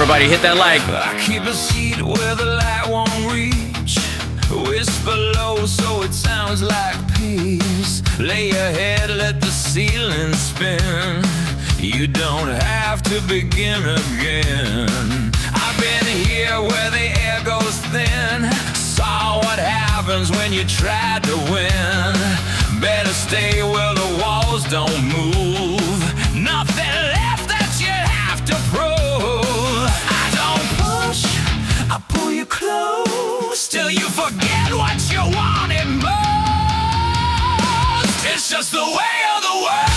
everybody. Hit that like. I keep a seat where the light won't reach. Whisper low so it sounds like peace. Lay your head, let the ceiling spin. You don't have to begin again. I've been here where the air goes thin. Saw what happens when you try to win. Better stay where the walls don't move. Nothing left that you have to prove. I don't push, I pull you close till you forget what you wanted most. It's just the way of the world.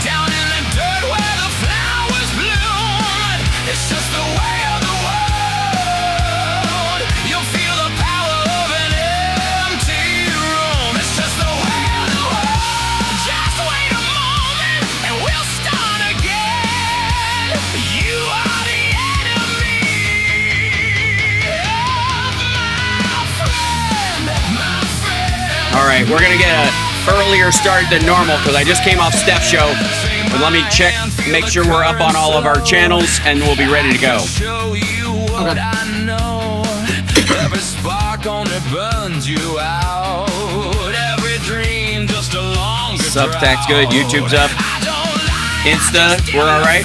Down in the dirt where the flowers bloom. It's just the way of the world. You'll feel the power of an empty room. It's just the way of the world. Just wait a moment and we'll start again. You are the enemy of my friend, my friend. All right, we're going to get an earlier start than normal because I just came off Steph's show. But let me check, make sure we're up on all of our channels, and we'll be ready to go. Show you what I know. Every spark only burns you out. Every dream just a longer Substack's good, YouTube's up. Insta, we're all right?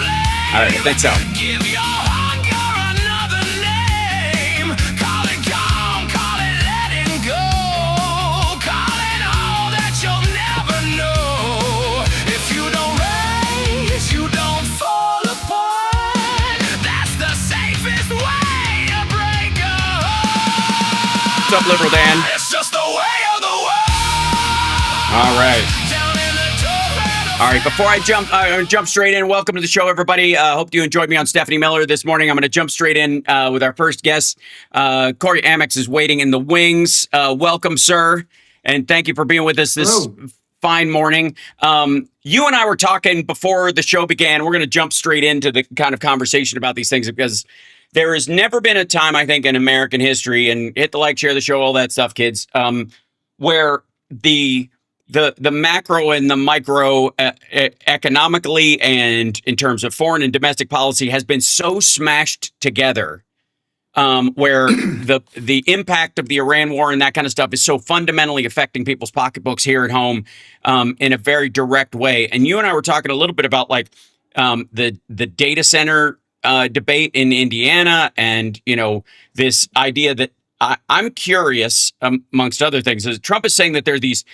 All right, I think so. Give your hunger another name. Call it calm, call it letting go. Call it all that you'll never know. If you don't raise, you don't fall apart. That's the safest way to break a heart. What's up, Liberal Dan? It's just the way of the world. All right. Down in the dirt. All right, before I jump straight in, welcome to the show, everybody. Hope you enjoyed me on Stephanie Miller this morning. I'm going to jump straight in with our first guest. Kory Amyx is waiting in the wings. Welcome, sir, and thank you for being with us this fine morning. You and I were talking before the show began. We're going to jump straight into the kind of conversation about these things because there has never been a time, I think, in American history, and hit the like, share the show, all that stuff, kids, where the macro and the micro economically and in terms of foreign and domestic policy has been so smashed together, where the impact of the Iran war and that kind of stuff is so fundamentally affecting people's pocketbooks here at home in a very direct way. And you and I were talking a little bit about like the data center debate in Indiana, and this idea that I'm curious, amongst other things, is Trump is saying that there are these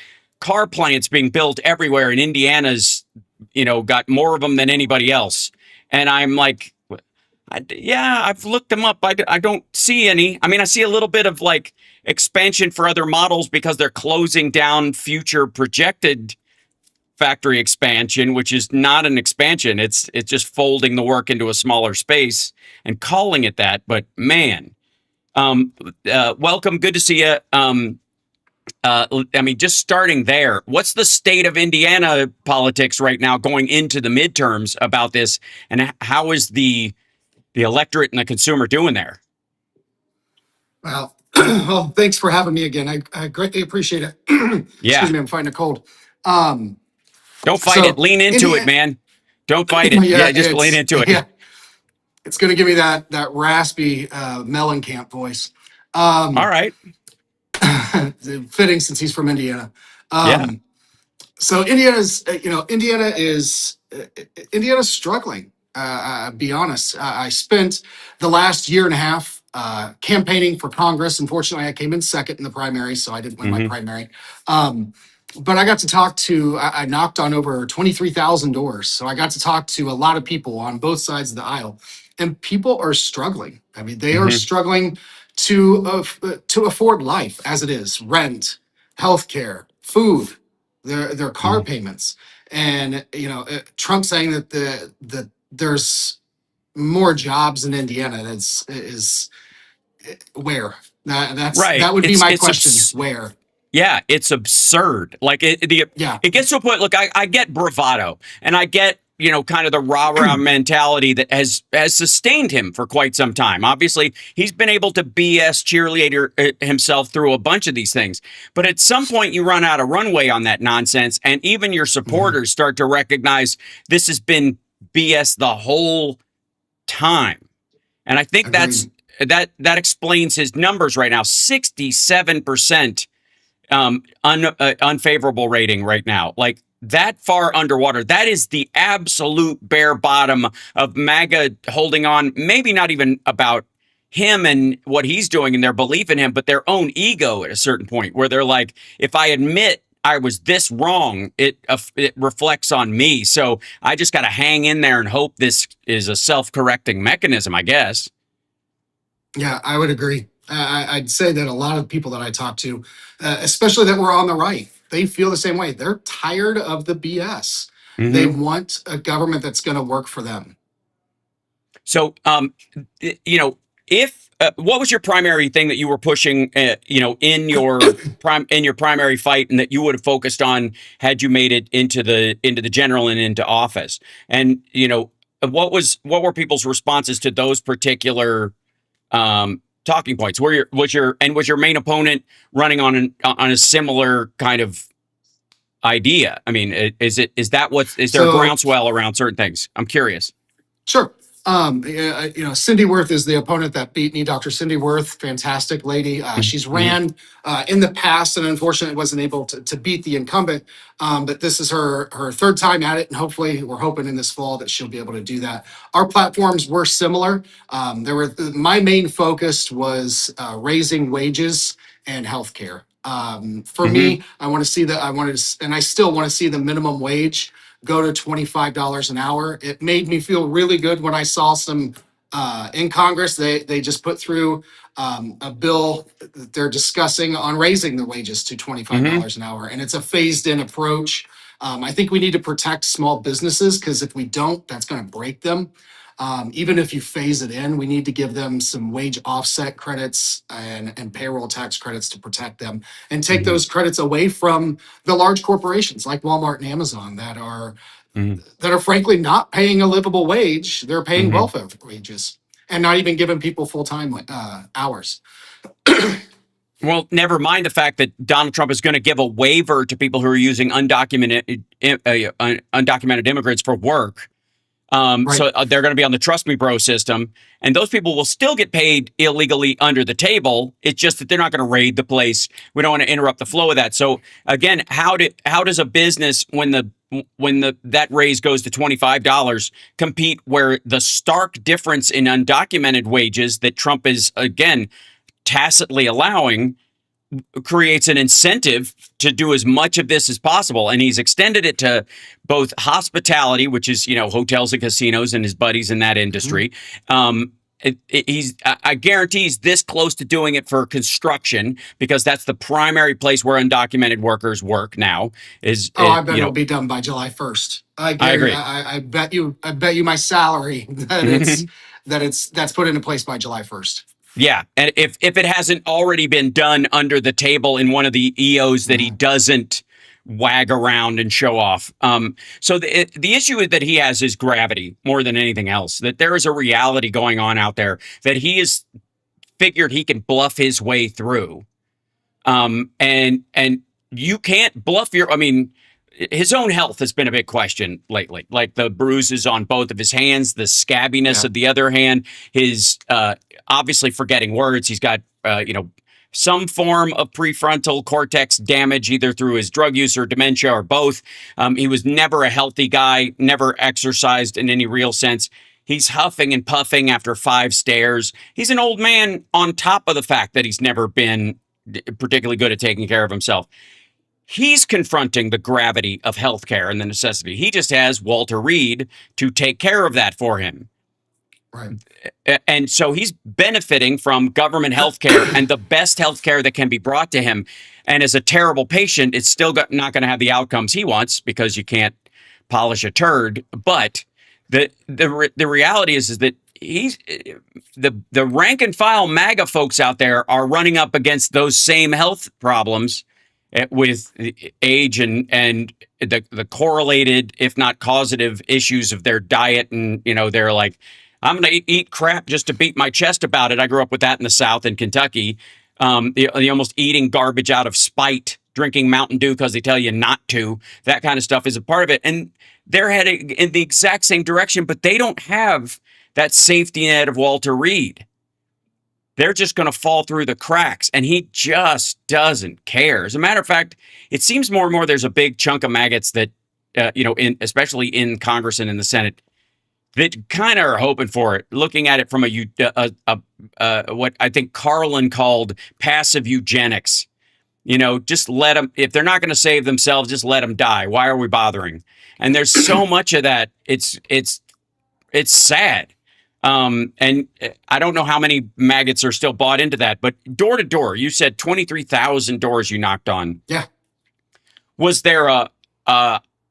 car plants being built everywhere, and Indiana's, got more of them than anybody else. And I'm like, yeah, I've looked them up. I don't see any. I mean, I see a little bit of like expansion for other models because they're closing down future projected factory expansion, which is not an expansion. It's just folding the work into a smaller space and calling it that. But man, welcome. Good to see you. Just starting there, what's the state of Indiana politics right now going into the midterms about this, and how is the electorate and the consumer doing there? Well, thanks for having me again. I greatly appreciate it. Yeah. Excuse me, I'm fighting a cold. Don't fight it. Lean into it, man. Don't fight it. Yeah, just lean into it. Yeah. It's going to give me that raspy Mellencamp voice. All right. Fitting since he's from Indiana. So Indiana's struggling. Be honest. I spent the last year and a half campaigning for Congress. Unfortunately, I came in second in the primary, so I didn't win my primary. But I got to talk to, I knocked on over 23,000 doors. So I got to talk to a lot of people on both sides of the aisle, and people are struggling. I mean, they are struggling to afford life as it is: rent, healthcare, food, their car payments. And Trump saying that there's more jobs in Indiana. Is where that's right. That would be my question. Where? Yeah, it's absurd. Like it gets to a point. Look, I get bravado, and I get kind of the rah-rah mentality that has sustained him for quite some time. Obviously, he's been able to BS cheerleader himself through a bunch of these things. But at some point, you run out of runway on that nonsense, and even your supporters start to recognize this has been BS the whole time. And I think Agreed. that explains his numbers right now. 67% unfavorable rating right now. Like that far underwater. That is the absolute bare bottom of MAGA holding on. Maybe not even about him and what he's doing and their belief in him, but their own ego at a certain point where they're like, if I admit I was this wrong, it reflects on me. So I just got to hang in there and hope this is a self-correcting mechanism, I guess. Yeah, I would agree. I'd say that a lot of people that I talk to, especially that were on the right, they feel the same way. They're tired of the BS. They Mm-hmm. want a government that's going to work for them. So, if what was your primary thing that you were pushing, in your primary fight, and that you would have focused on had you made it into the general and into office? And what were people's responses to those particular talking points? Was your main opponent running on a similar kind of idea? I mean, is there a So groundswell around certain things? I'm curious. sure. Cindy Worth is the opponent that beat me. Dr. Cindy Worth, fantastic lady. She's Mm-hmm. ran in the past and unfortunately wasn't able to beat the incumbent. But this is her third time at it, and hopefully we're hoping in this fall that she'll be able to do that. Our platforms were similar. My main focus was raising wages and healthcare. For Mm-hmm. me, I still want to see the minimum wage go to $25 an hour. It made me feel really good when I saw some in Congress. They just put through a bill that they're discussing on raising the wages to Mm-hmm. $25 an hour, and it's a phased-in approach. I think we need to protect small businesses because if we don't, that's going to break them. Even if you phase it in, we need to give them some wage offset credits and payroll tax credits to protect them and take Mm-hmm. those credits away from the large corporations like Walmart and Amazon that are Mm-hmm. frankly not paying a livable wage. They're paying Mm-hmm. welfare wages and not even giving people full-time hours. Well, never mind the fact that Donald Trump is going to give a waiver to people who are using undocumented immigrants for work. Right. So they're going to be on the Trust Me Bro system, and those people will still get paid illegally under the table. It's just that they're not going to raid the place. We don't want to interrupt the flow of that. So again, how does a business when that raise goes to $25 compete where the stark difference in undocumented wages that Trump is again tacitly allowing creates an incentive to do as much of this as possible. And he's extended it to both hospitality, which is, hotels and casinos and his buddies in that industry. I guarantee he's this close to doing it for construction because that's the primary place where undocumented workers work now I bet it'll be done by July 1st. I agree. I bet you my salary that's put into place by July 1st. Yeah, and if it hasn't already been done under the table in one of the EOs that he doesn't wag around and show off. So the issue that he has is gravity more than anything else. That there is a reality going on out there that he has figured he can bluff his way through. And you can't bluff his own health has been a big question lately, like the bruises on both of his hands, the scabbiness of the other hand, his obviously forgetting words. He's got, some form of prefrontal cortex damage, either through his drug use or dementia or both. He was never a healthy guy, never exercised in any real sense. He's huffing and puffing after 5 stairs. He's an old man on top of the fact that he's never been particularly good at taking care of himself. He's confronting the gravity of healthcare and the necessity. He just has Walter Reed to take care of that for him. Right. And so he's benefiting from government healthcare and the best healthcare that can be brought to him. And as a terrible patient, it's still not going to have the outcomes he wants because you can't polish a turd. But the reality is that he's the rank and file MAGA folks out there are running up against those same health problems with age and the correlated, if not causative, issues of their diet. And, they're like, I'm going to eat crap just to beat my chest about it. I grew up with that in the South in Kentucky. The almost eating garbage out of spite, drinking Mountain Dew because they tell you not to. That kind of stuff is a part of it. And they're heading in the exact same direction, but they don't have that safety net of Walter Reed. They're just going to fall through the cracks, and he just doesn't care. As a matter of fact, it seems more and more there's a big chunk of maggots that, especially in Congress and in the Senate, that kind of are hoping for it, looking at it from what I think Carlin called passive eugenics. Just let them, if they're not going to save themselves, just let them die. Why are we bothering? And there's so much of that. It's sad. And I don't know how many maggots are still bought into that, but door to door, you said 23,000 doors you knocked on. Yeah. Was there a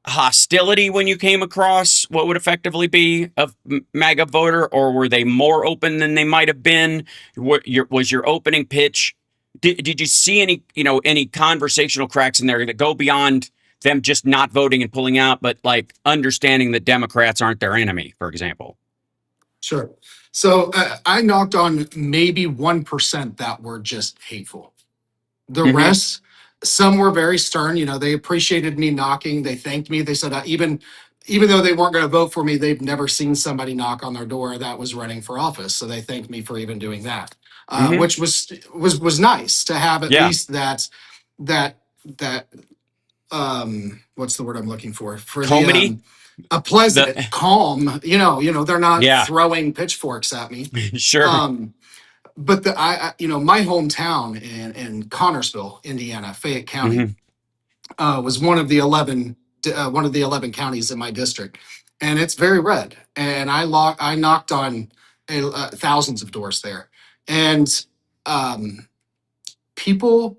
hostility when you came across what would effectively be a MAGA voter, or were they more open than they might have been? Was your opening pitch? Did you see any conversational cracks in there that go beyond them just not voting and pulling out, but like understanding that Democrats aren't their enemy, for example? Sure. So I knocked on maybe 1% that were just hateful. The rest, some were very stern. They appreciated me knocking. They thanked me. They said even though they weren't going to vote for me, they've never seen somebody knock on their door that was running for office. So they thanked me for even doing that, which was nice to have at least that what's the word I'm looking for Comedy? A pleasant, calm. They're not throwing pitchforks at me. Sure. But my hometown in Connersville, Indiana, Fayette County, was one of the 11 counties in my district, and it's very red. And I knocked on thousands of doors there, and people,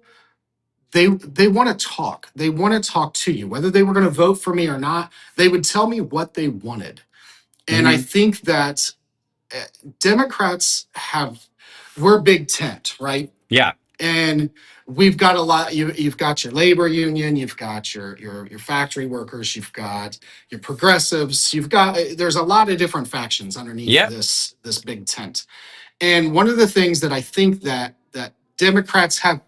they want to talk. They want to talk to you, whether they were going to vote for me or not. They would tell me what they wanted, and I think that Democrats we're big tent, right? Yeah. And we've got a lot. You've got your labor union, you've got your factory workers, you've got your progressives, there's a lot of different factions underneath this big tent. And one of the things that I think that Democrats have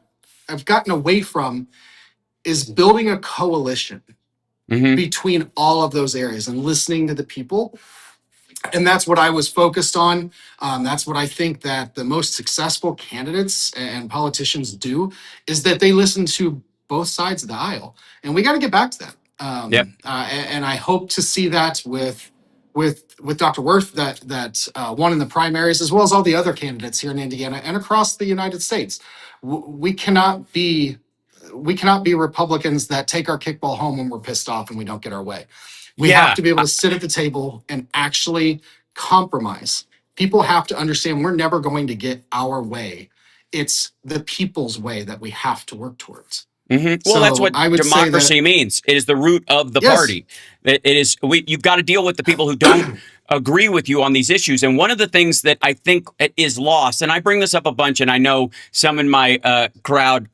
gotten away from is building a coalition between all of those areas and listening to the people. And that's what I was focused on. That's what I think that the most successful candidates and politicians do, is that they listen to both sides of the aisle. And we got to get back to that. And I hope to see that with Dr. Worth that won in the primaries, as well as all the other candidates here in Indiana and across the United States. We cannot be Republicans that take our kickball home when we're pissed off and we don't get our way. We have to be able to sit at the table and actually compromise. People have to understand we're never going to get our way. It's the people's way that we have to work towards. Well, that's what democracy means. It is the root of the party. It is. You've got to deal with the people who don't agree with you on these issues. And one of the things that I think is lost, and I bring this up a bunch, and I know some in my crowd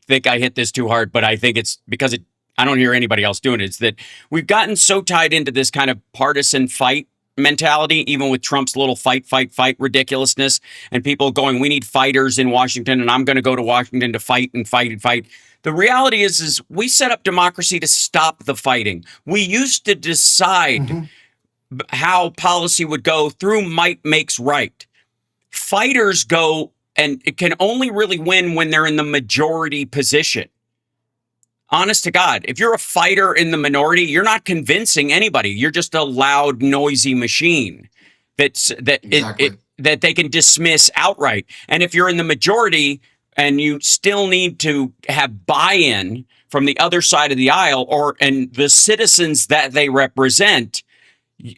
think I hit this too hard, but I think it's because I don't hear anybody else doing it. It's that we've gotten so tied into this kind of partisan fight mentality, even with Trump's little fight ridiculousness, and people going, we need fighters in Washington, and I'm going to go to Washington to fight and fight and fight. The reality is we set up democracy to stop the fighting. We used to decide how policy would go through might makes right. Fighters go, and it can only really win when they're in the majority position. Honest to God, if you're a fighter in the minority, you're not convincing anybody. You're just a loud, noisy machine that they can dismiss outright. And if you're in the majority and you still need to have buy-in from the other side of the aisle and the citizens that they represent,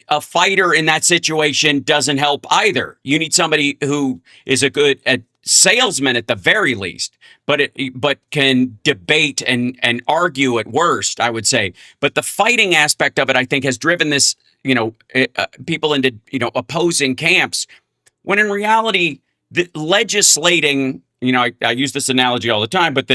a fighter in that situation doesn't help either. You need somebody who is a good salesman at the very least, but can debate and argue at worst, I would say. But the fighting aspect of it, I think, has driven this, people into, opposing camps, when in reality, the legislating, I use this analogy all the time, but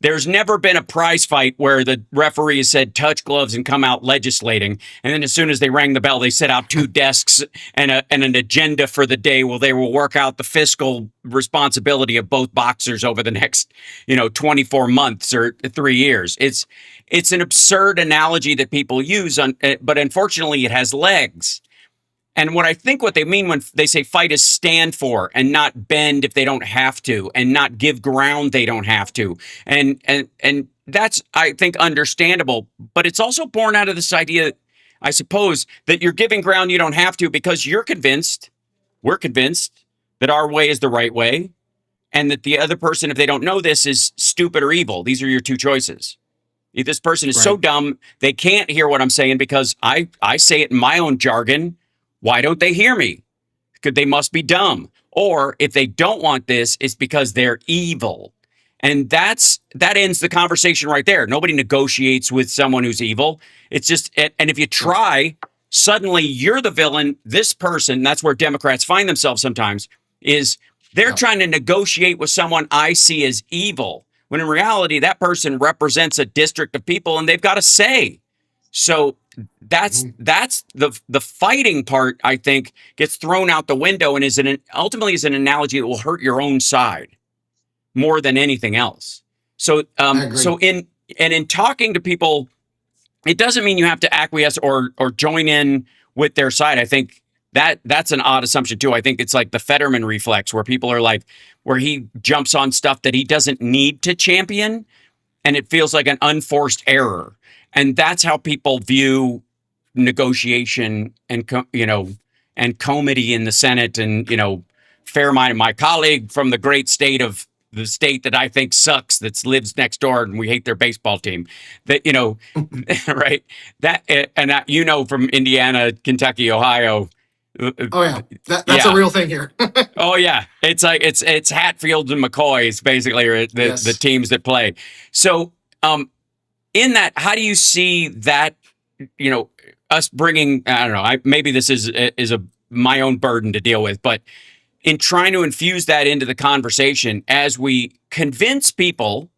there's never been a prize fight where the referee has said touch gloves and come out legislating, and then as soon as they rang the bell, they set out two desks and an agenda for the day. Well, they will work out the fiscal responsibility of both boxers over the next 24 months or 3 years. It's an absurd analogy that people use, but unfortunately it has legs. And what they mean when they say fight is stand for and not bend if they don't have to, and not give ground they don't have to. And that's, I think, understandable. But it's also born out of this idea, I suppose, that you're giving ground you don't have to because we're convinced that our way is the right way, and that the other person, if they don't know this, is stupid or evil. These are your two choices. If this person is so Right. dumb they can't hear what I'm saying because I say it in my own jargon. Why don't they hear me? Because they must be dumb. Or if they don't want this, it's because they're evil. And that ends the conversation right there. Nobody negotiates with someone who's evil. It's just, and if you try, suddenly you're the villain. This person, that's where Democrats find themselves sometimes, is they're Yeah. trying to negotiate with someone I see as evil, when in reality, that person represents a district of people and they've got a say. So that's the fighting part, I think, gets thrown out the window and ultimately is an analogy that will hurt your own side more than anything else. So I agree. in talking to people, it doesn't mean you have to acquiesce or join in with their side. I think that's an odd assumption too. I think it's like the Fetterman reflex, where people are like, where he jumps on stuff that he doesn't need to champion, and it feels like an unforced error. And that's how people view negotiation and and comity in the Senate. And Fairmont, my colleague from the state that I think sucks, that lives next door, and we hate their baseball team. That right? That and that, from Indiana, Kentucky, Ohio. Oh yeah, that's a Yeah. real thing here. Oh yeah. It's like it's Hatfields and McCoys basically are the Yes. teams that play. So in that, how do you see that? Us bringing, I don't know. Maybe this is my own burden to deal with, but in trying to infuse that into the conversation as we convince people,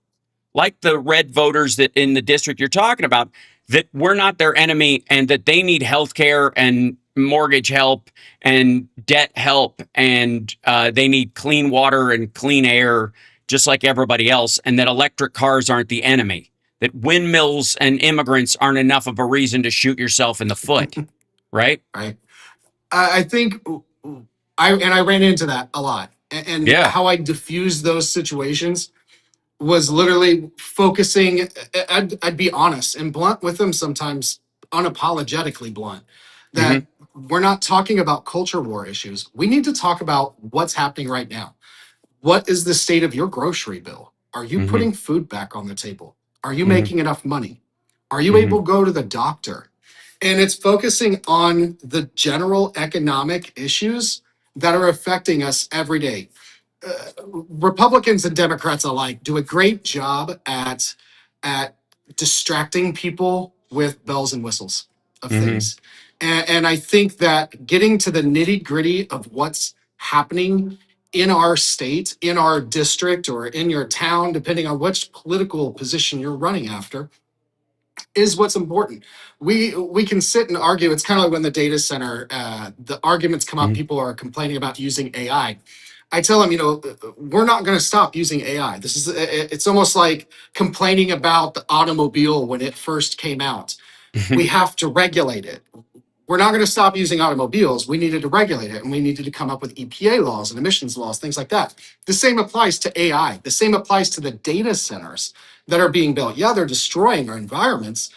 like the red voters that in the district you're talking about, that we're not their enemy and that they need health care and mortgage help and debt help, and they need clean water and clean air just like everybody else, and that electric cars aren't the enemy, that windmills and immigrants aren't enough of a reason to shoot yourself in the foot, right? Right. I think I ran into that a lot, and Yeah. how I diffused those situations was literally focusing. I'd be honest and blunt with them, sometimes unapologetically blunt, Hmm. that we're not talking about culture war issues. We need to talk about what's happening right now. What is the state of your grocery bill? Are you Hmm. putting food back on the table? Are you Hmm. making enough money? Are you Hmm. able to go to the doctor? And it's focusing on the general economic issues that are affecting us every day. Republicans and Democrats alike do a great job at distracting people with bells and whistles of Hmm. things. And I think that getting to the nitty gritty of what's happening in our state, in our district, or in your town, depending on which political position you're running after, is what's important. We can sit and argue. It's kind of like when the data center, the arguments come up. Hmm. People are complaining about using AI. I tell them, we're not going to stop using AI. This is it's almost like complaining about the automobile when it first came out. We have to regulate it. We're not going to stop using automobiles. We needed to regulate it, and we needed to come up with EPA laws and emissions laws, things like that. The same applies to AI. The same applies to the data centers that are being built. Yeah, they're destroying our environments.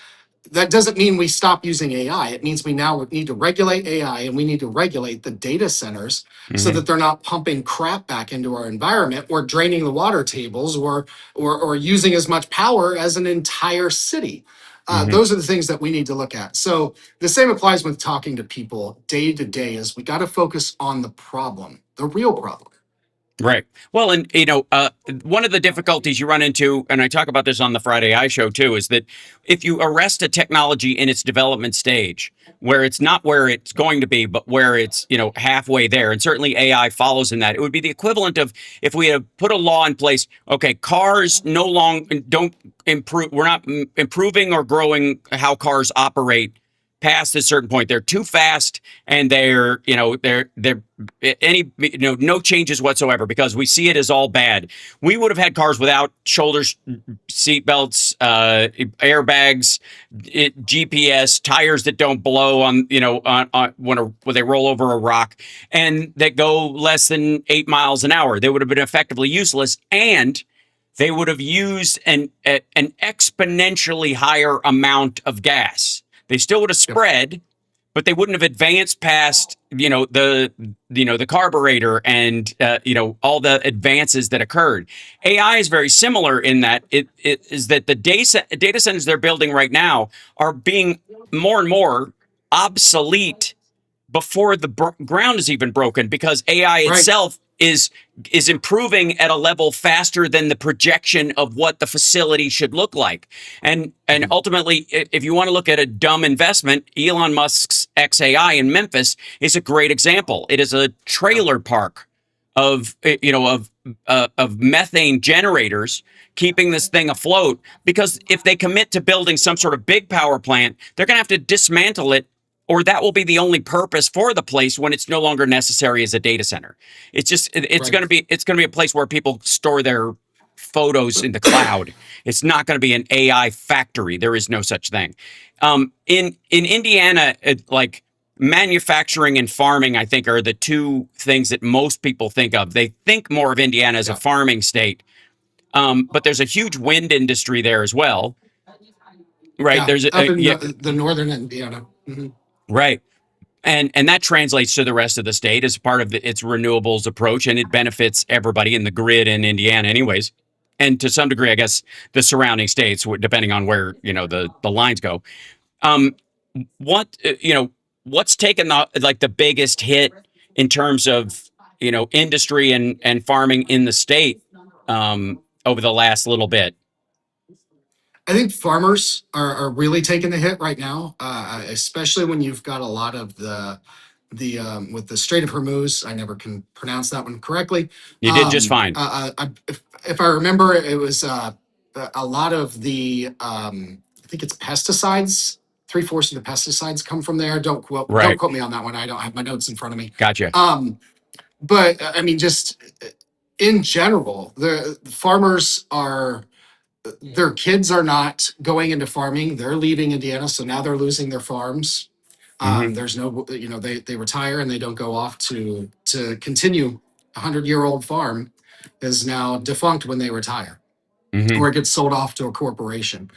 That doesn't mean we stop using AI. It means we now need to regulate AI, and we need to regulate the data centers so Hmm. that they're not pumping crap back into our environment or draining the water tables or using as much power as an entire city. Hmm. Those are the things that we need to look at. So the same applies with talking to people day to day. Is we got to focus on the problem, the real problem. Right. Well, and one of the difficulties you run into, and I talk about this on the Friday I show too, is that if you arrest a technology in its development stage, where it's not where it's going to be, but where it's halfway there, and certainly AI follows in that, it would be the equivalent of if we had put a law in place. Okay, cars no long don't improve. We're not improving or growing how cars operate past a certain point. They're too fast, and they're any no changes whatsoever, because we see it as all bad. We would have had cars without shoulders, seat belts, airbags, GPS, tires that don't blow on when they roll over a rock, and that go less than 8 miles an hour. They would have been effectively useless, and they would have used an exponentially higher amount of gas. They still would have Yep. spread, but they wouldn't have advanced past the carburetor and all the advances that occurred. AI is very similar in that it is that the data centers they're building right now are being more and more obsolete before the ground is even broken, because AI Right. itself is improving at a level faster than the projection of what the facility should look like. And ultimately, if you want to look at a dumb investment, Elon Musk's XAI in Memphis is a great example. It is a trailer park of methane generators keeping this thing afloat, because if they commit to building some sort of big power plant, they're going to have to dismantle it, or that will be the only purpose for the place when it's no longer necessary as a data center. It's Right. going to be a place where people store their photos in the cloud. It's not going to be an AI factory. There is no such thing. In Indiana, like manufacturing and farming, I think, are the two things that most people think of. They think more of Indiana as a Yeah. farming state, but there's a huge wind industry there as well, right? Yeah. There's Up in yeah, the northern Indiana. right. And that translates to the rest of the state as part of its renewables approach, and it benefits everybody in the grid in Indiana, anyways, and to some degree, I guess, the surrounding states, depending on where the lines go. Um, what what's taken the biggest hit in terms of industry and farming in the state over the last little bit? I think farmers are really taking the hit right now, especially when you've got a lot of the with the Strait of Hormuz. I never can pronounce that one correctly. You did just fine. If I remember, it was a lot of the I think it's pesticides. 3/4 of the pesticides come from there. Don't Right. quote me on that one. I don't have my notes in front of me. Gotcha. But I mean, just in general, the farmers are their kids are not going into farming. They're leaving Indiana, so now they're losing their farms. Hmm. There's no, they retire and they don't go off to continue. 100-year-old farm is now defunct when they retire, Hmm. or it gets sold off to a corporation,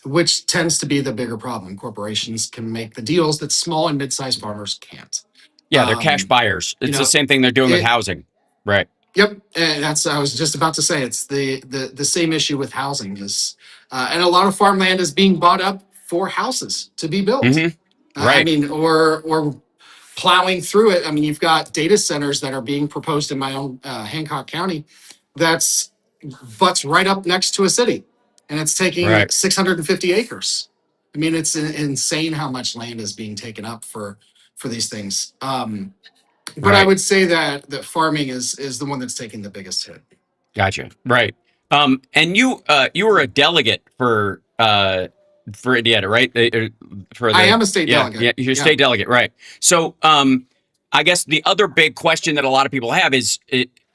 which tends to be the bigger problem. Corporations can make the deals that small and mid-sized farmers can't. Yeah, they're cash Um, buyers. you It's the know, same thing they're doing with it, housing. Right. Yep, and that's I was just about to say it's the same issue with housing is, and a lot of farmland is being bought up for houses to be built. Hmm. I Right. mean, or plowing through it. I mean, you've got data centers that are being proposed in my own Hancock County, that's butts right up next to a city, and it's taking Right. 650 acres. I mean, it's insane how much land is being taken up for these things. But I Right. would say that farming is the one that's taking the biggest hit. Gotcha. Right. And you were a delegate for Indiana, right? For I the am a state yeah, delegate. yeah, you're a Yeah, state delegate, right? So I guess the other big question that a lot of people have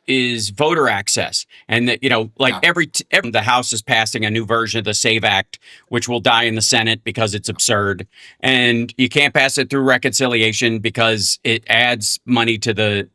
is voter access, and that like yeah, every the House is passing a new version of the Save Act, which will die in the Senate because it's absurd, and you can't pass it through reconciliation because it adds money to the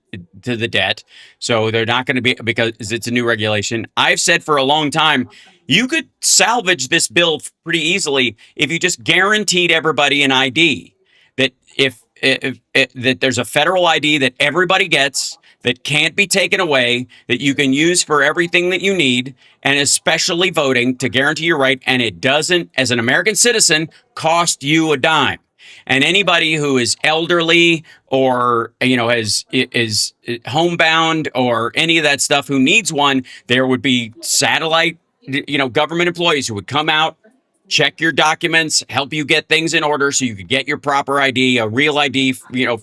debt. So they're not going to be, because it's a new regulation. I've said for a long time, you could salvage this bill pretty easily if you just guaranteed everybody an ID. That if that there's a federal ID that everybody gets, that can't be taken away, that you can use for everything that you need, and especially voting, to guarantee your right, and it doesn't, as an American citizen, cost you a dime. And anybody who is elderly or is homebound or any of that stuff who needs one, there would be satellite government employees who would come out, check your documents, help you get things in order so you could get your proper ID, a real ID,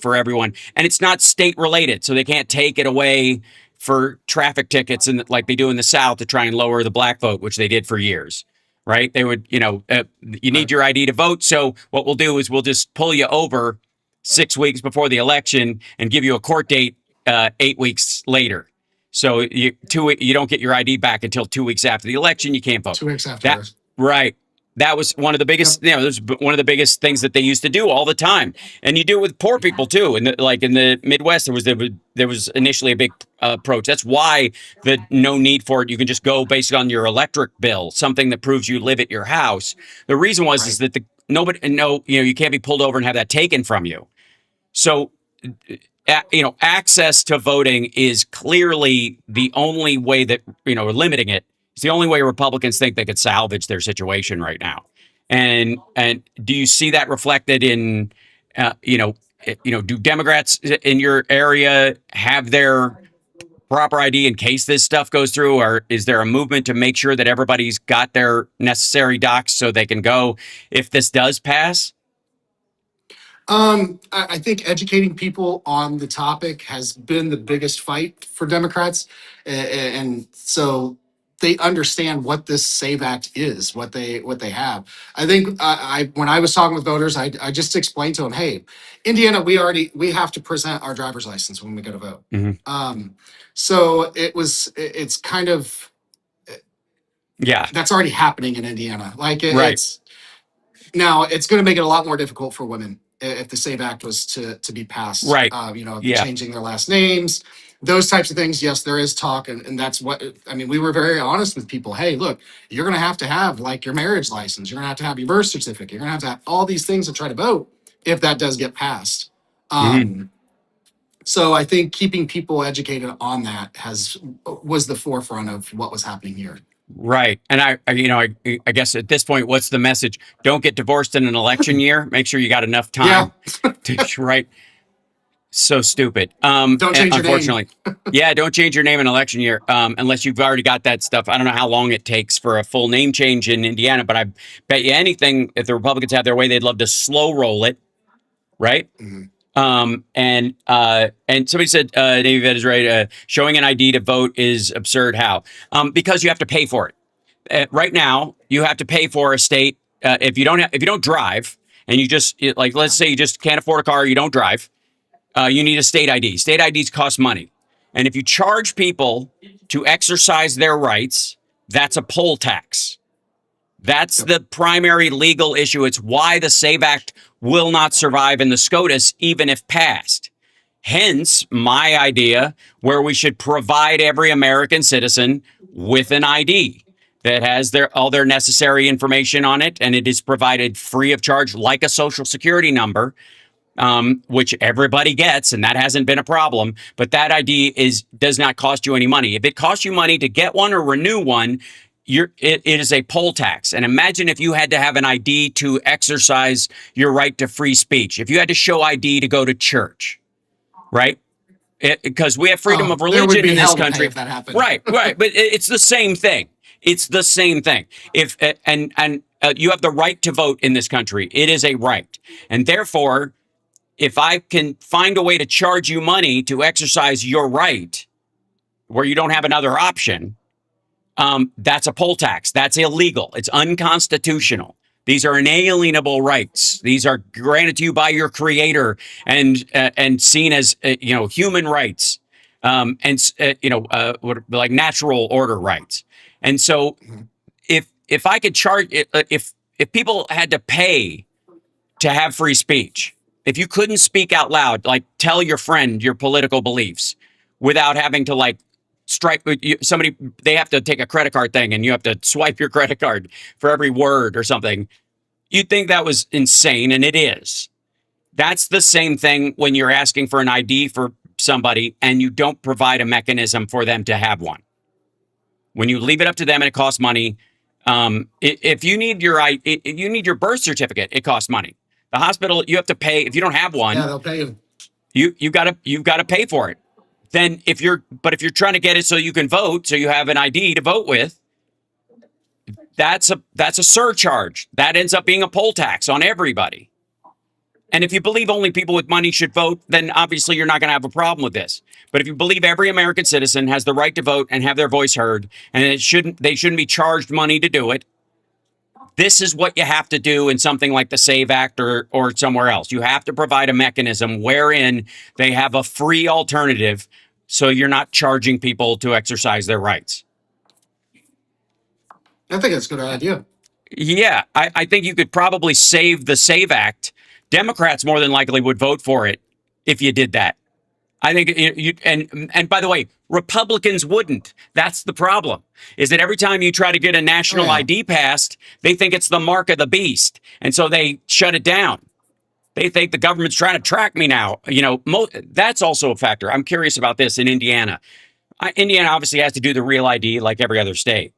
for everyone. And it's not state related, so they can't take it away for traffic tickets and like they do in the South to try and lower the black vote, which they did for years. right? They would, you need your ID to vote. So what we'll do is we'll just pull you over 6 weeks before the election and give you a court date 8 weeks later. So you don't get your ID back until 2 weeks after the election. You can't vote. 2 weeks after. That right. That was one of the biggest. Yep. There's one of the biggest things that they used to do all the time, and you do it with poor people too. And like in the Midwest, there was initially a big approach. That's why the no need for it. You can just go based on your electric bill, something that proves you live at your house. The reason was is that you can't be pulled over and have that taken from you. So, access to voting is clearly the only way that, limiting it. It's the only way Republicans think they could salvage their situation right now. And do you see that reflected in, do Democrats in your area have their proper ID in case this stuff goes through, or is there a movement to make sure that everybody's got their necessary docs so they can go if this does pass? I think educating people on the topic has been the biggest fight for Democrats, and so they understand what this SAVE Act is, what they have. I think I when I was talking with voters, I just explained to them, hey, Indiana, we have to present our driver's license when we go to vote. So it's kind of that's already happening in Indiana. Like it's now it's going to make it a lot more difficult for women if the SAVE Act was to be passed. Right. Changing their last names, those types of things. Yes, there is talk, and that's what I mean. We were very honest with people. Hey, look, you're going to have like your marriage license. You're going to have your birth certificate. You're going to have all these things to try to vote if that does get passed. So I think keeping people educated on that was the forefront of what was happening here. Right. And I guess at this point, what's the message? Don't get divorced in an election year. Make sure you got enough time to right. So stupid. Don't change unfortunately. Your name. Yeah, don't change your name in election year unless you've already got that stuff. I don't know how long it takes for a full name change in Indiana, but I bet you anything, if the Republicans have their way, they'd love to slow roll it. Right. And somebody said, Navy vet is right. Showing an ID to vote is absurd. How? Because you have to pay for it. Right now, you have to pay for a state. If you don't drive and you just let's say you just can't afford a car, you don't drive. You need a state ID. State IDs cost money. And if you charge people to exercise their rights, that's a poll tax. That's the primary legal issue. It's why the SAVE Act will not survive in the SCOTUS, even if passed. Hence, my idea where we should provide every American citizen with an ID that has all their necessary information on it, and it is provided free of charge, like a social security number, which everybody gets, and that hasn't been a problem. But that ID does not cost you any money. If it costs you money to get one or renew one, it is a poll tax. And imagine if you had to have an ID to exercise your right to free speech. If you had to show ID to go to church, right? Because we have freedom of religion in this country. If that happened. Right. But it's the same thing. It's the same thing. If you have the right to vote in this country, it is a right. And therefore, if I can find a way to charge you money to exercise your right where you don't have another option, that's a poll tax. That's illegal. It's unconstitutional. These are inalienable rights. These are granted to you by your creator and seen as human rights, like natural order rights. And so, if I could charge, if people had to pay to have free speech, if you couldn't speak out loud, like tell your friend your political beliefs without having to strike somebody, they have to take a credit card thing and you have to swipe your credit card for every word or something. You'd think that was insane, and it is. That's the same thing when you're asking for an ID for somebody and you don't provide a mechanism for them to have one. When you leave it up to them and it costs money, if you need your birth certificate, it costs money. The hospital, you have to pay. If you don't have one, they'll pay you. You've got to pay for it. Then if you're trying to get it so you can vote, so you have an ID to vote with, that's a surcharge. That ends up being a poll tax on everybody. And if you believe only people with money should vote, then obviously you're not going to have a problem with this. But if you believe every American citizen has the right to vote and have their voice heard, and they shouldn't be charged money to do it, this is what you have to do in something like the SAVE Act or somewhere else. You have to provide a mechanism wherein they have a free alternative so you're not charging people to exercise their rights. I think that's a good idea. Yeah, I think you could probably save the SAVE Act. Democrats more than likely would vote for it if you did that. I think and by the way, Republicans wouldn't. That's the problem. Is that every time you try to get a national ID passed, they think it's the mark of the beast, and so they shut it down. They think the government's trying to track me now. That's also a factor. I'm curious about this in Indiana. Indiana obviously has to do the real ID like every other state.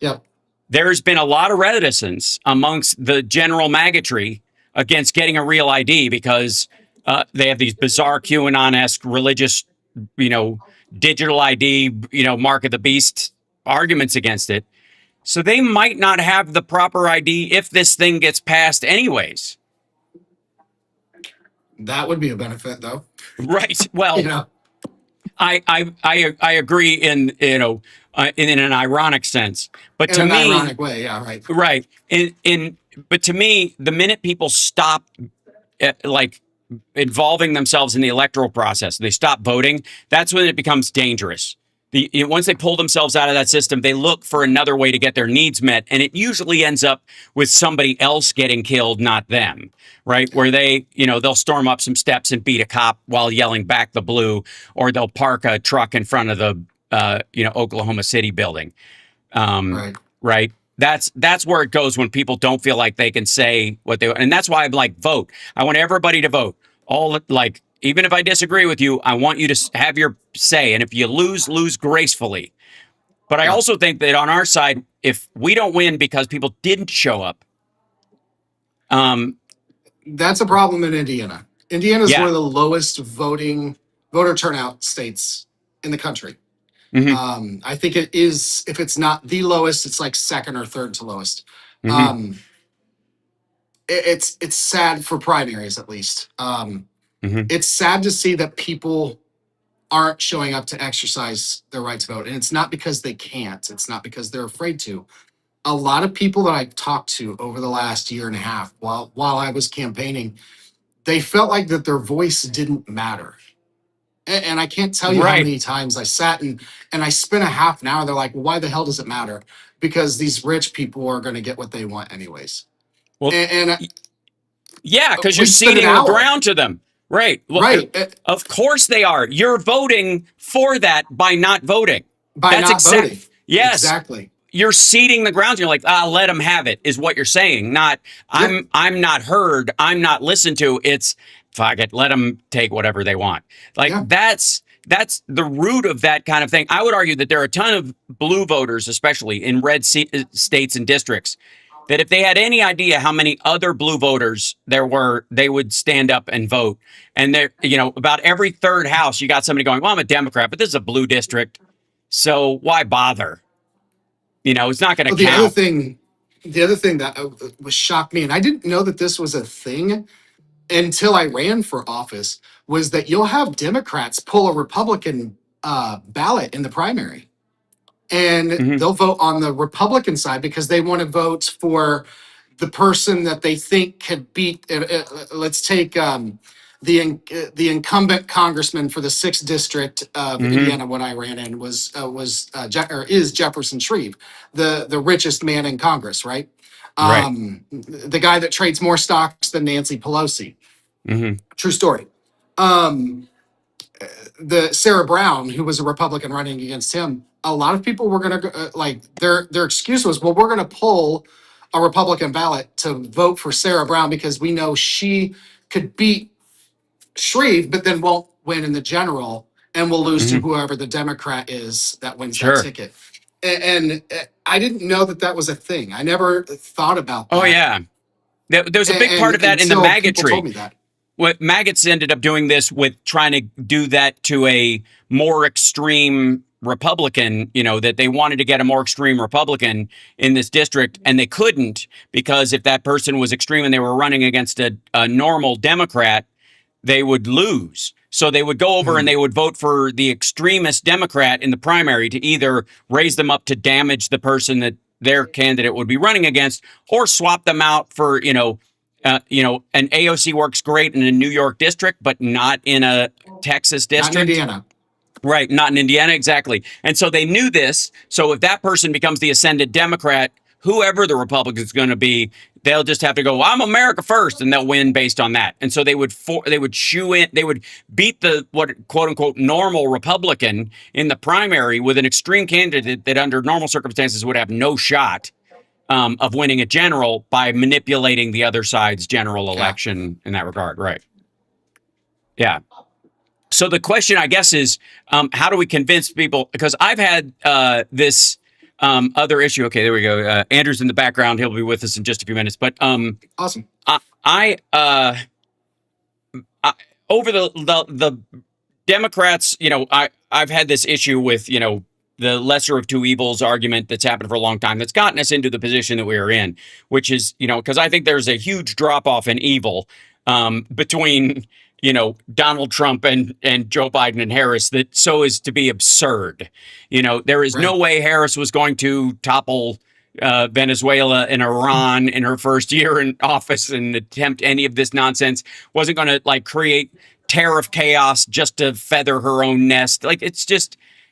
Yep. There's been a lot of reticence amongst the general maggotry against getting a real ID because they have these bizarre QAnon-esque religious, digital ID, mark of the beast arguments against it. So they might not have the proper ID if this thing gets passed anyways. That would be a benefit, though. Right. Well, I agree in an ironic sense, but in to an me, ironic way, yeah, right. Right. But to me, the minute people stop involving themselves in the electoral process, they stop voting, that's when it becomes dangerous. Once they pull themselves out of that system, they look for another way to get their needs met. And it usually ends up with somebody else getting killed, not them, right? Where they'll storm up some steps and beat a cop while yelling back the blue, or they'll park a truck in front of the, Oklahoma City building. Right. That's where it goes when people don't feel like they can say what they, and that's why I'm like, vote. I want everybody to vote. Even if I disagree with you, I want you to have your say. And if you lose gracefully. But I also think that on our side, if we don't win because people didn't show up. That's a problem in Indiana. Indiana is one of the lowest voter turnout states in the country. Mm-hmm. I think it is, if it's not the lowest, it's like second or third to lowest. Mm-hmm. It's sad for primaries, at least. It's sad to see that people aren't showing up to exercise their right to vote. And it's not because they can't. It's not because they're afraid to. A lot of people that I've talked to over the last year and a half while I was campaigning, they felt like that their voice didn't matter. And I can't tell you how many times I sat and I spent a half an hour. They're like, well, why the hell does it matter? Because these rich people are going to get what they want anyways. Well, yeah, because you're ceding the ground to them. Right. Well, right. Of course they are. You're voting for that by not voting. Voting. Yes. Exactly. You're ceding the ground. You're like, let them have it, is what you're saying. Not, I'm not heard. I'm not listened to. It's, fuck it, let them take whatever they want. That's the root of that kind of thing. I would argue that there are a ton of blue voters, especially in red states and districts, that if they had any idea how many other blue voters there were, they would stand up and vote. And there, about every third house, you got somebody going, well, I'm a Democrat, but this is a blue district, so why bother? It's not going to count. The other thing that was shocked me, and I didn't know that this was a thing until I ran for office, was that you'll have Democrats pull a Republican ballot in the primary. And they'll vote on the Republican side because they want to vote for the person that they think could beat. Let's take the incumbent congressman for the 6th district of Indiana. When I ran in is Jefferson Shreve, the richest man in Congress, right? The guy that trades more stocks than Nancy Pelosi. True story. The Sarah Brown, who was a Republican running against him, a lot of people were going to their excuse was, well, we're going to pull a Republican ballot to vote for Sarah Brown because we know she could beat Shreve, but then won't win in the general and will lose to whoever the Democrat is that wins that ticket. And I didn't know that was a thing. I never thought about that. Oh, yeah. There's a big part of that in the maggotry. Told me that. What maggots ended up doing this with trying to do that to a more extreme Republican, that they wanted to get a more extreme Republican in this district, and they couldn't because if that person was extreme and they were running against a normal Democrat, they would lose. So they would go over and they would vote for the extremist Democrat in the primary to either raise them up to damage the person their candidate would be running against, or swap them out for, an AOC works great in a New York district, but not in a Texas Not in district. Indiana. Right, not in Indiana, exactly. And so they knew this. So if that person becomes the ascended Democrat, whoever the Republican is going to be, they'll just have to go, well, I'm America first, and they'll win based on that. And so they would beat the what quote unquote normal Republican in the primary with an extreme candidate that under normal circumstances would have no shot of winning a general by manipulating the other side's general election in that regard. Right. Yeah. So the question, I guess, is how do we convince people? Because I've had this other issue. Okay, there we go. Andrew's in the background. He'll be with us in just a few minutes. But Awesome. I over the Democrats, I've had this issue with, the lesser of two evils argument that's happened for a long time that's gotten us into the position that we are in, which is, because I think there's a huge drop off in evil between Donald Trump and Joe Biden and Harris that so is to be absurd. There is no way Harris was going to topple Venezuela and Iran in her first year in office and attempt any of this nonsense. Wasn't going to create tariff chaos just to feather her own nest.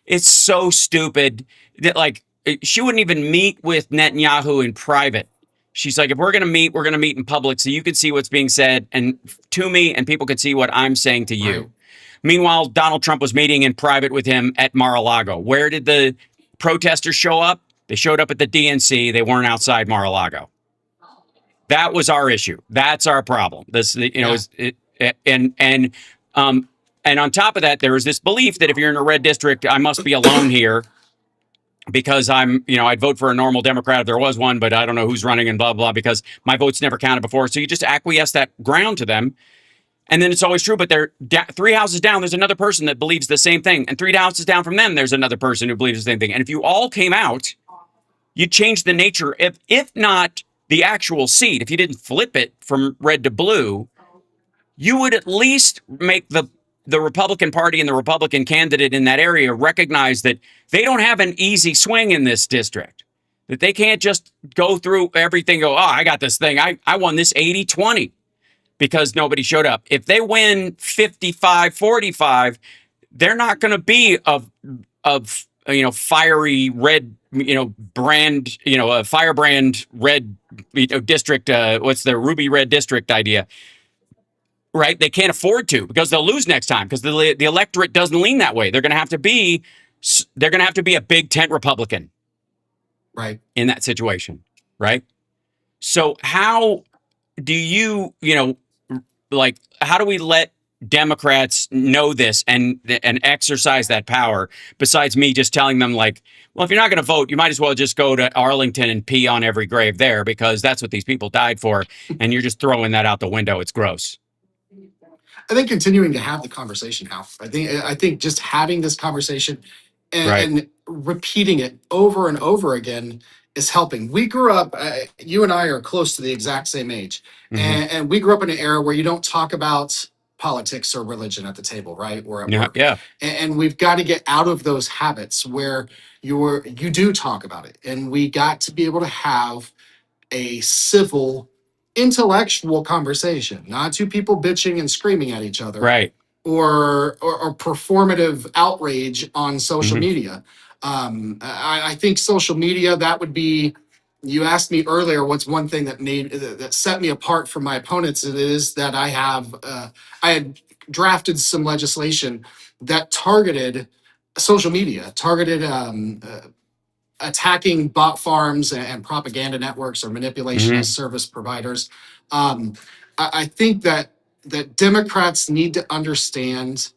It's so stupid that she wouldn't even meet with Netanyahu in private. She's like, if we're going to meet in public so you can see what's being said and to me and people can see what I'm saying to you. Right. Meanwhile, Donald Trump was meeting in private with him at Mar-a-Lago. Where did the protesters show up? They showed up at the DNC. They weren't outside Mar-a-Lago. That was our issue. That's our problem. And on top of that, there is this belief that if you're in a red district, I must be alone here. Because I'd vote for a normal Democrat if there was one, but I don't know who's running and blah, blah, because my vote's never counted before. So you just acquiesce that ground to them. And then it's always true, but they're three houses down, there's another person that believes the same thing. And three houses down from them, there's another person who believes the same thing. And if you all came out, you'd change the nature, if not the actual seat, if you didn't flip it from red to blue, you would at least make the Republican Party and the Republican candidate in that area recognize that they don't have an easy swing in this district, that they can't just go through everything, go, oh, I got this thing. I won this 80-20 because nobody showed up. If they win 55-45, they're not going to be of fiery red, brand, a firebrand red district. What's the ruby red district idea? Right, they can't afford to because they'll lose next time because the electorate doesn't lean that way. They're going to have to be a big tent Republican, right, in that situation, right? So how do how do we let Democrats know this and exercise that power? Besides me just telling them well, if you're not going to vote, you might as well just go to Arlington and pee on every grave there because that's what these people died for, and you're just throwing that out the window. It's gross. I think continuing to have the conversation, Hal. I think just having this conversation and repeating it over and over again is helping. We grew up, you and I are close to the exact same age. Mm-hmm. And we grew up in an era where you don't talk about politics or religion at the table, right? Or at work. Yeah. And we've got to get out of those habits where you do talk about it. And we got to be able to have a civil, intellectual conversation, not two people bitching and screaming at each other, right? Or performative outrage on social media. I think social media, that would be. You asked me earlier, what's one thing that set me apart from my opponents? It is that I had drafted some legislation that targeted social media, targeted attacking bot farms and propaganda networks or manipulation as service providers. I think that Democrats need to understand,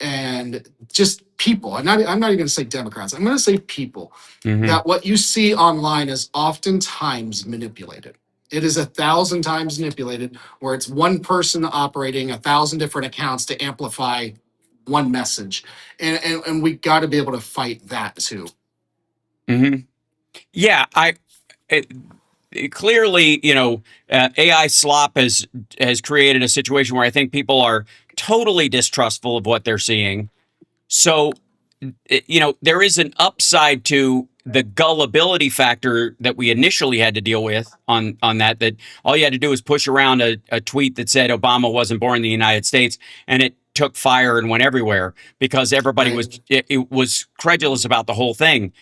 and just people, I'm not even going to say Democrats, I'm going to say people, that what you see online is oftentimes manipulated. It is 1,000 times manipulated, where it's one person operating 1,000 different accounts to amplify one message. And we got to be able to fight that too. Yeah, clearly, AI slop has created a situation where I think people are totally distrustful of what they're seeing. So, there is an upside to the gullibility factor that we initially had to deal with on that all you had to do was push around a tweet that said Obama wasn't born in the United States, and it took fire and went everywhere because everybody Right. it was credulous about the whole thing.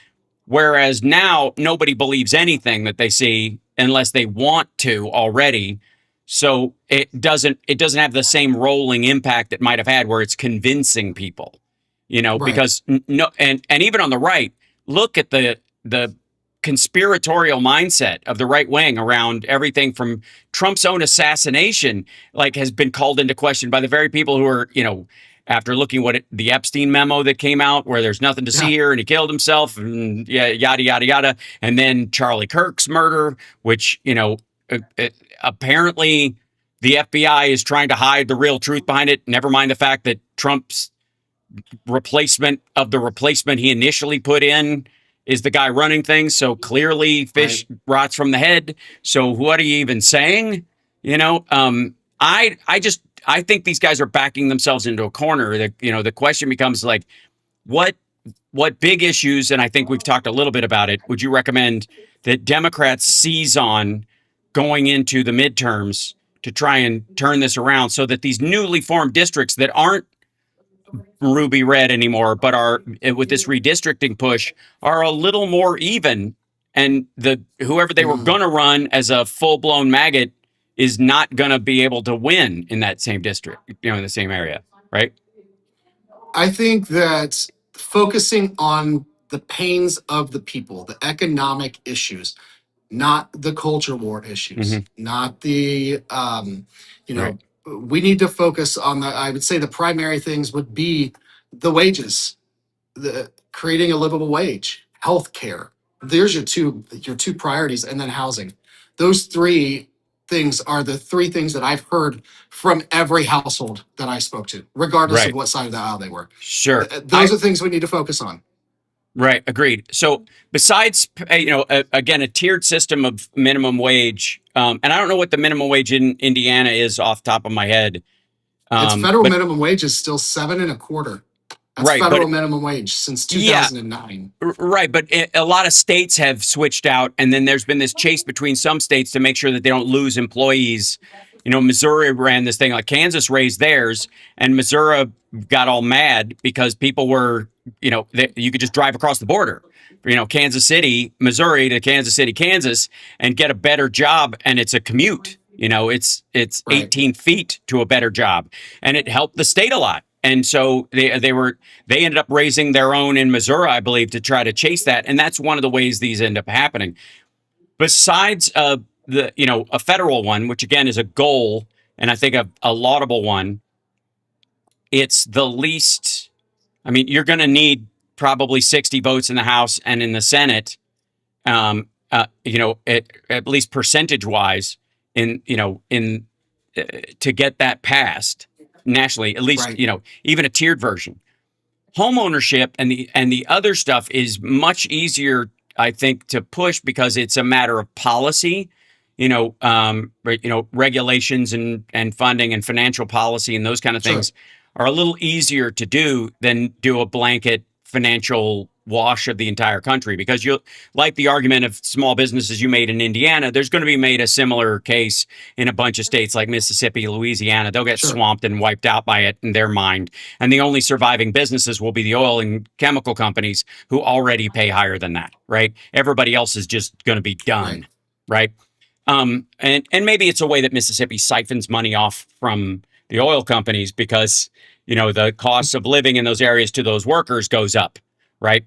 Whereas now nobody believes anything that they see unless they want to already. So it doesn't have the same rolling impact it might have had where it's convincing people, Right. because no, and even on the right, look at the conspiratorial mindset of the right wing around everything from Trump's own assassination, like has been called into question by the very people who are, after looking what the Epstein memo that came out where there's nothing to see Yeah. here and he killed himself and yada, yada, yada. And then Charlie Kirk's murder, which, apparently the FBI is trying to hide the real truth behind it. Never mind the fact that Trump's replacement of the replacement he initially put in is the guy running things. So clearly fish rots from the head. So what are you even saying? I think these guys are backing themselves into a corner. The question becomes like, what big issues, and I think we've talked a little bit about it, would you recommend that Democrats seize on going into the midterms to try and turn this around so that these newly formed districts that aren't ruby red anymore, but are with this redistricting push are a little more even, and whoever they were going to run as a full blown maggot is not going to be able to win in that same district, in the same area, right? I think that focusing on the pains of the people, the economic issues, not the culture war issues, not the, Right. we need to focus on I would say the primary things would be the wages, the creating a livable wage, healthcare. There's your two priorities, and then housing. Those three things are the three things that I've heard from every household that I spoke to, regardless of Right. what side of the aisle they were. Sure. Those are things we need to focus on. Right. Agreed. So besides, again, a tiered system of minimum wage, and I don't know what the minimum wage in Indiana is off the top of my head. It's federal But minimum wage is still 7.25. That's right. federal But minimum wage since yeah, 2009. right. But a lot of states have switched out. And then there's been this chase between some states to make sure that they don't lose employees. Missouri ran this thing, like Kansas raised theirs, and Missouri got all mad because people were, you could just drive across the border, Kansas City, Missouri to Kansas City, Kansas, and get a better job. And it's a commute, it's Right. 18 feet to a better job, and it helped the state a lot. And so they ended up raising their own in Missouri, I believe, to try to chase that. And that's one of the ways these end up happening. Besides a federal one, which again is a goal, and I think a laudable one, it's the least. I mean, you're going to need probably 60 votes in the House and in the Senate, at least percentage wise, to get that passed nationally, at least, Right. even a tiered version. Home ownership and the other stuff is much easier, I think, to push because it's a matter of policy, regulations and funding and financial policy and those kind of Sure. things are a little easier to do than do a blanket financial wash of the entire country, because you like the argument of small businesses you made in Indiana, there's going to be made a similar case in a bunch of states like Mississippi, Louisiana. They'll get Sure. swamped and wiped out by it in their mind. And the only surviving businesses will be the oil and chemical companies who already pay higher than that, right? Everybody else is just going to be done, right? And maybe it's a way that Mississippi siphons money off from the oil companies because, the cost of living in those areas to those workers goes up, right?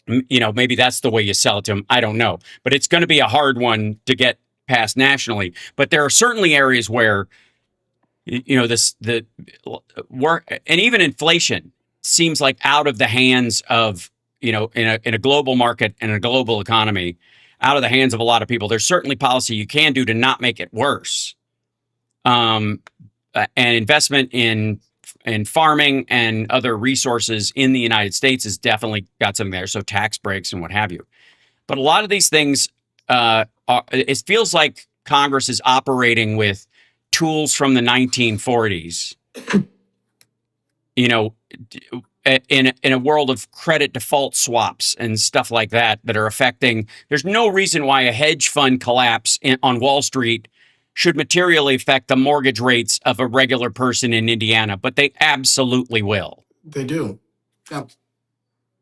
Maybe that's the way you sell it to them. I don't know. But it's going to be a hard one to get passed nationally. But there are certainly areas where, the work and even inflation seems like out of the hands of, in a global market and a global economy, out of the hands of a lot of people. There's certainly policy you can do to not make it worse. And investment in farming and other resources in the United States has definitely got something there. So tax breaks and what have you. But a lot of these things, it feels like Congress is operating with tools from the 1940s, in a world of credit default swaps and stuff like that that are affecting. There's no reason why a hedge fund collapse on Wall Street should materially affect the mortgage rates of a regular person in Indiana, but they absolutely will. They do. Yep.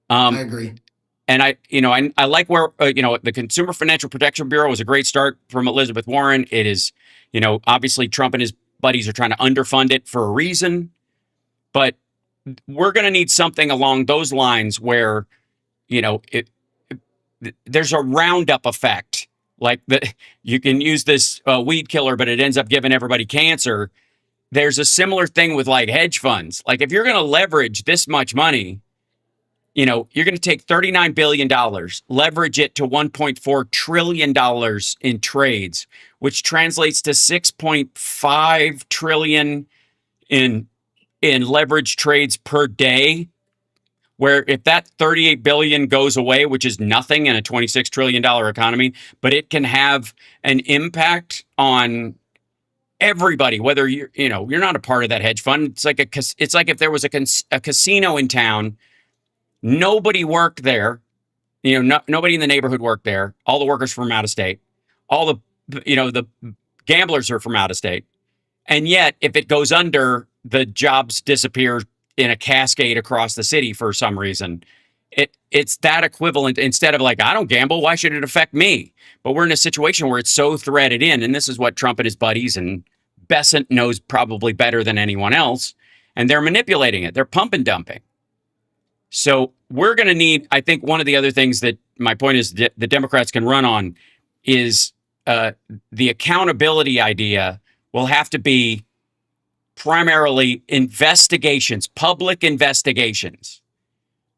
I agree. And I like where, the Consumer Financial Protection Bureau was a great start from Elizabeth Warren. It is, obviously Trump and his buddies are trying to underfund it for a reason, but we're going to need something along those lines where, there's a roundup effect. Like you can use this weed killer, but it ends up giving everybody cancer. There's a similar thing with like hedge funds. Like if you're going to leverage this much money, you're going to take $39 billion, leverage it to $1.4 trillion in trades, which translates to $6.5 trillion in leverage trades per day. Where if that 38 billion goes away, which is nothing in a $26 trillion economy, but it can have an impact on everybody, whether you're not a part of that hedge fund. It's like if there was a casino in town. Nobody worked there. Nobody in the neighborhood worked there. All the workers from out of state. All the gamblers are from out of state. And yet, if it goes under, the jobs disappear in a cascade across the city for some reason. It's that equivalent. Instead of like, I don't gamble, why should it affect me? But we're in a situation where it's so threaded in. And this is what Trump and his buddies and Bessent knows probably better than anyone else. And they're manipulating it. They're pump and dumping. So we're going to need, I think one of the other things that my point is the Democrats can run on is the accountability idea will have to be primarily investigations, public investigations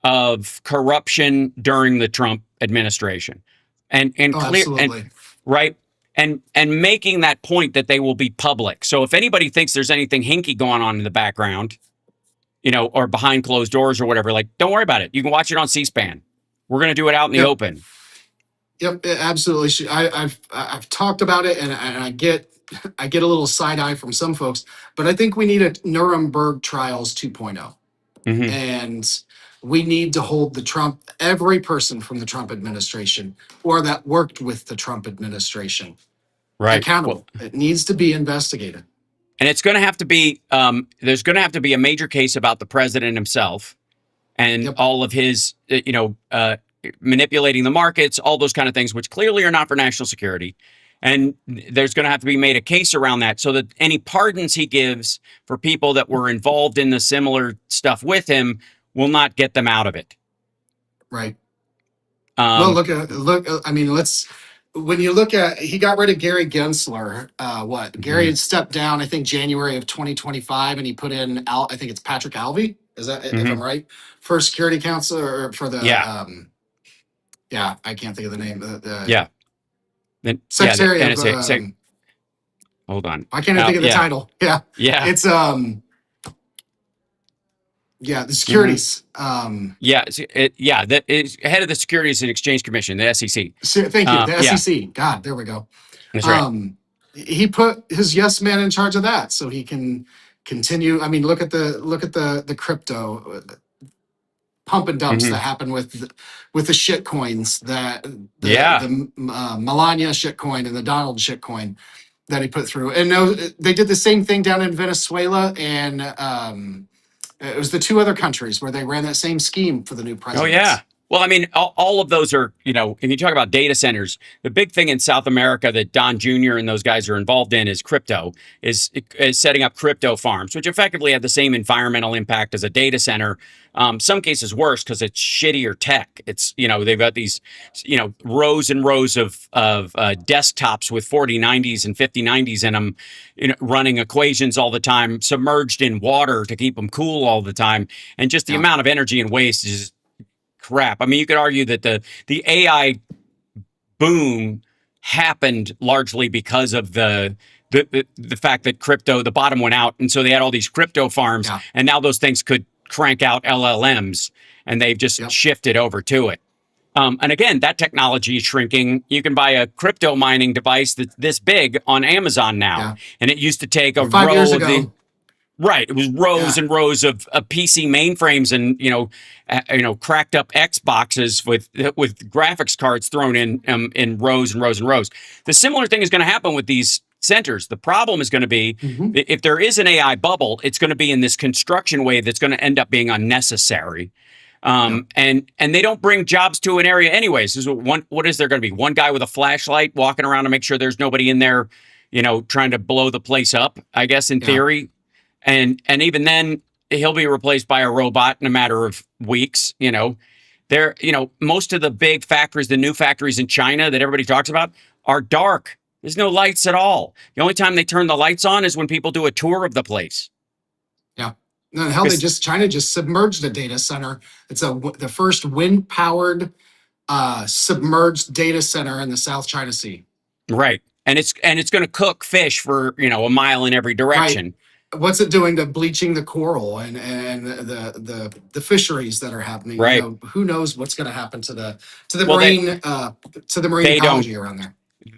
of corruption during the Trump administration. And clear, and, right. And making that point that they will be public. So if anybody thinks there's anything hinky going on in the background, or behind closed doors or whatever, like, don't worry about it. You can watch it on C-SPAN. We're going to do it out in the open. Yep, absolutely. I've talked about it, and I get a little side eye from some folks, but I think we need a Nuremberg trials 2.0, and we need to hold every person from the Trump administration or that worked with the Trump administration, accountable. Well, it needs to be investigated. And it's going to have to be, there's going to have to be a major case about the president himself and all of his, manipulating the markets, all those kind of things, which clearly are not for national security. And there's going to have to be made a case around that so that any pardons he gives for people that were involved in the similar stuff with him will not get them out of it. Right. Well, when you look at, he got rid of Gary Gensler. Gary had stepped down, I think, January of 2025, and he put in, I think it's Patrick Alvey. Is that, if I'm right? For security counsel or for the, I can't think of the name. Secretary of, hold on. I can't even think of the title. Yeah. It's, the securities. That is head of the Securities and Exchange Commission, the SEC. Thank you, the SEC. God, there we go. That's right. He put his yes man in charge of that, so he can continue. I mean, look at the crypto pump and dumps that happen with the shit coins, the Melania shit coin and the Donald shit coin that he put through. And no, they did the same thing down in Venezuela and. It was the two other countries where they ran that same scheme for the new president. Oh, yeah. Well, I mean, all of those are, if you talk about data centers, the big thing in South America that Don Jr. and those guys are involved in is crypto, is setting up crypto farms, which effectively have the same environmental impact as a data center. Some cases worse because it's shittier tech. It's, they've got these, rows and rows of desktops with 4090s and 5090s in them, running equations all the time, submerged in water to keep them cool all the time. And just the amount of energy and waste is crap. I mean, you could argue that the AI boom happened largely because of the fact that crypto, the bottom went out. And so they had all these crypto farms and now those things could crank out LLMs and they've just shifted over to it. And again, that technology is shrinking. You can buy a crypto mining device that's this big on Amazon now. And it used to take a row of the Right. It was rows Yeah, and rows of PC mainframes and cracked up Xboxes with graphics cards thrown in rows and rows and rows. The similar thing is going to happen with these centers. The problem is going to be hmm, if there is an AI bubble, it's going to be in this construction wave that's going to end up being unnecessary. yeah, And they don't bring jobs to an area anyways. This is what is there going to be? One guy with a flashlight walking around to make sure there's nobody in there, trying to blow the place up, I guess in yeah. theory. And even then he'll be replaced by a robot in a matter of weeks. Most of the big factories, the new factories in China that everybody talks about, are dark. There's no lights at all. The only time they turn the lights on is when people do a tour of the place. Yeah. No, hell, Because China just submerged a data center. It's the first wind powered submerged data center in the South China Sea. right, and it's going to cook fish for a mile in every Right. direction. What's it doing to bleaching the coral and the fisheries that are happening? Right. Who knows what's going to happen to the Well, marine they don't ecology around there?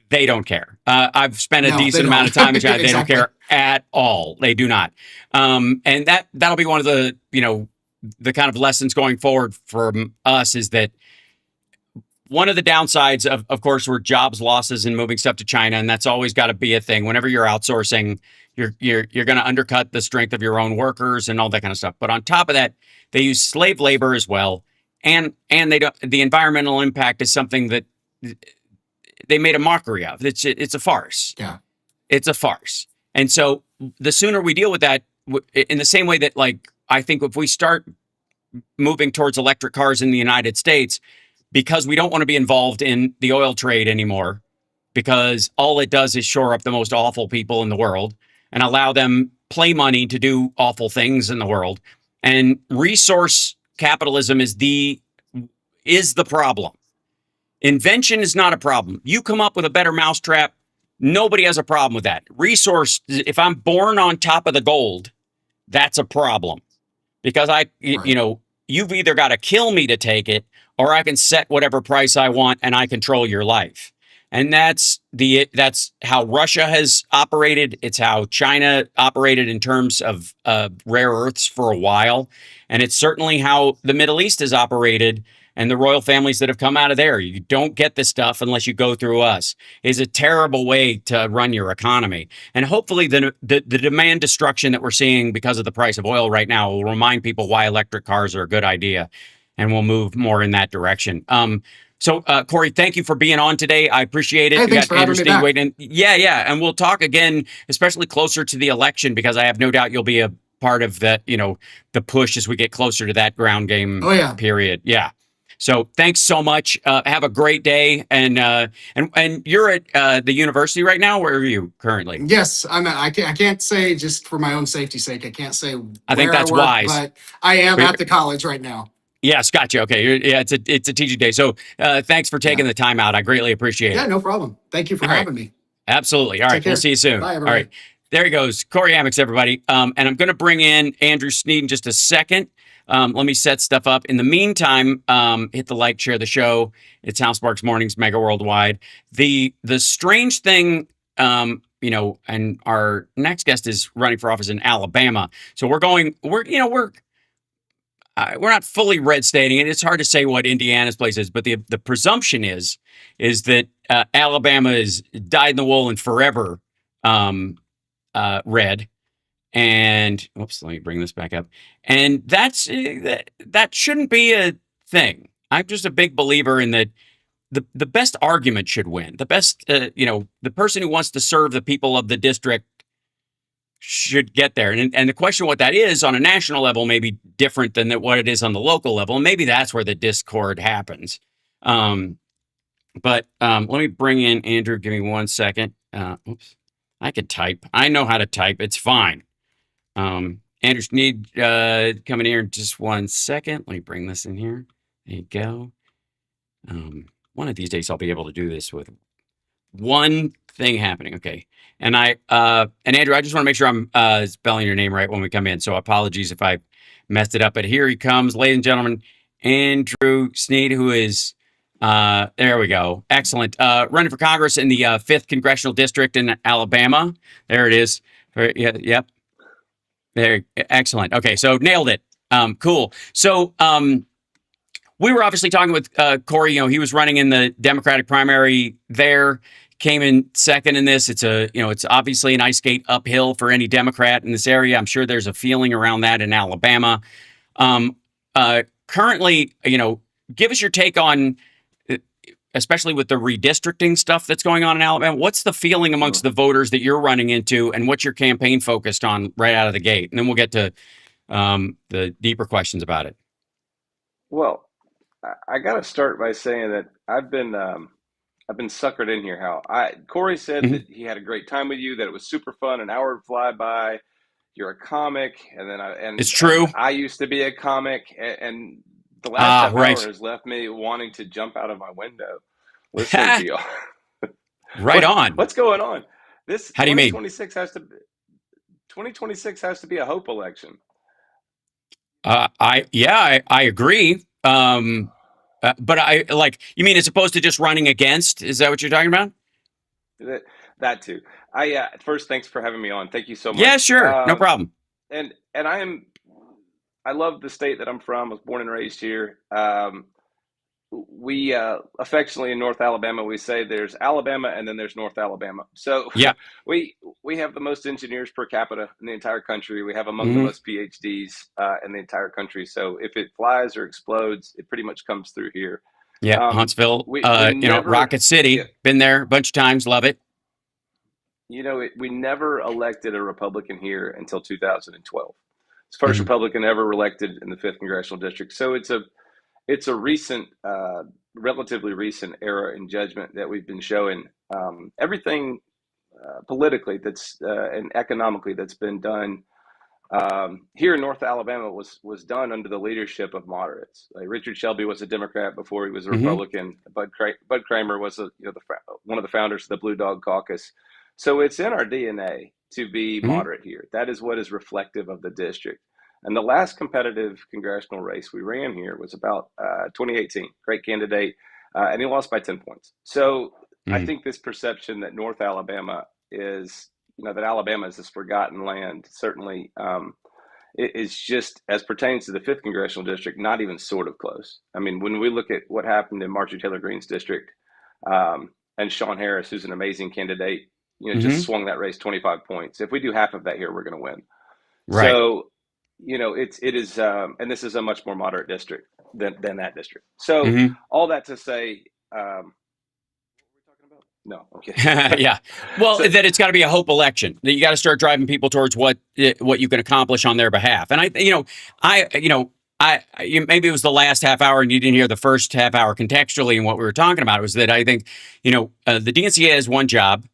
they don't care. I've spent a No, they decent amount don't. of time in China. They don't Exactly. care at all. They do not. And that'll be one of the kind of lessons going forward from us is that one of the downsides of course, were jobs losses and moving stuff to China, and that's always got to be a thing. Whenever you're outsourcing, you're going to undercut the strength of your own workers and all that kind of stuff. But on top of that, they use slave labor as well, and they don't. The environmental impact is something that they made a mockery of. It's a farce. Yeah. It's a farce. And so the sooner we deal with that, in the same way that, like, I think if we start moving towards electric cars in the United States, because we don't want to be involved in the oil trade anymore, because all it does is shore up the most awful people in the world and allow them play money to do awful things in the world. And resource capitalism is the problem. Invention is not a problem. You come up with a better mousetrap, nobody has a problem with that. Resource, if I'm born on top of the gold, that's a problem. Because Right. you've either got to kill me to take it, or I can set whatever price I want and I control your life. And that's how Russia has operated. It's how China operated in terms of rare earths for a while. And it's certainly how the Middle East has operated and the royal families that have come out of there. You don't get this stuff unless you go through us. Is a terrible way to run your economy. And hopefully the demand destruction that we're seeing because of the price of oil right now will remind people why electric cars are a good idea, and we'll move more in that direction. So, Kory, thank you for being on today. I appreciate it. Hey, We thanks got for Andrew having me Sneed back. waiting. Yeah. And we'll talk again, especially closer to the election, because I have no doubt you'll be a part of that, the push as we get closer to that ground game Oh yeah. period. Yeah. So thanks so much. Have a great day. And you're at the university right now. Where are you currently? Yes, I can't say, just for my own safety sake, I can't say I think where I that's work, wise. but I am But at the college right now. yes, gotcha. Okay. Yeah, it's a teaching day. So thanks for taking Yeah. the time out. I greatly appreciate Yeah, it. no problem. Thank you for All right. having me. Absolutely. All Take right. We'll care. see you soon. Bye, All everybody. right. There he goes. Kory Amyx, everybody. And I'm going to bring in Andrew Sneed in just a second. Let me set stuff up. In the meantime, hit the like, share the show. It's House Sparks Mornings, Mega Worldwide. The strange thing, and our next guest is running for office in Alabama. So we're not fully red stating it. It's hard to say what Indiana's place is, but the presumption is that Alabama is dyed in the wool and forever red. And oops, let me bring this back up. And that shouldn't be a thing. I'm just a big believer in that the best argument should win. The best, the person who wants to serve the people of the district should get there. And the question what that is on a national level may be different than what it is on the local level. And maybe that's where the discord happens. But let me bring in Andrew. Give me 1 second. Oops. I can type. I know how to type. It's fine. Andrew Sneed coming here in just 1 second. Let me bring this in here. There you go. One of these days I'll be able to do this with one thing happening. Okay. And Andrew, I just want to make sure I'm spelling your name right when we come in. So apologies if I messed it up. But here he comes, ladies and gentlemen, Andrew Sneed, who is there we go. Excellent. Running for Congress in the 5th Congressional District in Alabama. There it is. Yep. There, excellent. Okay, so nailed it. Cool. So we were obviously talking with Kory. You know, he was running in the Democratic primary there. Came in second in this. It's it's obviously an ice skate uphill for any Democrat in this area. I'm sure there's a feeling around that in Alabama. Um, Currently, give us your take on, especially with the redistricting stuff that's going on in Alabama. What's the feeling amongst the voters that you're running into, and what's your campaign focused on right out of the gate? And then we'll get to the deeper questions about it. Well, I got to start by saying that I've been suckered in here. Kory said Mhm. that he had a great time with you, that it was super fun, an hour would fly by. You're a comic, and then It's and true. I used to be a comic, and the last Ah, half hour right. has left me wanting to jump out of my window listening to y'all. Right on. What's going on? This How do you mean? 2026 has to be a hope election. I agree. But I like, you mean as opposed to just running against? Is that what you're talking about? That that too. I first, thanks for having me on. Thank you so Yeah, much. sure, no problem. And I love the state that I'm from. I was born and raised here. We affectionately in North Alabama, we say there's Alabama and then there's North Alabama. So Yeah. we we have the most engineers per capita in the entire country. We have among the Hmm. most PhDs in the entire country. So if it flies or explodes, it pretty much comes through here. Yeah, Huntsville. We never, Rocket yeah, City. Been there a bunch of times. Love it. we never elected a Republican here until 2012. It's the first Hmm. Republican ever elected in the fifth congressional district. So it's a recent, relatively recent era in judgment that we've been showing. Everything politically that's and economically that's been done here in North Alabama was done under the leadership of moderates. Like Richard Shelby was a Democrat before he was a Hmm. Republican. Bud Kramer was one of the founders of the Blue Dog Caucus. So it's in our DNA to be Hmm. moderate here. That is what is reflective of the district. And the last competitive congressional race we ran here was about 2018. Great candidate, and he lost by 10 points. So I Hmm. think this perception that North Alabama is that Alabama is this forgotten land certainly it is just as pertains to the fifth congressional district, not even sort of close. I mean, when we look at what happened in Marjorie Taylor Greene's district and Sean Harris, who's an amazing candidate, just Hmm. swung that race 25 points. If we do half of that here, we're going to win. Right. So, it is, and this is a much more moderate district than that district. So, Hmm. all that to say, what were we talking about? No, I'm kidding. Yeah. Well, So, that it's got to be a hope election. That you got to start driving people towards what you can accomplish on their behalf. And maybe it was the last half hour and you didn't hear the first half hour contextually. And what we were talking about was that I think the DNCA has one job: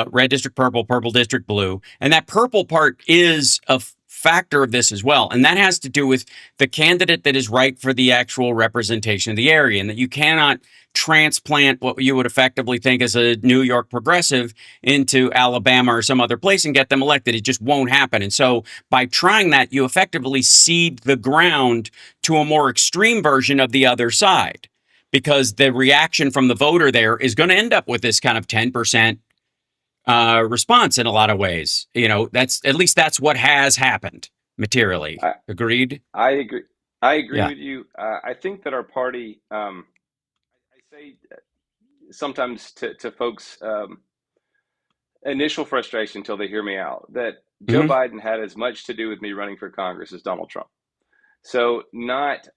red district purple, purple district blue, and that purple part is a factor of this as well. And that has to do with the candidate that is right for the actual representation of the area, and that you cannot transplant what you would effectively think as a New York progressive into Alabama or some other place and get them elected. It just won't happen. And so by trying that, you effectively cede the ground to a more extreme version of the other side, because the reaction from the voter there is going to end up with this kind of 10% response in a lot of ways. That's at least that's what has happened materially. I, Agreed? I agree. I agree Yeah. with you. I think that our party, I say sometimes to folks, initial frustration until they hear me out, that Joe Hmm. Biden had as much to do with me running for Congress as Donald Trump. So not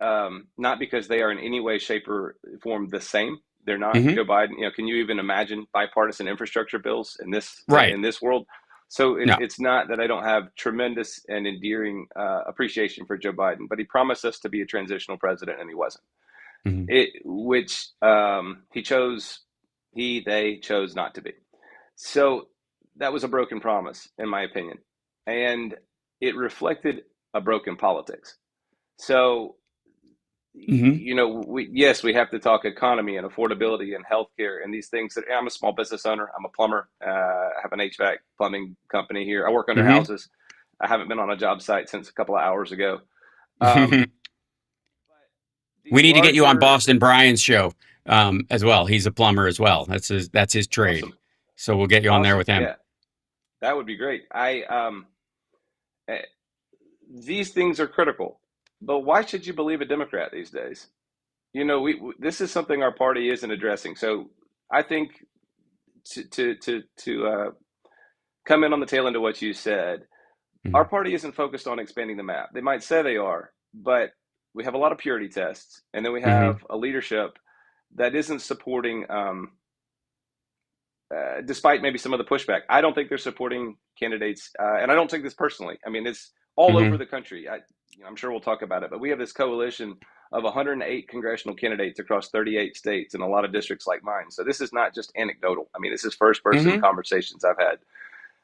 because they are in any way, shape, or form the same. They're not. Hmm. Joe Biden. Can you even imagine bipartisan infrastructure bills in this Right. in this world? So No. it's not that I don't have tremendous and endearing appreciation for Joe Biden, but he promised us to be a transitional president, and he wasn't. Hmm. Which they chose not to be. So that was a broken promise, in my opinion, and it reflected a broken politics. So, Hmm. we have to talk economy and affordability and healthcare and these things. That I'm a small business owner. I'm a plumber. I have an HVAC plumbing company here. I work under Hmm. houses. I haven't been on a job site since a couple of hours ago. Um, but We these need to get you on larger, Boston Brian's show as well. He's a plumber as well. That's his trade. awesome, So we'll get you on there awesome, with him. yeah, that would be great. these things are critical. But why should you believe a Democrat these days? This is something our party isn't addressing. So I think to come in on the tail end of what you said, our Mhm. party isn't focused on expanding the map. They might say they are, but we have a lot of purity tests, and then we Mhm. have a leadership that isn't supporting, despite maybe some of the pushback. I don't think they're supporting candidates, and I don't take this personally. I mean, it's all over Mhm. the country. I'm sure we'll talk about it, but we have this coalition of 108 congressional candidates across 38 states and a lot of districts like mine. So this is not just anecdotal. I mean, this is first person Mhm. conversations I've had.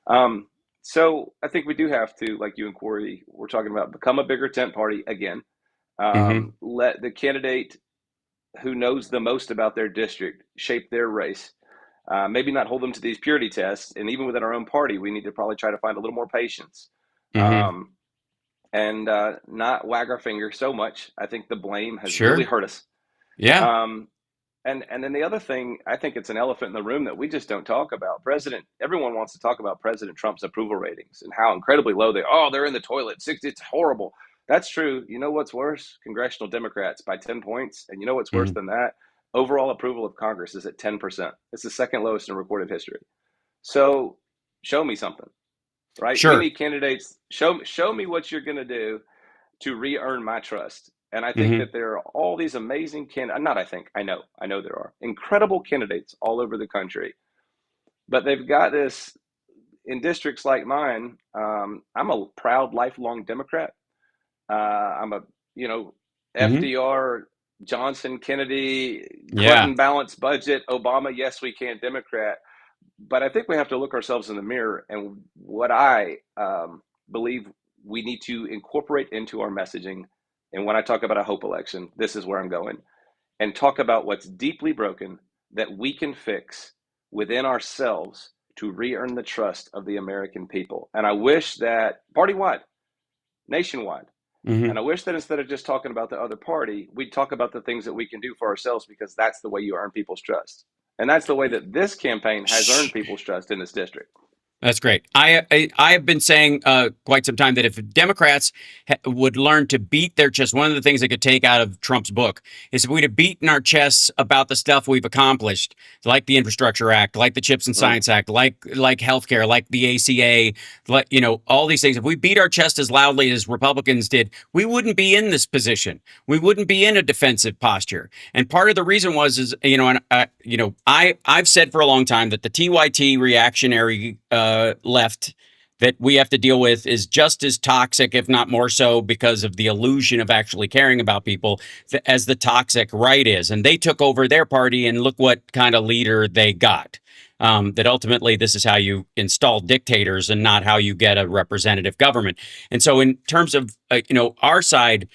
Um, so I think we do have to, like you and Kory, we're talking about, become a bigger tent party again. Mhm. Let the candidate who knows the most about their district shape their race. Maybe not hold them to these purity tests. And even within our own party, we need to probably try to find a little more patience, Mhm. um, and not wag our finger so much. I think the blame has really Sure. hurt us. Yeah. Um, and then the other thing, I think it's an elephant in the room that we just don't talk about. Everyone wants to talk about President Trump's approval ratings and how incredibly low they are. Oh, they're in the toilet. 60, it's horrible. That's true. You know what's worse? Congressional Democrats by 10 points. And you know what's worse Mhm. than that? Overall approval of Congress is at 10%. It's the second lowest in recorded history. So show me something, right? We Sure. need candidates. Show me what you're going to do to re-earn my trust. And I think Mhm. that there are all these amazing not I think, I know there are incredible candidates all over the country, but they've got this in districts like mine. I'm a proud lifelong Democrat. I'm a, you know, Mhm. FDR, Johnson, Kennedy, Yeah. Clinton balanced budget, Obama, yes, we can Democrat. But I think we have to look ourselves in the mirror. And what I believe we need to incorporate into our messaging, and when I talk about a hope election, this is where I'm going, and talk about what's deeply broken that we can fix within ourselves to re earn the trust of the American people. And I wish that party wide, nationwide, and Mhm. I wish that instead of just talking about the other party, we'd talk about the things that we can do for ourselves, because that's the way you earn people's trust. And that's the way that this campaign has earned people's trust in this district. That's great. I have been saying quite some time that if Democrats would learn to beat their chest, one of the things they could take out of Trump's book is if we'd have beaten our chests about the stuff we've accomplished, like the Infrastructure Act, like the Chips and Mm, Science Act, like healthcare, like the ACA, like all these things. If we beat our chest as loudly as Republicans did, we wouldn't be in this position. We wouldn't be in a defensive posture. And part of the reason was is and I've said for a long time that the TYT reactionary left that we have to deal with is just as toxic, if not more so, because of the illusion of actually caring about people as the toxic right is. And they took over their party, and look what kind of leader they got. That ultimately this is how you install dictators and not how you get a representative government. And so, in terms of our side,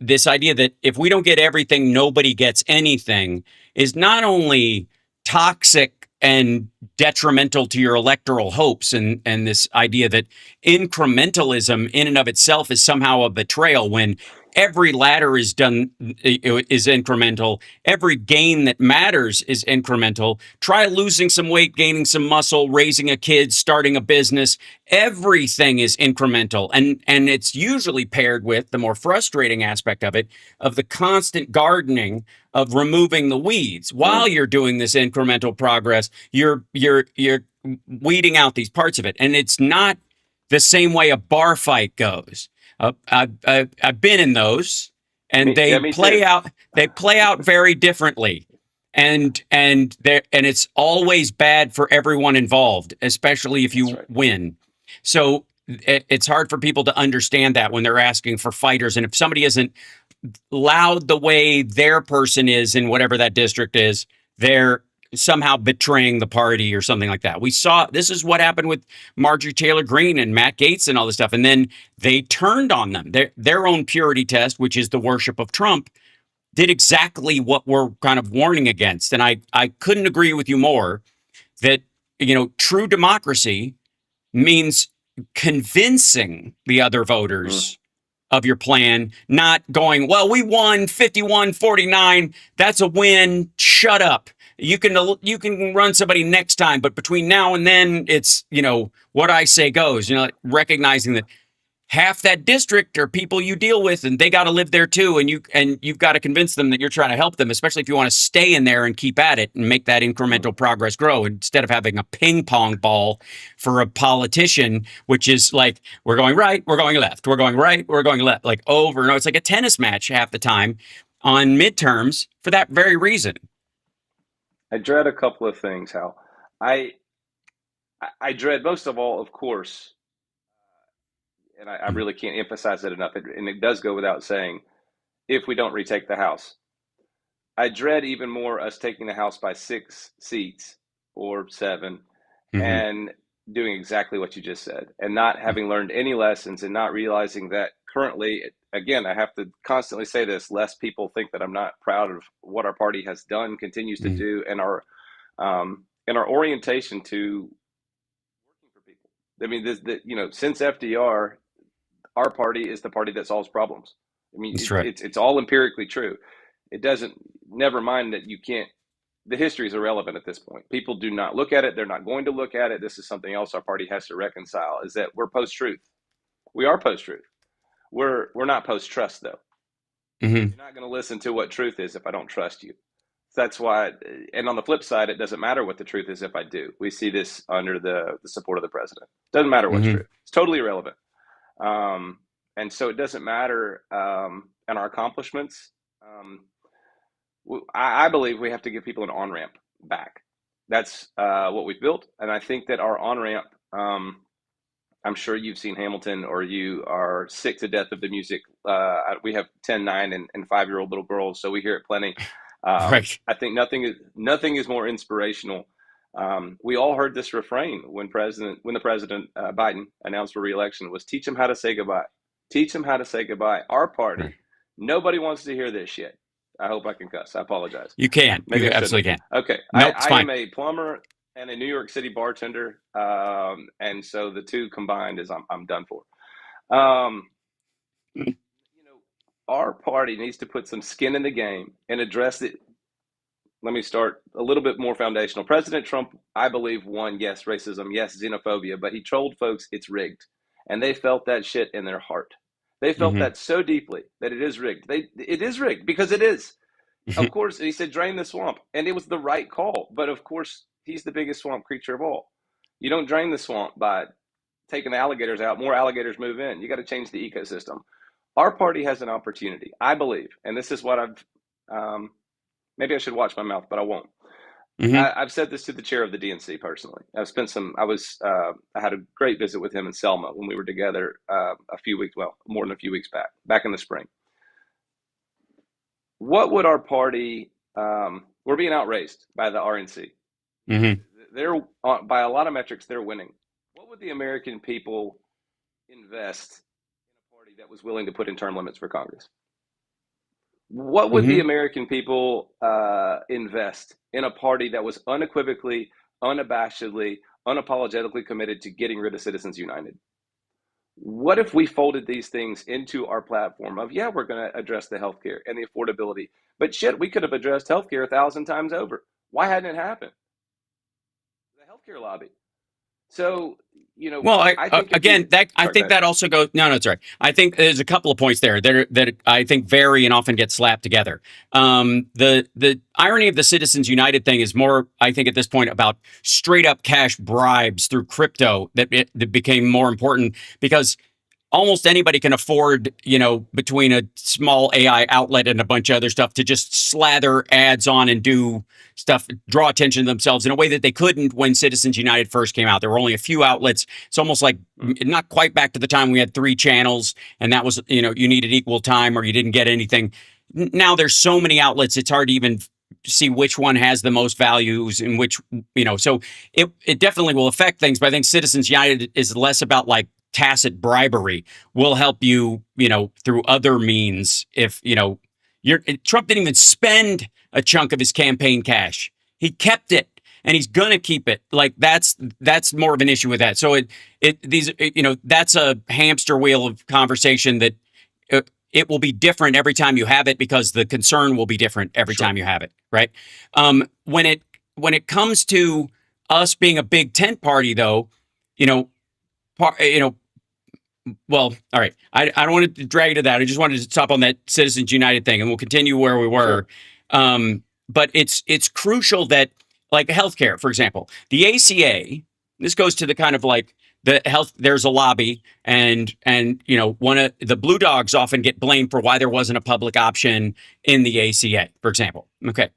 this idea that if we don't get everything, nobody gets anything is not only toxic and detrimental to your electoral hopes, and this idea that incrementalism in and of itself is somehow a betrayal when every ladder is incremental. Every gain that matters is incremental. Try losing some weight, gaining some muscle, raising a kid, starting a business. Everything is incremental, and it's usually paired with the more frustrating aspect of it, of the constant gardening of removing the weeds. While mm. you're doing this incremental progress, you're weeding out these parts of it, and it's not the same way a bar fight goes. I've been in those, and Yeah, me too. they play out very differently, and it's always bad for everyone involved, especially if That's you right. win. So it's hard for people to understand that when they're asking for fighters, and if somebody isn't loud the way their person is in whatever that district is, they're somehow betraying the party or something like that. We saw this is what happened with Marjorie Taylor Greene and Matt Gaetz and all this stuff. And then they turned on them. Their own purity test, which is the worship of Trump, did exactly what we're kind of warning against. And I couldn't agree with you more that, true democracy means convincing the other Mm. voters of your plan, not going, well, we won 51-49. That's a win. Shut up. You can run somebody next time, but between now and then, it's, what I say goes, like recognizing that half that district are people you deal with, and they got to live there too. And you've got to convince them that you're trying to help them, especially if you want to stay in there and keep at it and make that incremental progress grow, instead of having a ping pong ball for a politician, which is like, we're going right, we're going left, we're going right, we're going left, like over and over. It's like a tennis match half the time on midterms for that very reason. I dread a couple of things, Hal. I I dread most of all, of course, and I really can't emphasize it enough, and it does go without saying, if we don't retake the House. I dread even more us taking the House by 6 seats or 7 Mm-hmm. and doing exactly what you just said and not having learned any lessons and not realizing that currently, again, I have to constantly say this, lest people think that I'm not proud of what our party has done, continues to do, and our orientation to working for people. I mean, since FDR, our party is the party that solves problems. I mean, That's right. it's all empirically true. It doesn't. Never mind that you can't. The history is irrelevant at this point. People do not look at it. They're not going to look at it. This is something else our party has to reconcile. Is that we're post-truth. We are post-truth. We're not post-trust though. Mm-hmm. You're not going to listen to what truth is if I don't trust you. That's why. And on the flip side, it doesn't matter what the truth is if I do. We see this under the support of the president. Doesn't matter what's true. It's totally irrelevant. And so it doesn't matter in our accomplishments. I believe we have to give people an on-ramp back. That's what we've built. And I think that our on-ramp, I'm sure you've seen Hamilton or you are sick to death of the music. We have 10, 9, and 5-year-old little girls, so we hear it plenty. Right. I think nothing is more inspirational. We all heard this refrain when the president Biden announced for re-election was teach them how to say goodbye. Teach them how to say goodbye. Our party, Right. Nobody wants to hear this shit. I hope I can cuss. I apologize. You can. Maybe You I absolutely can. Okay. Nope, it's I fine. am a plumber and a New York City bartender, and so the two combined is I'm done for. Our party needs to put some skin in the game and address it. Let me start a little bit more foundational. President Trump, I believe, won, yes, racism, yes, xenophobia, but he told folks it's rigged. And they felt that shit in their heart. They felt that so deeply that it is rigged. It is rigged because it is. Of course, he said, drain the swamp. And it was the right call. But of course, he's the biggest swamp creature of all. You don't drain the swamp by taking the alligators out. More alligators move in. You got to change the ecosystem. Our party has an opportunity, I believe. And this is what maybe I should watch my mouth, but I won't. I've said this to the chair of the DNC personally. I had a great visit with him in Selma when we were together more than a few weeks back in the spring. What would our party, we're being outraised by the RNC. They're, by a lot of metrics, they're winning. What would the American people invest in a party that was willing to put in term limits for Congress? What would the American people invest in a party that was unequivocally, unabashedly, unapologetically committed to getting rid of Citizens United? What if we folded these things into our platform of, yeah, we're going to address the healthcare and the affordability, but shit, we could have addressed healthcare 1,000 times over. Why hadn't it happened? The healthcare lobby. So, well, I think that also goes. No, it's right. I think there's a couple of points there that I think vary and often get slapped together. The irony of the Citizens United thing is more, I think, at this point about straight up cash bribes through crypto that became more important because almost anybody can afford, between a small AI outlet and a bunch of other stuff, to just slather ads on and do stuff, draw attention to themselves in a way that they couldn't when Citizens United first came out. There were only a few outlets. It's almost like not quite back to the time we had 3 channels and that was, you needed equal time or you didn't get anything. Now there's so many outlets, it's hard to even see which one has the most values and which, so it definitely will affect things. But I think Citizens United is less about like tacit bribery. Will help you, through other means. If, Trump didn't even spend a chunk of his campaign cash. He kept it and he's going to keep it. Like that's more of an issue with that. So that's a hamster wheel of conversation that it will be different every time you have it because the concern will be different every time you have it. Right. When it comes to us being a big tent party though, well, all right. I don't want to drag you to that. I just wanted to stop on that Citizens United thing, and we'll continue where we were. But it's crucial that, like healthcare, for example, the ACA. This goes to the kind of like the health. There's a lobby, and one of the blue dogs often get blamed for why there wasn't a public option in the ACA, for example. Okay,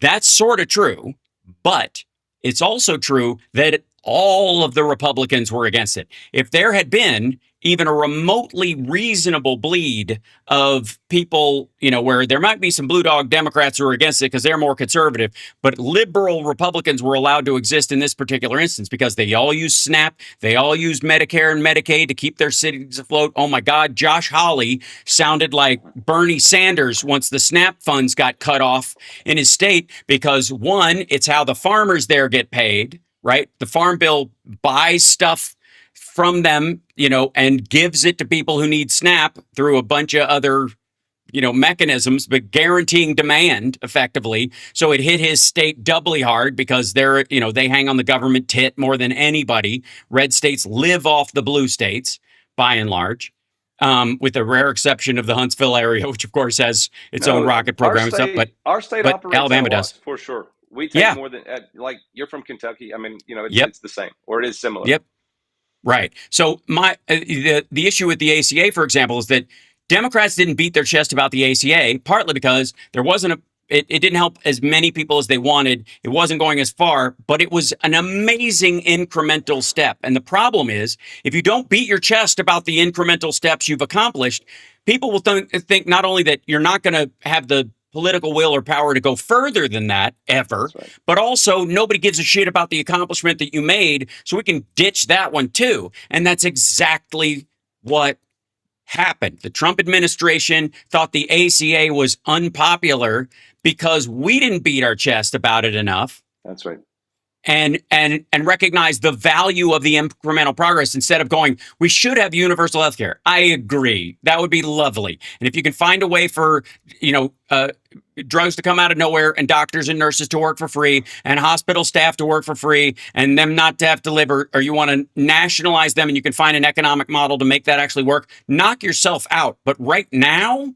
that's sort of true, but it's also true that all of the Republicans were against it. If there had been even a remotely reasonable bleed of people, where there might be some blue dog Democrats who are against it because they're more conservative, but liberal Republicans were allowed to exist in this particular instance because they all use SNAP, they all use Medicare and Medicaid to keep their cities afloat. Oh my God, Josh Hawley sounded like Bernie Sanders once the SNAP funds got cut off in his state because, one, it's how the farmers there get paid. Right? The Farm Bill buys stuff from them, and gives it to people who need SNAP through a bunch of other, mechanisms, but guaranteeing demand effectively. So it hit his state doubly hard because they hang on the government tit more than anybody. Red states live off the blue states by and large. With the rare exception of the Huntsville area, which of course has its own rocket program and stuff, but our state but operates Alabama at a loss, does. for sure. We take more than like you're from Kentucky. I mean, it's the same, or it is similar. Yep. Right. So the issue with the ACA, for example, is that Democrats didn't beat their chest about the ACA, partly because there wasn't it didn't help as many people as they wanted. It wasn't going as far, but it was an amazing incremental step. And the problem is, if you don't beat your chest about the incremental steps you've accomplished, people will think not only that you're not going to have the political will or power to go further than that ever, right, but also nobody gives a shit about the accomplishment that you made, so we can ditch that one too. And that's exactly what happened. The Trump administration thought the ACA was unpopular because we didn't beat our chest about it enough. That's right. And recognize the value of the incremental progress instead of going, we should have universal health care. I agree. That would be lovely. And if you can find a way for, drugs to come out of nowhere and doctors and nurses to work for free and hospital staff to work for free and them not to have to live, or you want to nationalize them and you can find an economic model to make that actually work, knock yourself out. But right now,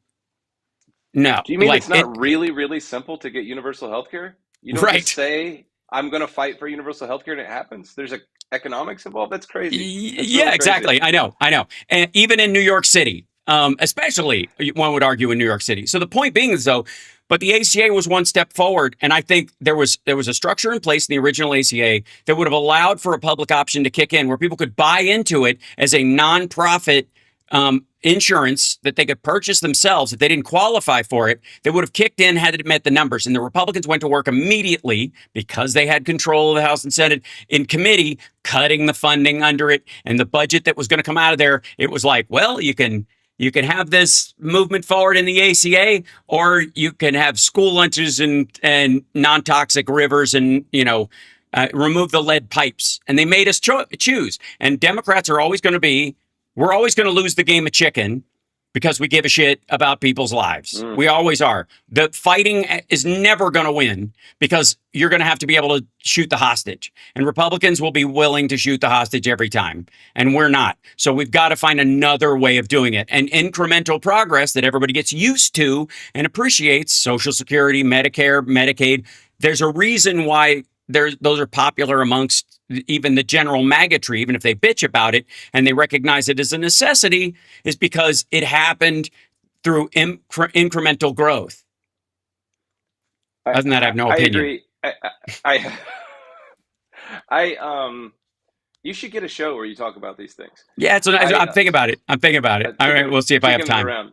no. Do you mean it's not really, really simple to get universal health care? You don't just say, I'm going to fight for universal health care and it happens. There's economics involved. That's crazy. That's really exactly. Crazy. I know. And even in New York City, especially one would argue in New York City. So the point being is, though, but the ACA was one step forward. And I think there was a structure in place in the original ACA that would have allowed for a public option to kick in where people could buy into it as a nonprofit insurance that they could purchase themselves if they didn't qualify for it. They would have kicked in had it met the numbers. And the Republicans went to work immediately because they had control of the House and Senate in committee, cutting the funding under it. And the budget that was going to come out of there, it was like, well, you can have this movement forward in the ACA, or you can have school lunches and non-toxic rivers and, remove the lead pipes. And they made us choose. And Democrats are always going to be, we're always going to lose the game of chicken because we give a shit about people's lives. We always are. The fighting is never going to win because you're going to have to be able to shoot the hostage. And Republicans will be willing to shoot the hostage every time. And we're not. So we've got to find another way of doing it. And incremental progress that everybody gets used to and appreciates, Social Security, Medicare, Medicaid. There's a reason why those are popular amongst even the general magotry, even if they bitch about it and they recognize it as a necessity, is because it happened through incremental growth. Other than that, I have no opinion. I agree. You should get a show where you talk about these things. Yeah, I'm thinking about it. All right, we'll see if I have time. Around.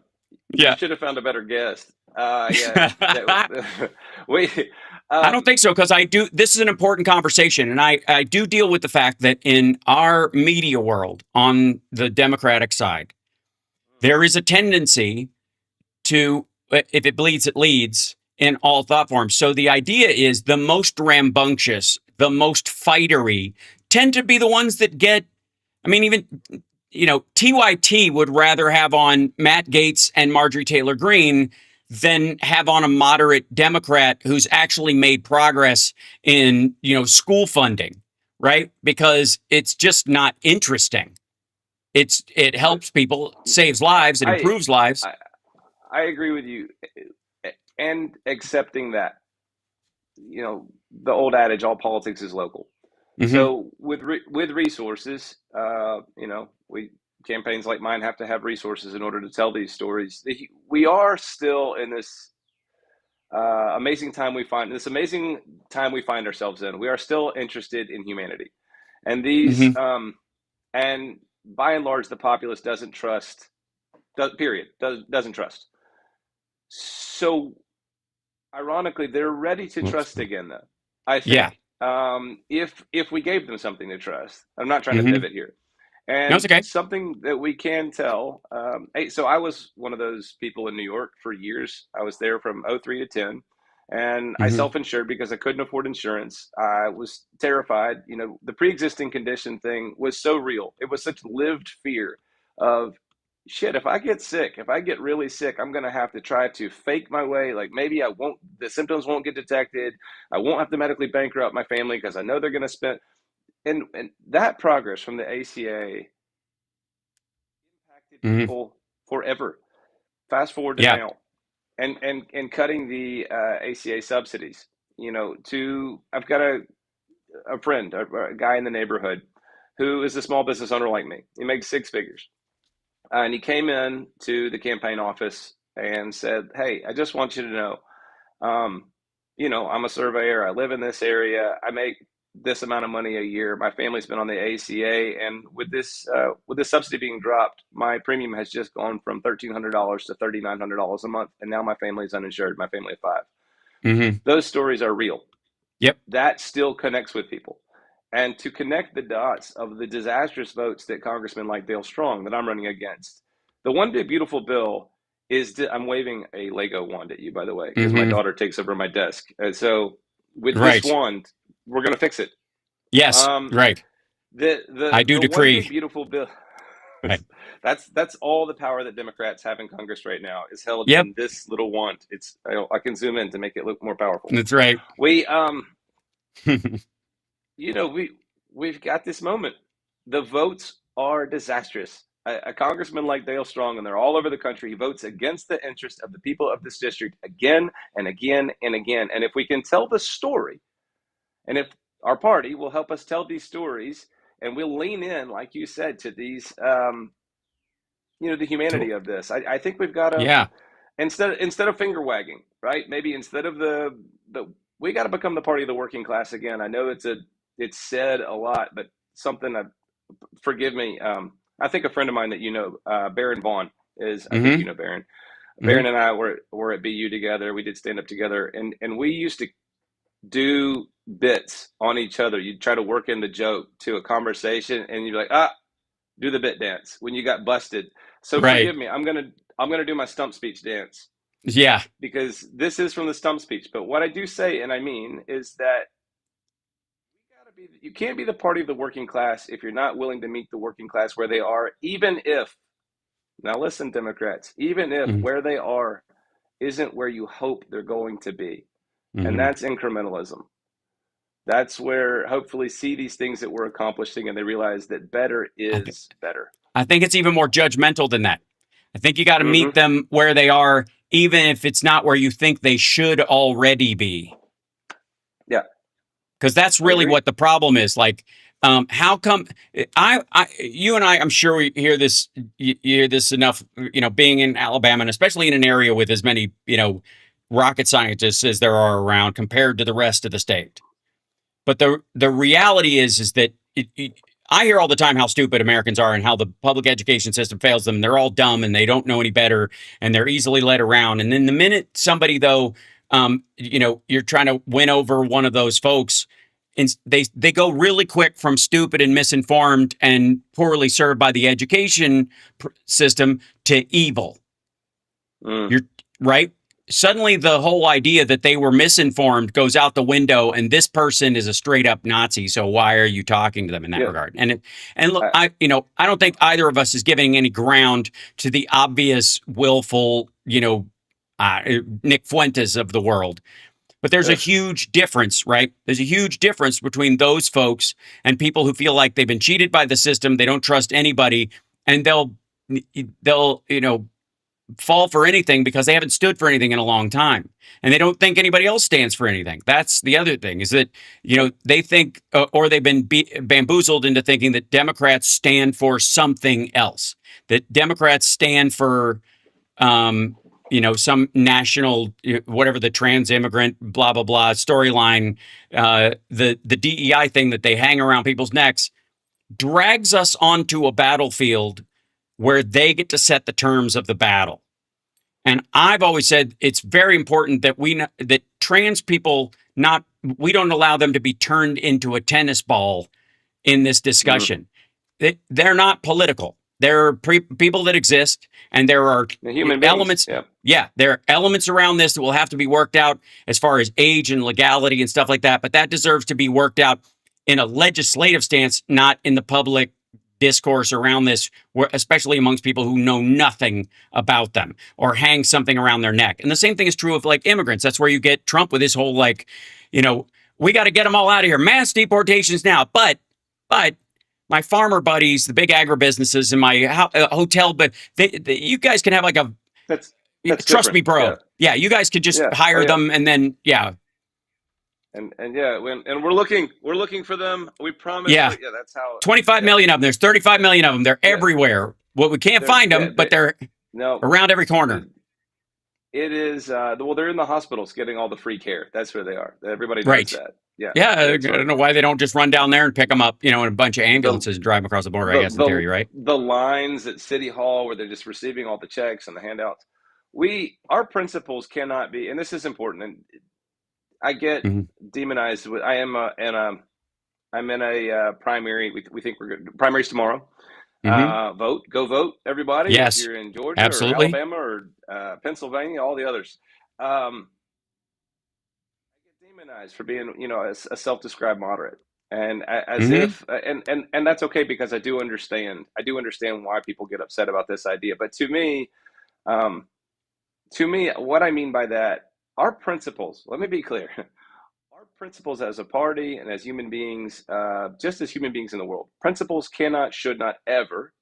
Yeah, you should have found a better guest. Wait. I don't think so, because this is an important conversation, and I do deal with the fact that in our media world, on the Democratic side, there is a tendency to, if it bleeds, it leads in all thought forms. So the idea is the most rambunctious, the most fightery tend to be the ones that get, even, TYT would rather have on Matt Gaetz and Marjorie Taylor Greene than have on a moderate Democrat who's actually made progress in, school funding, right? Because it's just not interesting. it helps people, saves lives, it I improves lives. I, I agree with you, and accepting that, the old adage, all politics is local. Mm-hmm. So with resources, we campaigns like mine have to have resources in order to tell these stories. We are still in this amazing time we find ourselves in. We are still interested in humanity, and these Mm-hmm. and by and large, the populace doesn't trust. Period. Doesn't trust. So ironically, they're ready to trust again, though. I Yeah. think, if we gave them something to trust. I'm not trying to Mm-hmm. pivot here. No, it's And okay. something that we can tell. Hey, so I was one of those people in New York for years. I was there from '03 to 10, and I Mm-hmm. self-insured because I couldn't afford insurance. I was terrified. The pre-existing condition thing was so real. It was such lived fear of, shit, if I get sick, if I get really sick, I'm going to have to try to fake my way. Like, maybe the symptoms won't get detected. I won't have to medically bankrupt my family because I know they're going to spend. And that progress from the ACA impacted Mm-hmm. people forever. Fast forward to Yeah. now, and cutting the ACA subsidies. I've got a friend, a guy in the neighborhood, who is a small business owner like me. He makes six figures. And he came in to the campaign office and said, "Hey, I just want you to know, um, I'm a surveyor. I live in this area. I make this amount of money a year. My family's been on the ACA, and with this subsidy being dropped, my premium has just gone from $1,300 to $3,900 a month, and now my family's uninsured. My family of five." Mm-hmm. Those stories are real. Yep. That still connects with people. And to connect the dots of the disastrous votes that congressmen like Dale Strong, that I'm running against, the one big beautiful bill is, I'm waving a Lego wand at you, by the way, because my Mm-hmm. daughter takes over my desk. And so with this Right. wand, we're going to fix it. Yes. Um, Right. the, I the, do the one big decree. beautiful bill, Right. that's all the power that Democrats have in Congress right now is held Yep. in this little wand. I can zoom in to make it look more powerful. That's right. We, you know, we we've got this moment. The votes are disastrous. A congressman like Dale Strong, and they're all over the country, he votes against the interest of the people of this district again and again and again. And if we can tell the story, and if our party will help us tell these stories, and we'll lean in, like you said, to these, the humanity of this, I think we've got to, Yeah. instead of finger wagging, right? Maybe instead of the we got to become the party of the working class again. I know it's said a lot, but something that, forgive me. I think a friend of mine that Baron Vaughn is. I think Mm-hmm. Baron. Mm-hmm. Baron and I were at BU together. We did stand up together, and we used to do bits on each other. You'd try to work in the joke to a conversation, and you'd be like, do the bit dance when you got busted. So Right. forgive me. I'm gonna do my stump speech dance, Yeah. because this is from the stump speech. But what I do say, and I mean, is that you can't be the party of the working class if you're not willing to meet the working class where they are, even if, now listen, Democrats, even if Mm-hmm. where they are isn't where you hope they're going to be. And Mm-hmm. that's incrementalism. That's where hopefully see these things that we're accomplishing and they realize that better I, th- is better. I think it's even more judgmental than that. I think you got to meet Mm-hmm. them where they are, even if it's not where you think they should already be. Yeah, Because that's I really agree. what the problem is. Like, how come you and I? I'm sure we hear this. You hear this enough. Being in Alabama, and especially in an area with as many rocket scientists as there are around compared to the rest of the state. But the reality is that I hear all the time how stupid Americans are and how the public education system fails them. They're all dumb and they don't know any better and they're easily led around. And then the minute somebody though, you're trying to win over one of those folks, and they go really quick from stupid and misinformed and poorly served by the education system to evil. Mm. You're right. Suddenly, the whole idea that they were misinformed goes out the window, and this person is a straight up Nazi. So why are you talking to them in that Yeah. regard? And look, I, I don't think either of us is giving any ground to the obvious, willful, Nick Fuentes of the world. But there's a huge difference, right? There's a huge difference between those folks and people who feel like they've been cheated by the system. They don't trust anybody. and they'll fall for anything because they haven't stood for anything in a long time, and they don't think anybody else stands for anything. That's the other thing, is that they think, or they've been bamboozled into thinking that Democrats stand for something else, that Democrats stand for some national, whatever, the trans immigrant, blah, blah, blah storyline, the DEI thing that they hang around people's necks, drags us onto a battlefield where they get to set the terms of the battle. And I've always said it's very important that that trans people, we don't allow them to be turned into a tennis ball in this discussion. They're not political. They're people that exist, and there are human elements. Beings. Yeah, there are elements around this that will have to be worked out as far as age and legality and stuff like that. But that deserves to be worked out in a legislative stance, not in the public discourse around this, especially amongst people who know nothing about them or hang something around their neck. And the same thing is true of like immigrants. That's where you get Trump with his whole we got to get them all out of here, mass deportations now. But my farmer buddies, the big agribusinesses, and my hotel, but you guys can have like that's trust different. me, bro. Yeah, you guys could just hire them, and then And we're looking for them. We promise. Yeah, that's how. 25 million of them. There's 35 million of them. They're everywhere. Well, we can't find them, but they're around every corner. It is they're in the hospitals getting all the free care. That's where they are. Everybody knows that. Yeah. I don't know why they don't just run down there and pick them up, in a bunch of ambulances and drive them across the border. I guess in theory, right? The lines at City Hall where they're just receiving all the checks and the handouts. Our principles cannot be, and this is important. And I get demonized. I'm in a primary. We think we're good. Primaries tomorrow. Go vote, everybody. Yes, if you're in Georgia absolutely. or Alabama or Pennsylvania, all the others. I get demonized for being, a self-described moderate, and as if, and that's okay, because I do understand why people get upset about this idea. But to me, what I mean by that, our principles. Let me be clear. Our principles as a party and as human beings, just as human beings in the world, principles cannot, should not ever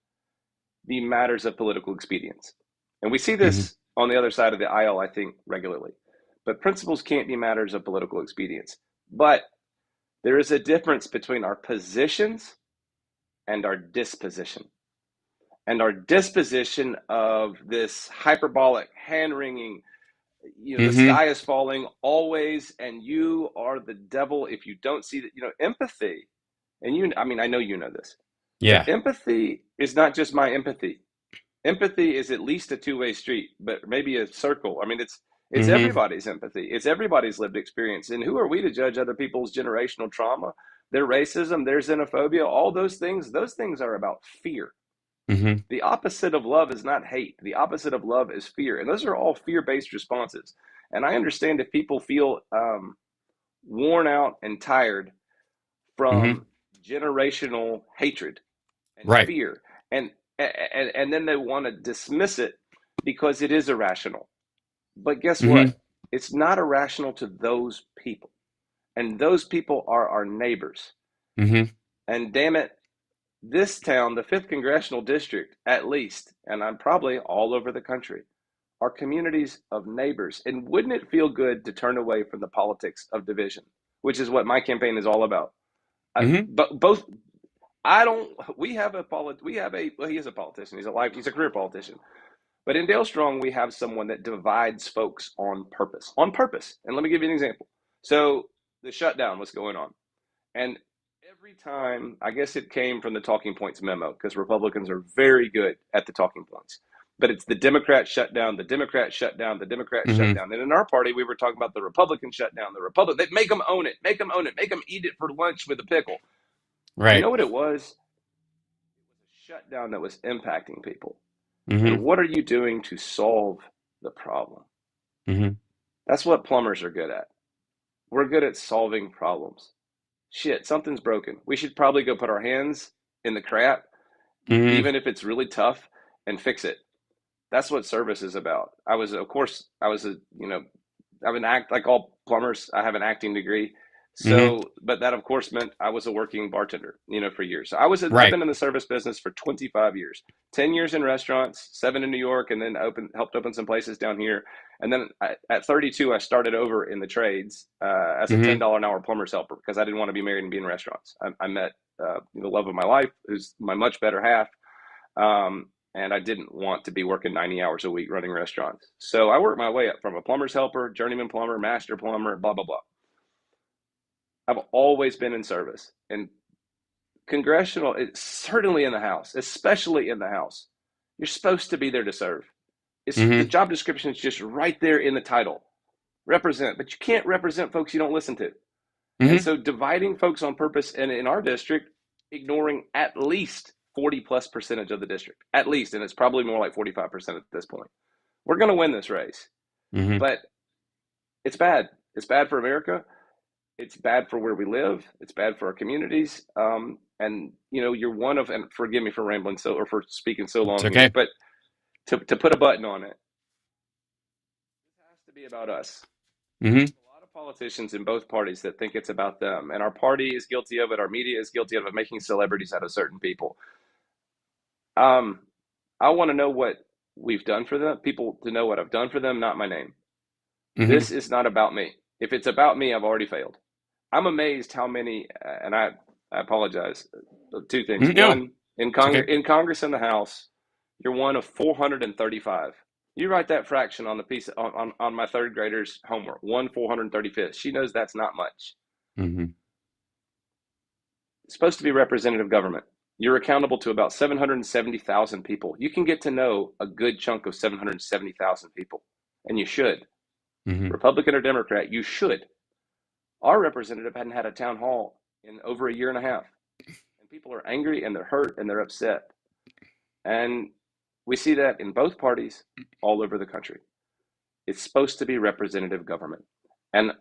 be matters of political expedience. And we see this on the other side of the aisle, I think, regularly. But principles can't be matters of political expedience. But there is a difference between our positions and our disposition. And our disposition of this hyperbolic, hand-wringing, the sky is falling always, and you are the devil if you don't see that. Empathy, and I know you know this. Yeah. Empathy is not just my empathy. Empathy is at least a two-way street, but maybe a circle. I mean, it's everybody's empathy. It's everybody's lived experience. And who are we to judge other people's generational trauma, their racism, their xenophobia, all those things? Those things are about fear. The opposite of love is not hate. The opposite of love is fear. And those are all fear-based responses. And I understand if people feel worn out and tired from generational hatred and fear. And then they want to dismiss it because it is irrational. But guess what? It's not irrational to those people. And those people are our neighbors. And damn it, this town, the 5th Congressional District, at least, and I'm probably all over the country, are communities of neighbors. And wouldn't it feel good to turn away from the politics of division, which is what my campaign is all about? But both, he is a politician. He's a career politician. But in Dale Strong, we have someone that divides folks on purpose. And let me give you an example. So the shutdown was going on. And every time, I guess it came from the talking points memo, because Republicans are very good at the talking points. But it's the Democrat shutdown, the Democrat shutdown, the Democrat shutdown. And in our party, we were talking about the Republican shutdown, they make them own it, make them eat it for lunch with a pickle. Right. You know what it was? It was a shutdown that was impacting people. And what are you doing to solve the problem? That's what plumbers are good at. We're good at solving problems. Shit, something's broken. We should probably go put our hands in the crap, even if it's really tough, and fix it. That's what service is about. I have an act, like all plumbers. I have an acting degree. Mm-hmm. So, but that of course meant I was a working bartender, for years. So I've Right. been in the service business for 25 years, 10 years in restaurants, 7 in New York, and then helped open some places down here. And then at 32, I started over in the trades as a Mm-hmm. $10 an hour plumber's helper because I didn't want to be married and be in restaurants. I met the love of my life, who's my much better half. And I didn't want to be working 90 hours a week running restaurants. So I worked my way up from a plumber's helper, journeyman plumber, master plumber, blah, blah, blah. I've always been in service. And congressional, it's certainly in the House, especially in the House. You're supposed to be there to serve. The Mm-hmm. job description is just right there in the title. Represent, but you can't represent folks you don't listen to. And Mm-hmm. so dividing folks on purpose, and in our district, ignoring at least 40+% of the district, at least, and it's probably more like 45% at this point. We're going to win this race, Mm-hmm. but it's bad. It's bad for America. It's bad for where we live. It's bad for our communities. And you're one of, and forgive me for rambling or for speaking so It's long here, okay. but to put a button on it, it has to be about us. Mm-hmm. A lot of politicians in both parties that think it's about them, and our party is guilty of it. Our media is guilty of it, making celebrities out of certain people. I want to know what we've done for them, people to know what I've done for them, not my name. Mm-hmm. This is not about me. If it's about me, I've already failed. I'm amazed how many, and I apologize. Two things. No, One, in it's okay. Congress and the House, you're one of 435. You write that fraction on the piece on my third grader's homework. 1/435. She knows that's not much. Mm-hmm. It's supposed to be representative government. You're accountable to about 770,000 people. You can get to know a good chunk of 770,000 people, and you should. Mm-hmm. Republican or Democrat, you should. Our representative hadn't had a town hall in over a year and a half, and people are angry and they're hurt and they're upset. And we see that in both parties all over the country. It's supposed to be representative government. And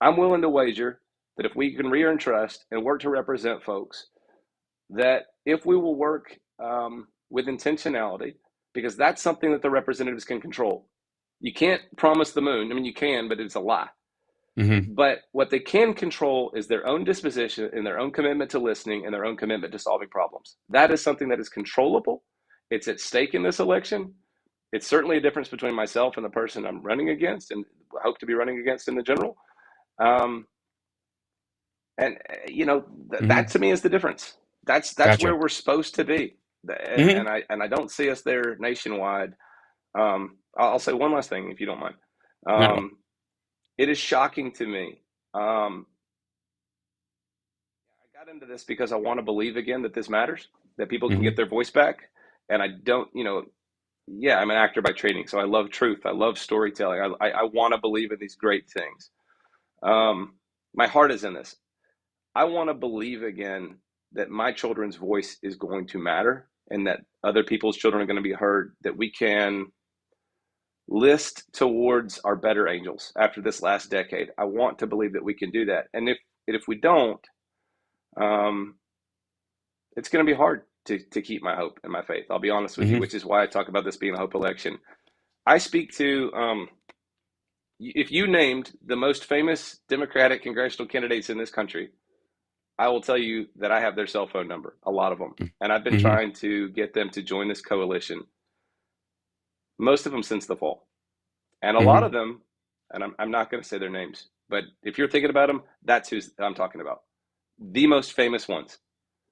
I'm willing to wager that if we can re-earn trust and work to represent folks, that if we will work with intentionality, because that's something that the representatives can control. You can't promise the moon. I mean, you can, but it's a lie. Mm-hmm. But what they can control is their own disposition and their own commitment to listening and their own commitment to solving problems. That is something that is controllable. It's at stake in this election. It's certainly a difference between myself and the person I'm running against and hope to be running against in the general. And Mm-hmm. that to me is the difference. That's Gotcha. where we're supposed to be, Mm-hmm. and I don't see us there nationwide. I'll say one last thing, if you don't mind. No. It is shocking to me. I got into this because I want to believe again that this matters, that people can Mm-hmm. get their voice back, and I don't. Yeah, I'm an actor by training, so I love truth. I love storytelling. I want to believe in these great things. My heart is in this. I want to believe again that my children's voice is going to matter and that other people's children are going to be heard, that we can list towards our better angels after this last decade. I want to believe that we can do that. And if we don't, it's going to be hard to keep my hope and my faith. I'll be honest with you, Mm-hmm. which is why I talk about this being a hope election. I speak to, if you named the most famous Democratic congressional candidates in this country, I will tell you that I have their cell phone number, a lot of them. And I've been Mm-hmm. trying to get them to join this coalition, most of them since the fall. And a lot Mm-hmm. of them, and I'm not going to say their names, but if you're thinking about them, that's who I'm talking about. The most famous ones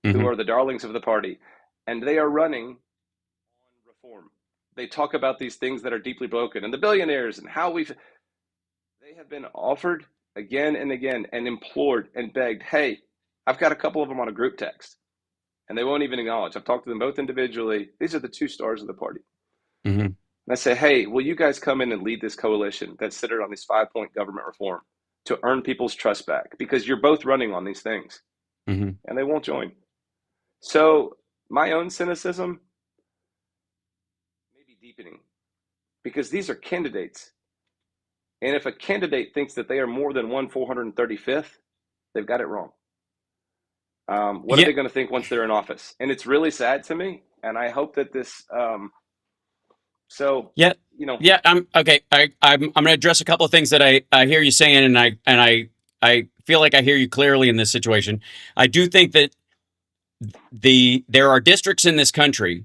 who Mm-hmm. are the darlings of the party. And they are running on reform. They talk about these things that are deeply broken and the billionaires and how they have been offered again and again and implored and begged, hey, I've got a couple of them on a group text and they won't even acknowledge. I've talked to them both individually. These are the two stars of the party. Mm-hmm. And I say, hey, will you guys come in and lead this coalition that's centered on this 5-point government reform to earn people's trust back? Because you're both running on these things. Mm-hmm. And they won't join. So my own cynicism may be deepening because these are candidates. And if a candidate thinks that they are more than 1/435th, they've got it wrong. What are Yeah. they going to think once they're in office? And it's really sad to me. And I hope that this, so, Yeah. you know, Yeah. I'm okay. I'm going to address a couple of things that I hear you saying, and I feel like I hear you clearly in this situation. I do think that there are districts in this country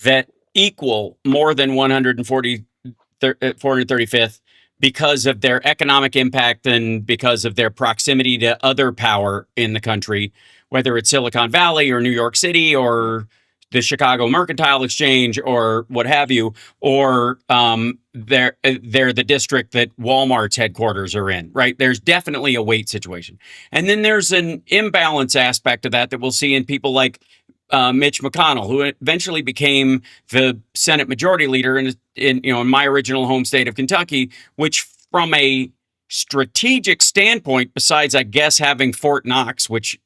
that equal more than 435th because of their economic impact and because of their proximity to other power in the country, whether it's Silicon Valley or New York City or the Chicago Mercantile Exchange or what have you, or they're the district that Walmart's headquarters are in, right? There's definitely a weight situation. And then there's an imbalance aspect of that we'll see in people like Mitch McConnell, who eventually became the Senate Majority Leader in my original home state of Kentucky, which from a strategic standpoint, besides I guess having Fort Knox, which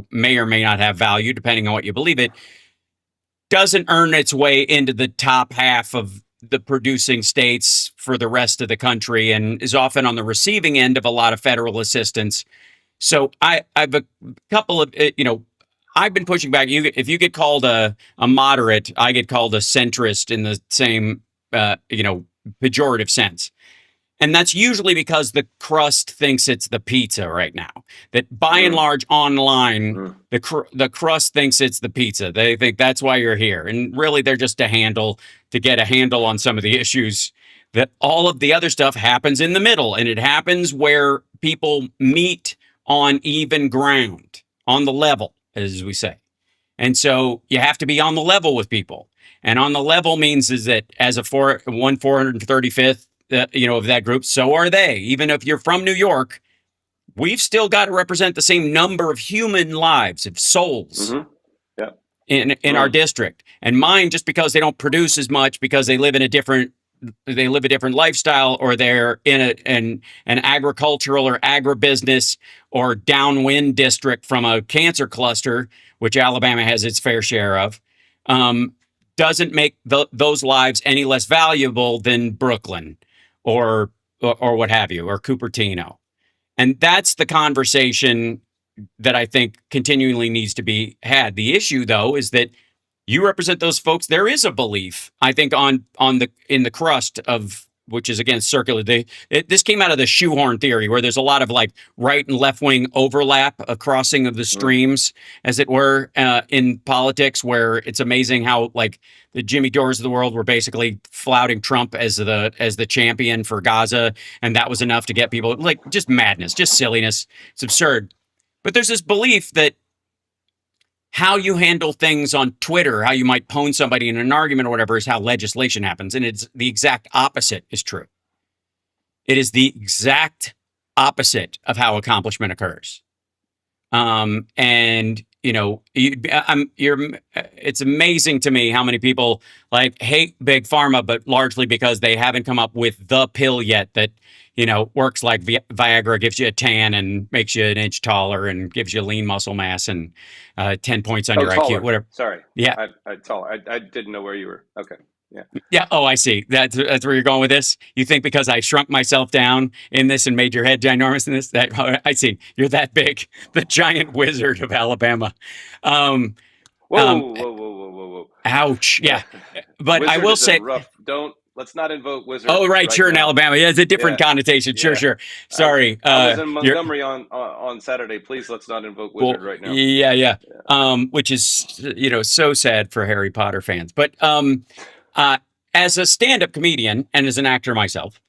may or may not have value depending on what you believe it, doesn't earn its way into the top half of the producing states for the rest of the country and is often on the receiving end of a lot of federal assistance. So I've a couple of I've been pushing back. If you get called a moderate, I get called a centrist in the same, pejorative sense. And that's usually because the crust thinks it's the pizza right now. That by and large online, the crust thinks it's the pizza. They think that's why you're here. And really, they're just to get a handle on some of the issues. That all of the other stuff happens in the middle. And it happens where people meet on even ground, on the level, as we say. And so you have to be on the level with people. And on the level means is that as a 435th, of that group, so are they. Even if you're from New York, we've still got to represent the same number of human lives, of souls in our district. And mine, just because they don't produce as much, because they live a different lifestyle, or they're in an agricultural or agribusiness or downwind district from a cancer cluster, which Alabama has its fair share of, doesn't make those lives any less valuable than Brooklyn or what have you, or Cupertino. And that's the conversation that I think continually needs to be had. The issue, though, is that you represent those folks. There is a belief, I think, in the crust of, which is again circular. This came out of the shoehorn theory, where there's a lot of like right and left wing overlap, a crossing of the streams, as it were, in politics. Where it's amazing how like the Jimmy Dores of the world were basically flouting Trump as the champion for Gaza, and that was enough to get people like just madness, just silliness. It's absurd. But there's this belief that how you handle things on Twitter, how you might pwn somebody in an argument or whatever, is how legislation happens. And it's the exact opposite is true. It is the exact opposite of how accomplishment occurs. It's amazing to me how many people like hate big pharma, but largely because they haven't come up with the pill yet that, works like Viagra, gives you a tan and makes you an inch taller and gives you lean muscle mass and 10 points on your taller. IQ, whatever. Sorry. Yeah. I'm taller. I didn't know where you were. Okay. Yeah. Yeah. Oh, I see. That's where you're going with this. You think because I shrunk myself down in this and made your head ginormous in this, that I see. You're that big, the giant wizard of Alabama. Whoa. Ouch. Yeah. But Wizard I will is say, let's not invoke wizard. Oh, right. Sure. now. In Alabama. Yeah. It's a different connotation. Yeah. Sure. Sorry. I was in Montgomery on Saturday. Please, let's not invoke wizard right now. Yeah. Which is, so sad for Harry Potter fans. But, as a stand-up comedian and as an actor myself,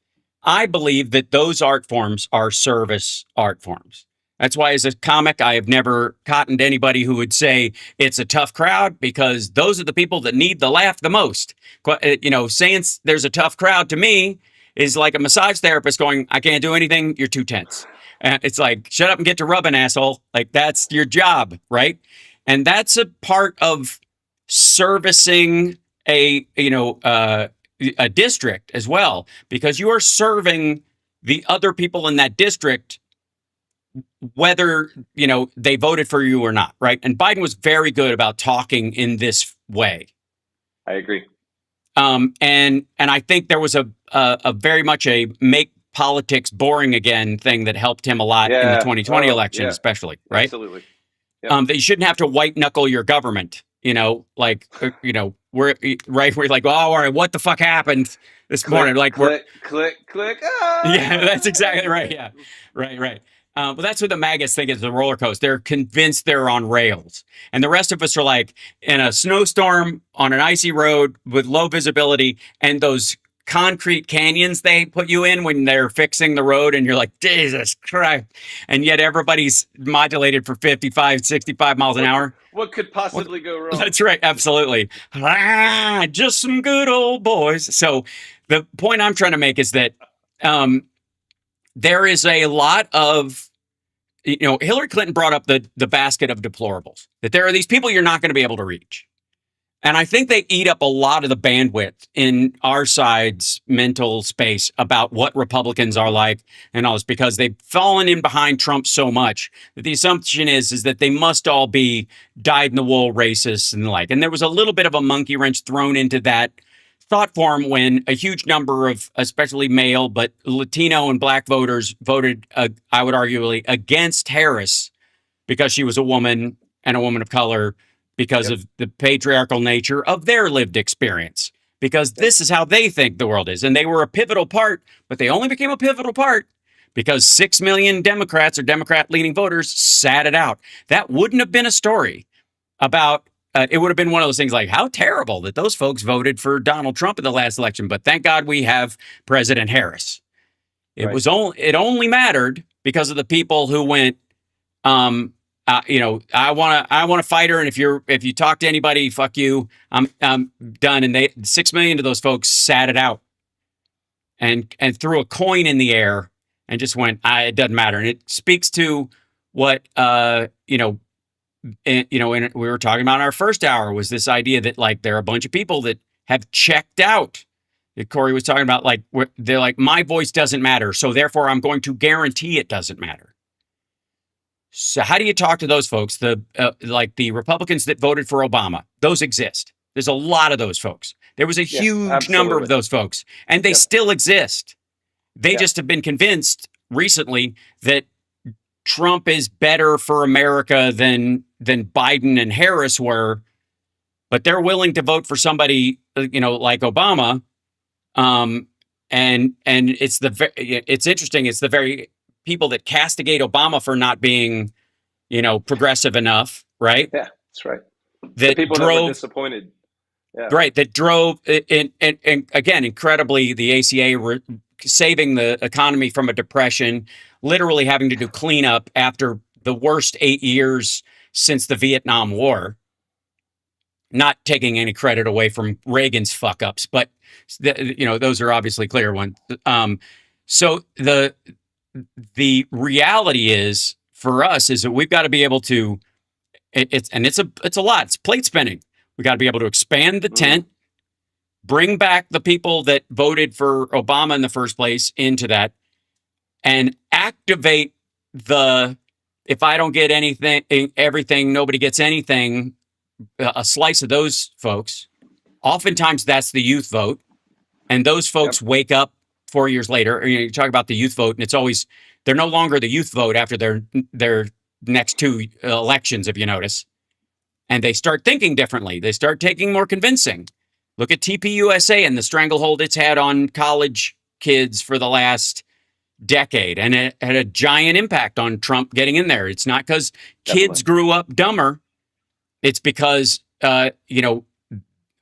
I believe that those art forms are service art forms. That's why as a comic, I have never cottoned anybody who would say it's a tough crowd, because those are the people that need the laugh the most. Saying there's a tough crowd to me is like a massage therapist going, I can't do anything, you're too tense. And it's like, shut up and get to rubbing, asshole. Like, that's your job, right? And that's a part of servicing a district as well, because you are serving the other people in that district, whether they voted for you or not, right? And Biden was very good about talking in this way. I agree. And I think there was a very much a make politics boring again thing that helped him a lot in the 2020 election, especially, right? Absolutely. Yep. That you shouldn't have to white knuckle your government. We're like, oh, all right, what the fuck happened this morning? Like, click. Oh. Yeah, that's exactly right. Yeah, right. But that's what the maggots think is the roller coaster. They're convinced they're on rails. And the rest of us are like in a snowstorm on an icy road with low visibility and those concrete canyons they put you in when they're fixing the road. And you're like, Jesus Christ. And yet everybody's modulated for 55, 65 miles an hour. What could possibly go wrong? That's right. Absolutely. Just some good old boys. So the point I'm trying to make is that there is a lot of, Hillary Clinton brought up the basket of deplorables, that there are these people you're not going to be able to reach. And I think they eat up a lot of the bandwidth in our side's mental space about what Republicans are like and all this, because they've fallen in behind Trump so much that the assumption is that they must all be dyed-in-the-wool racists and the like. And there was a little bit of a monkey wrench thrown into that thought form when a huge number of, especially male, but Latino and Black voters voted, I would argue, against Harris because she was a woman and a woman of color, because of the patriarchal nature of their lived experience, because this is how they think the world is. And they were a pivotal part, but they only became a pivotal part because 6 million Democrats or Democrat-leaning voters sat it out. That wouldn't have been a story about, it would have been one of those things like, how terrible that those folks voted for Donald Trump in the last election. But thank God we have President Harris. It only mattered because of the people who went, I want to fight her, and if you talk to anybody, fuck you. I'm done. And 6 million of those folks sat it out, and threw a coin in the air and just went, it doesn't matter. And it speaks to what we were talking about in our first hour, was this idea that like there are a bunch of people that have checked out. That Kory was talking about, like they're like, my voice doesn't matter, so therefore I'm going to guarantee it doesn't matter. So how do you talk to those folks? Like the Republicans that voted for Obama, those exist. There's a lot of those folks. There was a huge number of those folks, and they still exist. They just have been convinced recently that Trump is better for America than Biden and Harris were, but they're willing to vote for somebody, like Obama. And it's interesting. It's the very people that castigate Obama for not being, progressive enough, right? Yeah, that's right. That people drove, that were disappointed. Yeah. Right. That drove, and again, incredibly, the ACA saving the economy from a depression, literally having to do cleanup after the worst 8 years since the Vietnam War. Not taking any credit away from Reagan's fuck ups, but those are obviously clear ones. So the reality is for us is that we've got to be able to, it's a lot. It's plate spinning. We got to be able to expand the tent, bring back the people that voted for Obama in the first place into that, and activate if I don't get everything, nobody gets anything, a slice of those folks. Oftentimes that's the youth vote. And those folks wake up 4 years later. You talk about the youth vote, and it's always, they're no longer the youth vote after their next two elections, if you notice. And they start thinking differently. They start taking more convincing. Look at TPUSA and the stranglehold it's had on college kids for the last decade. And it had a giant impact on Trump getting in there. It's not because kids grew up dumber. It's because,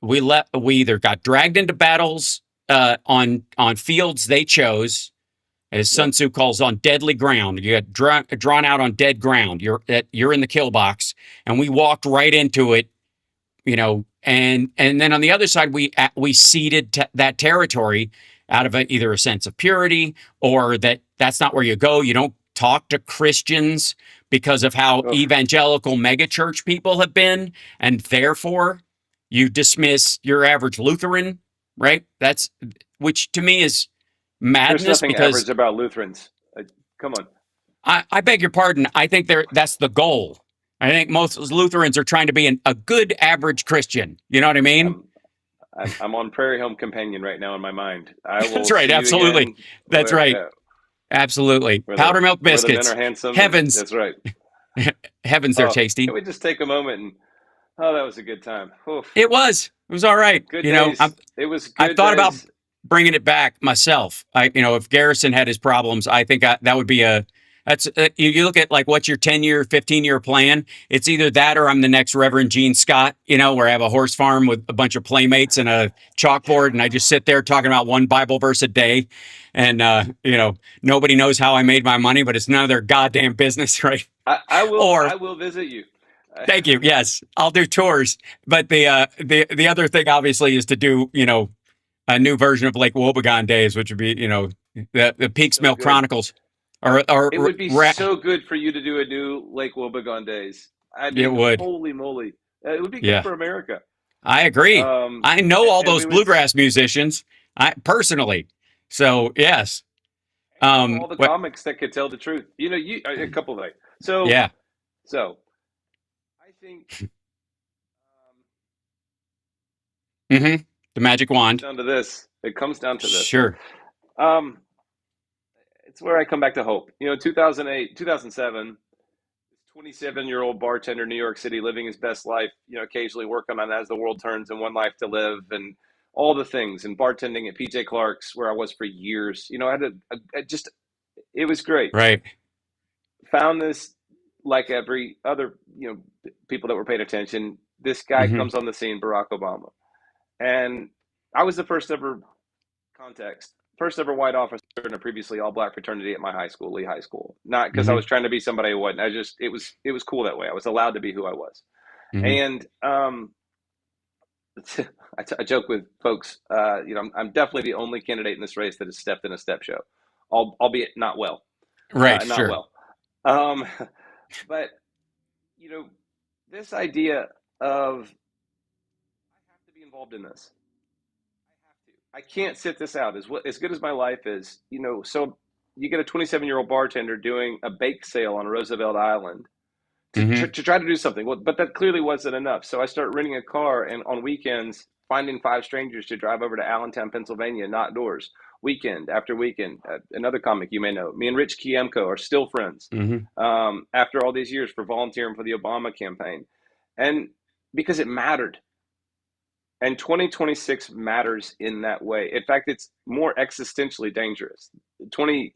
we either got dragged into battles on fields they chose, as Sun Tzu calls, on deadly ground. You got drawn out on dead ground. You're in the kill box, and we walked right into it, and then on the other side we ceded that territory out of either a sense of purity or that's not where you go. You don't talk to Christians because of how evangelical megachurch people have been, and therefore you dismiss your average Lutheran, right? Which to me is madness. There's nothing because average about Lutherans. Come on. I beg your pardon. I think that's the goal. I think most Lutherans are trying to be a good average Christian. You know what I mean? I'm on Prairie Home Companion right now in my mind. That's right. Absolutely. That's right. Absolutely. Powder milk biscuits. Where the men are handsome. Heavens. That's right. Heavens, they're tasty. Can we just take a moment and, that was a good time. Oof. It was all right. Good days. It was good I thought about bringing it back myself. If Garrison had his problems, I think that would be a That's you look at like what's your 10-year, 15-year plan. It's either that or I'm the next Reverend Gene Scott, where I have a horse farm with a bunch of playmates and a chalkboard, and I just sit there talking about one Bible verse a day, and nobody knows how I made my money, but it's none of their goddamn business, right? I will. Or I will visit you. thank you. Yes, I'll do tours, but the other thing obviously is to do a new version of Lake Wobegon Days, which would be the Peaks So Mill good. Chronicles. Or It would be so good for you to do a new Lake Wobegon Days. I it mean, would. holy moly. It would be good Yeah, for America. I agree. I know all And those we would bluegrass musicians, I personally. So yes. have all the What? comics that could tell the truth. A couple of things. So, Yeah. so I think Mm-hmm. The magic wand. down to this. It comes down to this. Sure. Um, it's where I come back to hope. 2008, 2007, 27-year-old bartender in New York City living his best life, occasionally working on As the World Turns and One Life to Live and all the things, and bartending at PJ Clark's where I was for years. I had it was great. Right. Found this, like every other, people that were paying attention, this guy Mm-hmm. comes on the scene, Barack Obama. And I was the first ever white officer in a previously all black fraternity at my high school, Lee High School. Not because I Mm-hmm. was trying to be somebody I wasn't. It was cool that way. I was allowed to be who I was. Mm-hmm. And I joke with folks. I'm definitely the only candidate in this race that has stepped in a step show, albeit not well. Right. Not Sure. well. But this idea of I have to be involved in this. I can't sit this out. As good as my life is, so you get a 27-year-old bartender doing a bake sale on Roosevelt Island to, Mm-hmm. to try to do something. Well, but that clearly wasn't enough. So I start renting a car and on weekends finding 5 strangers to drive over to Allentown, Pennsylvania, not doors, weekend after weekend. Another comic you may know, me and Rich Kiemko are still friends after all these years for volunteering for the Obama campaign. And because it mattered. And 2026 matters in that way. In fact, it's more existentially dangerous. 08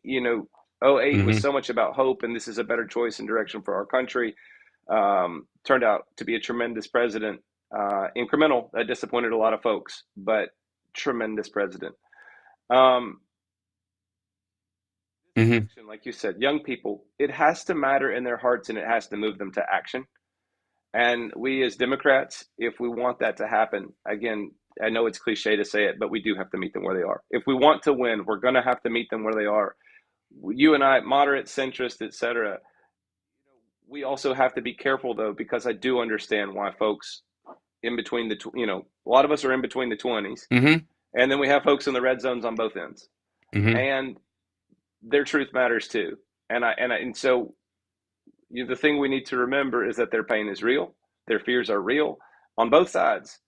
was so much about hope, and this is a better choice and direction for our country. Turned out to be a tremendous president. Incremental, that disappointed a lot of folks, but tremendous president. Like you said, young people, it has to matter in their hearts and it has to move them to action. And we as Democrats, if we want that to happen, again, I know it's cliche to say it, but we do have to meet them where they are. If we want to win, we're going to have to meet them where they are. You and I, moderate, centrist, et cetera. We also have to be careful, though, because I do understand why folks in between a lot of us are in between the 20s. Mm-hmm. And then we have folks in the red zones on both ends. Mm-hmm. And their truth matters, too. And so the thing we need to remember is that their pain is real. Their fears are real on both sides.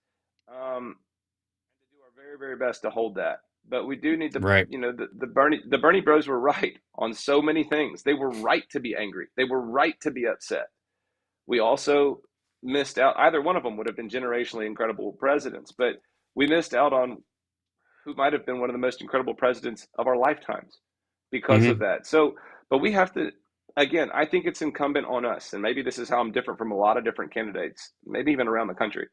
And to do our very, very best to hold that. But we do need to, right. The Bernie bros were right on so many things. They were right to be angry. They were right to be upset. We also missed out. Either one of them would have been generationally incredible presidents, but we missed out on who might have been one of the most incredible presidents of our lifetimes because of that. So, but we have to, again, I think it's incumbent on us, and maybe this is how I'm different from a lot of different candidates, maybe even around the country.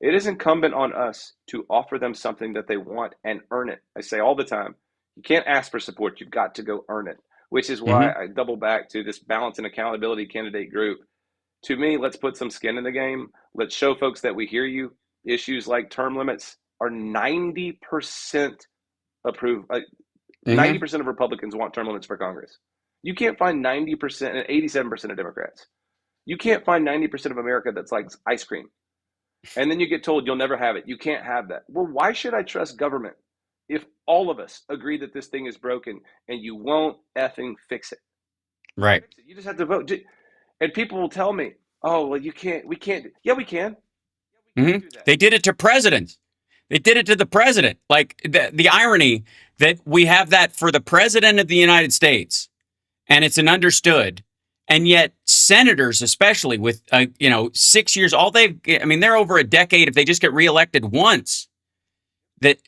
It is incumbent on us to offer them something that they want and earn it. I say all the time, you can't ask for support. You've got to go earn it, which is why I double back to this balance and accountability candidate group. To me, let's put some skin in the game. Let's show folks that we hear you. Issues like term limits are 90% approved. 90% of Republicans want term limits for Congress. You can't find 90% and 87% of Democrats. You can't find 90% of America that's like ice cream. And then you get told you'll never have it. You can't have that. Well, why should I trust government if all of us agree that this thing is broken and you won't effing fix it? Right. You just have to vote. And people will tell me, oh, well, we can't. Yeah, we can. Do they did it to presidents. They did it to the president. Like the irony that we have that for the president of the United States, and it's an understood. And yet senators, especially with, 6 years, they're over a decade if they just get reelected once. That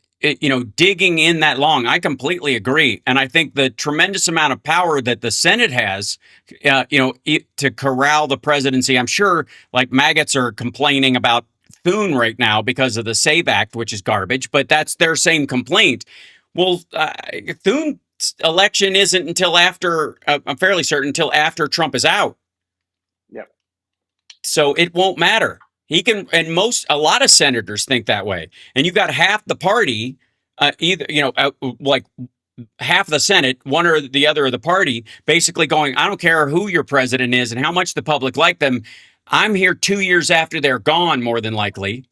digging in that long. I completely agree. And I think the tremendous amount of power that the Senate has, to corral the presidency. I'm sure like maggots are complaining about Thune right now because of the SAVE Act, which is garbage, but that's their same complaint. Well, Thune's election isn't until after, I'm fairly certain, until after Trump is out. Yep. So it won't matter. He can, and a lot of senators think that way. And you've got half the party, like half the Senate, one or the other of the party, basically going, I don't care who your president is and how much the public like them. I'm here 2 years after they're gone, more than likely.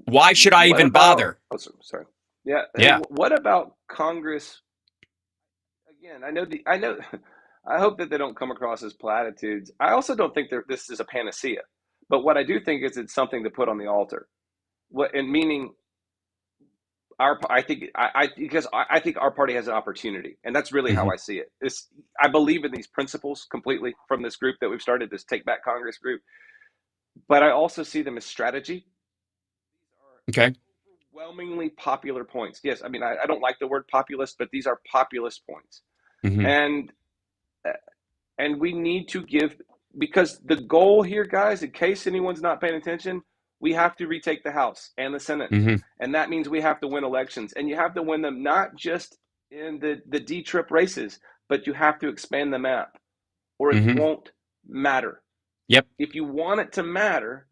Why should I even bother? Oh, sorry. Yeah. Yeah. Hey, what about Congress? Again, I know. I hope that they don't come across as platitudes. I also don't think this is a panacea. But what I do think is it's something to put on the altar. And meaning I think our party has an opportunity, and that's really how I see it. I believe in these principles completely from this group that we've started, this Take Back Congress group, but I also see them as strategy. Okay. Overwhelmingly popular points. Yes, I mean I don't like the word populist, but these are populist points, and we need to give, because the goal here, guys, in case anyone's not paying attention, we have to retake the House and the Senate. And that means we have to win elections. And you have to win them not just in the D-trip races, but you have to expand the map, or it won't matter. Yep. If you want it to matter,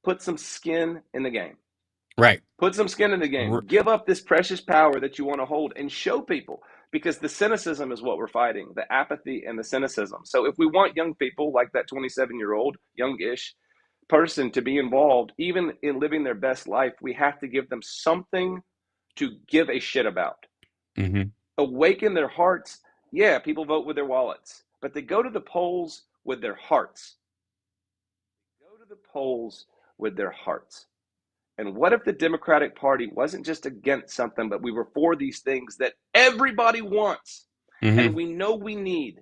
put some skin in the game. Right. Put some skin in the game. Give up this precious power that you want to hold and show people, because the cynicism is what we're fighting, the apathy and the cynicism. So if we want young people like that 27-year-old, youngish person to be involved, even in living their best life, we have to give them something to give a shit about. Awaken their hearts. Yeah, people vote with their wallets, but they go to the polls with their hearts. Go to the polls with their hearts. And what if the Democratic Party wasn't just against something, but we were for these things that everybody wants and we know we need?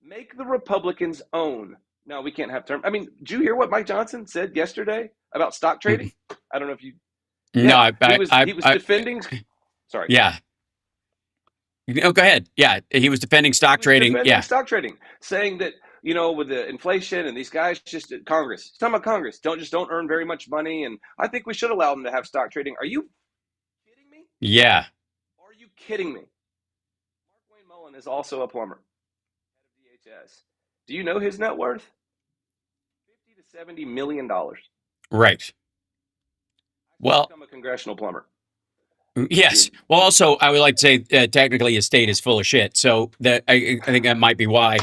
Make the Republicans own. No, we can't have term. I mean, did you hear what Mike Johnson said yesterday about stock trading? I don't know if you. No, he was defending. Sorry. Yeah. Oh, go ahead. Yeah, he was defending stock trading. Stock trading, saying that, with the inflation and these guys just at Congress. He's talking about Congress. Don't earn very much money, and I think we should allow them to have stock trading. Are you kidding me? Yeah. Are you kidding me? Mark Wayne Mullen is also a plumber at DHS. Do you know his net worth? $50 to $70 million. Right. Well, become a congressional plumber. Yes. Well, also, I would like to say technically his state is full of shit. So that I think that might be why.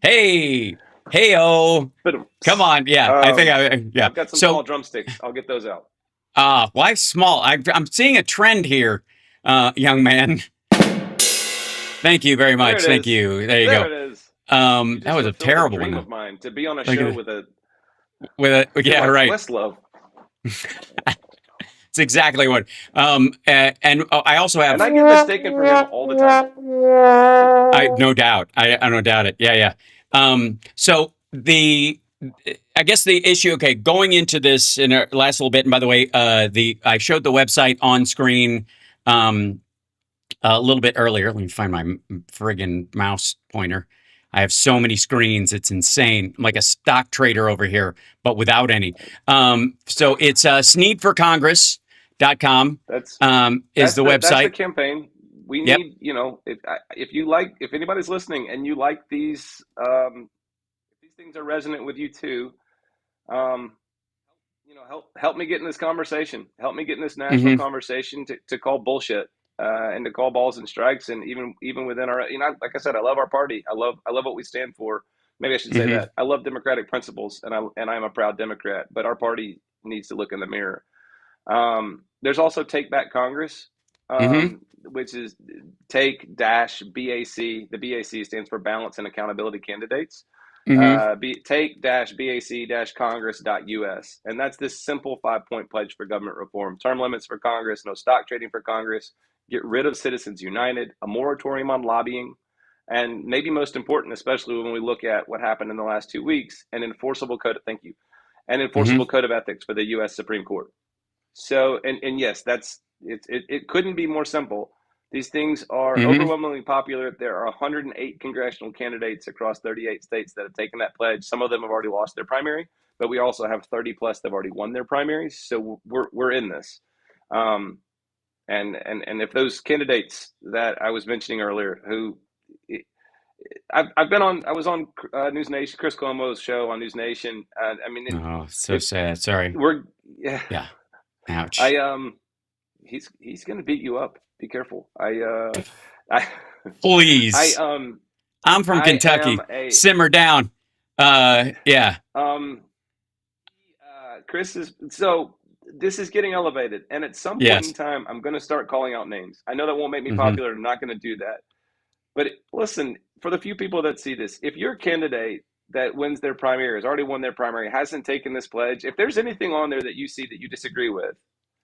Hey-o. Come on. Yeah. I've got some small drumsticks. I'll get those out. Why small? I'm seeing a trend here, young man. Thank you very much. Thank you. There you go. There it is. That was a terrible dream one. of mine, to be on a show with a right. Questlove. It's exactly what. And I also have. And I get mistaken for him all the time. No doubt. I don't doubt it. Yeah. So I guess the issue. Okay, going into this in our last little bit. And by the way, I showed the website on screen a little bit earlier. Let me find my friggin' mouse pointer. I have so many screens. It's insane. I'm like a stock trader over here, but without any. So it's sneedforcongress.com is the website. That's the campaign. We need, if anybody's listening and you like these, if these things are resonant with you too, help me get in this conversation. Help me get in this national conversation to call bullshit. And to call balls and strikes, and even within our, like I said, I love our party. I love what we stand for. Maybe I should say that. I love democratic principles, and I'm a proud Democrat. But our party needs to look in the mirror. There's also Take Back Congress, which is take-BAC. The BAC stands for Balance and Accountability Candidates. Take-BAC-Congress.us, and that's this simple 5-point pledge for government reform: term limits for Congress, no stock trading for Congress, get rid of Citizens United, a moratorium on lobbying, and maybe most important, especially when we look at what happened in the last 2 weeks, an enforceable code. Thank you, an enforceable code of ethics for the U.S. Supreme Court. So, and yes, that's It couldn't be more simple. These things are Hmm. overwhelmingly popular. There are 108 congressional candidates across 38 states that have taken that pledge. Some of them have already lost their primary, but we also have 30 plus that have already won their primaries. So we're in this. Um, and if those candidates that I was mentioning earlier, who I've been on, I was on News Nation, Chris Cuomo's show on News Nation. I mean, Oh, so it sad. Sorry. we're yeah, Yeah. I Ouch. he's gonna beat you up. Be careful. I I Please. I'm from I am Kentucky. a Simmer down. Yeah. um Chris is so this is getting elevated, and at some point in Yes. time, I'm going to start calling out names. I know that won't make me Hmm. popular. I'm not going to do that. But listen, for the few people that see this, if your candidate that wins their primary, has already won their primary, hasn't taken this pledge, if there's anything on there that you see that you disagree with,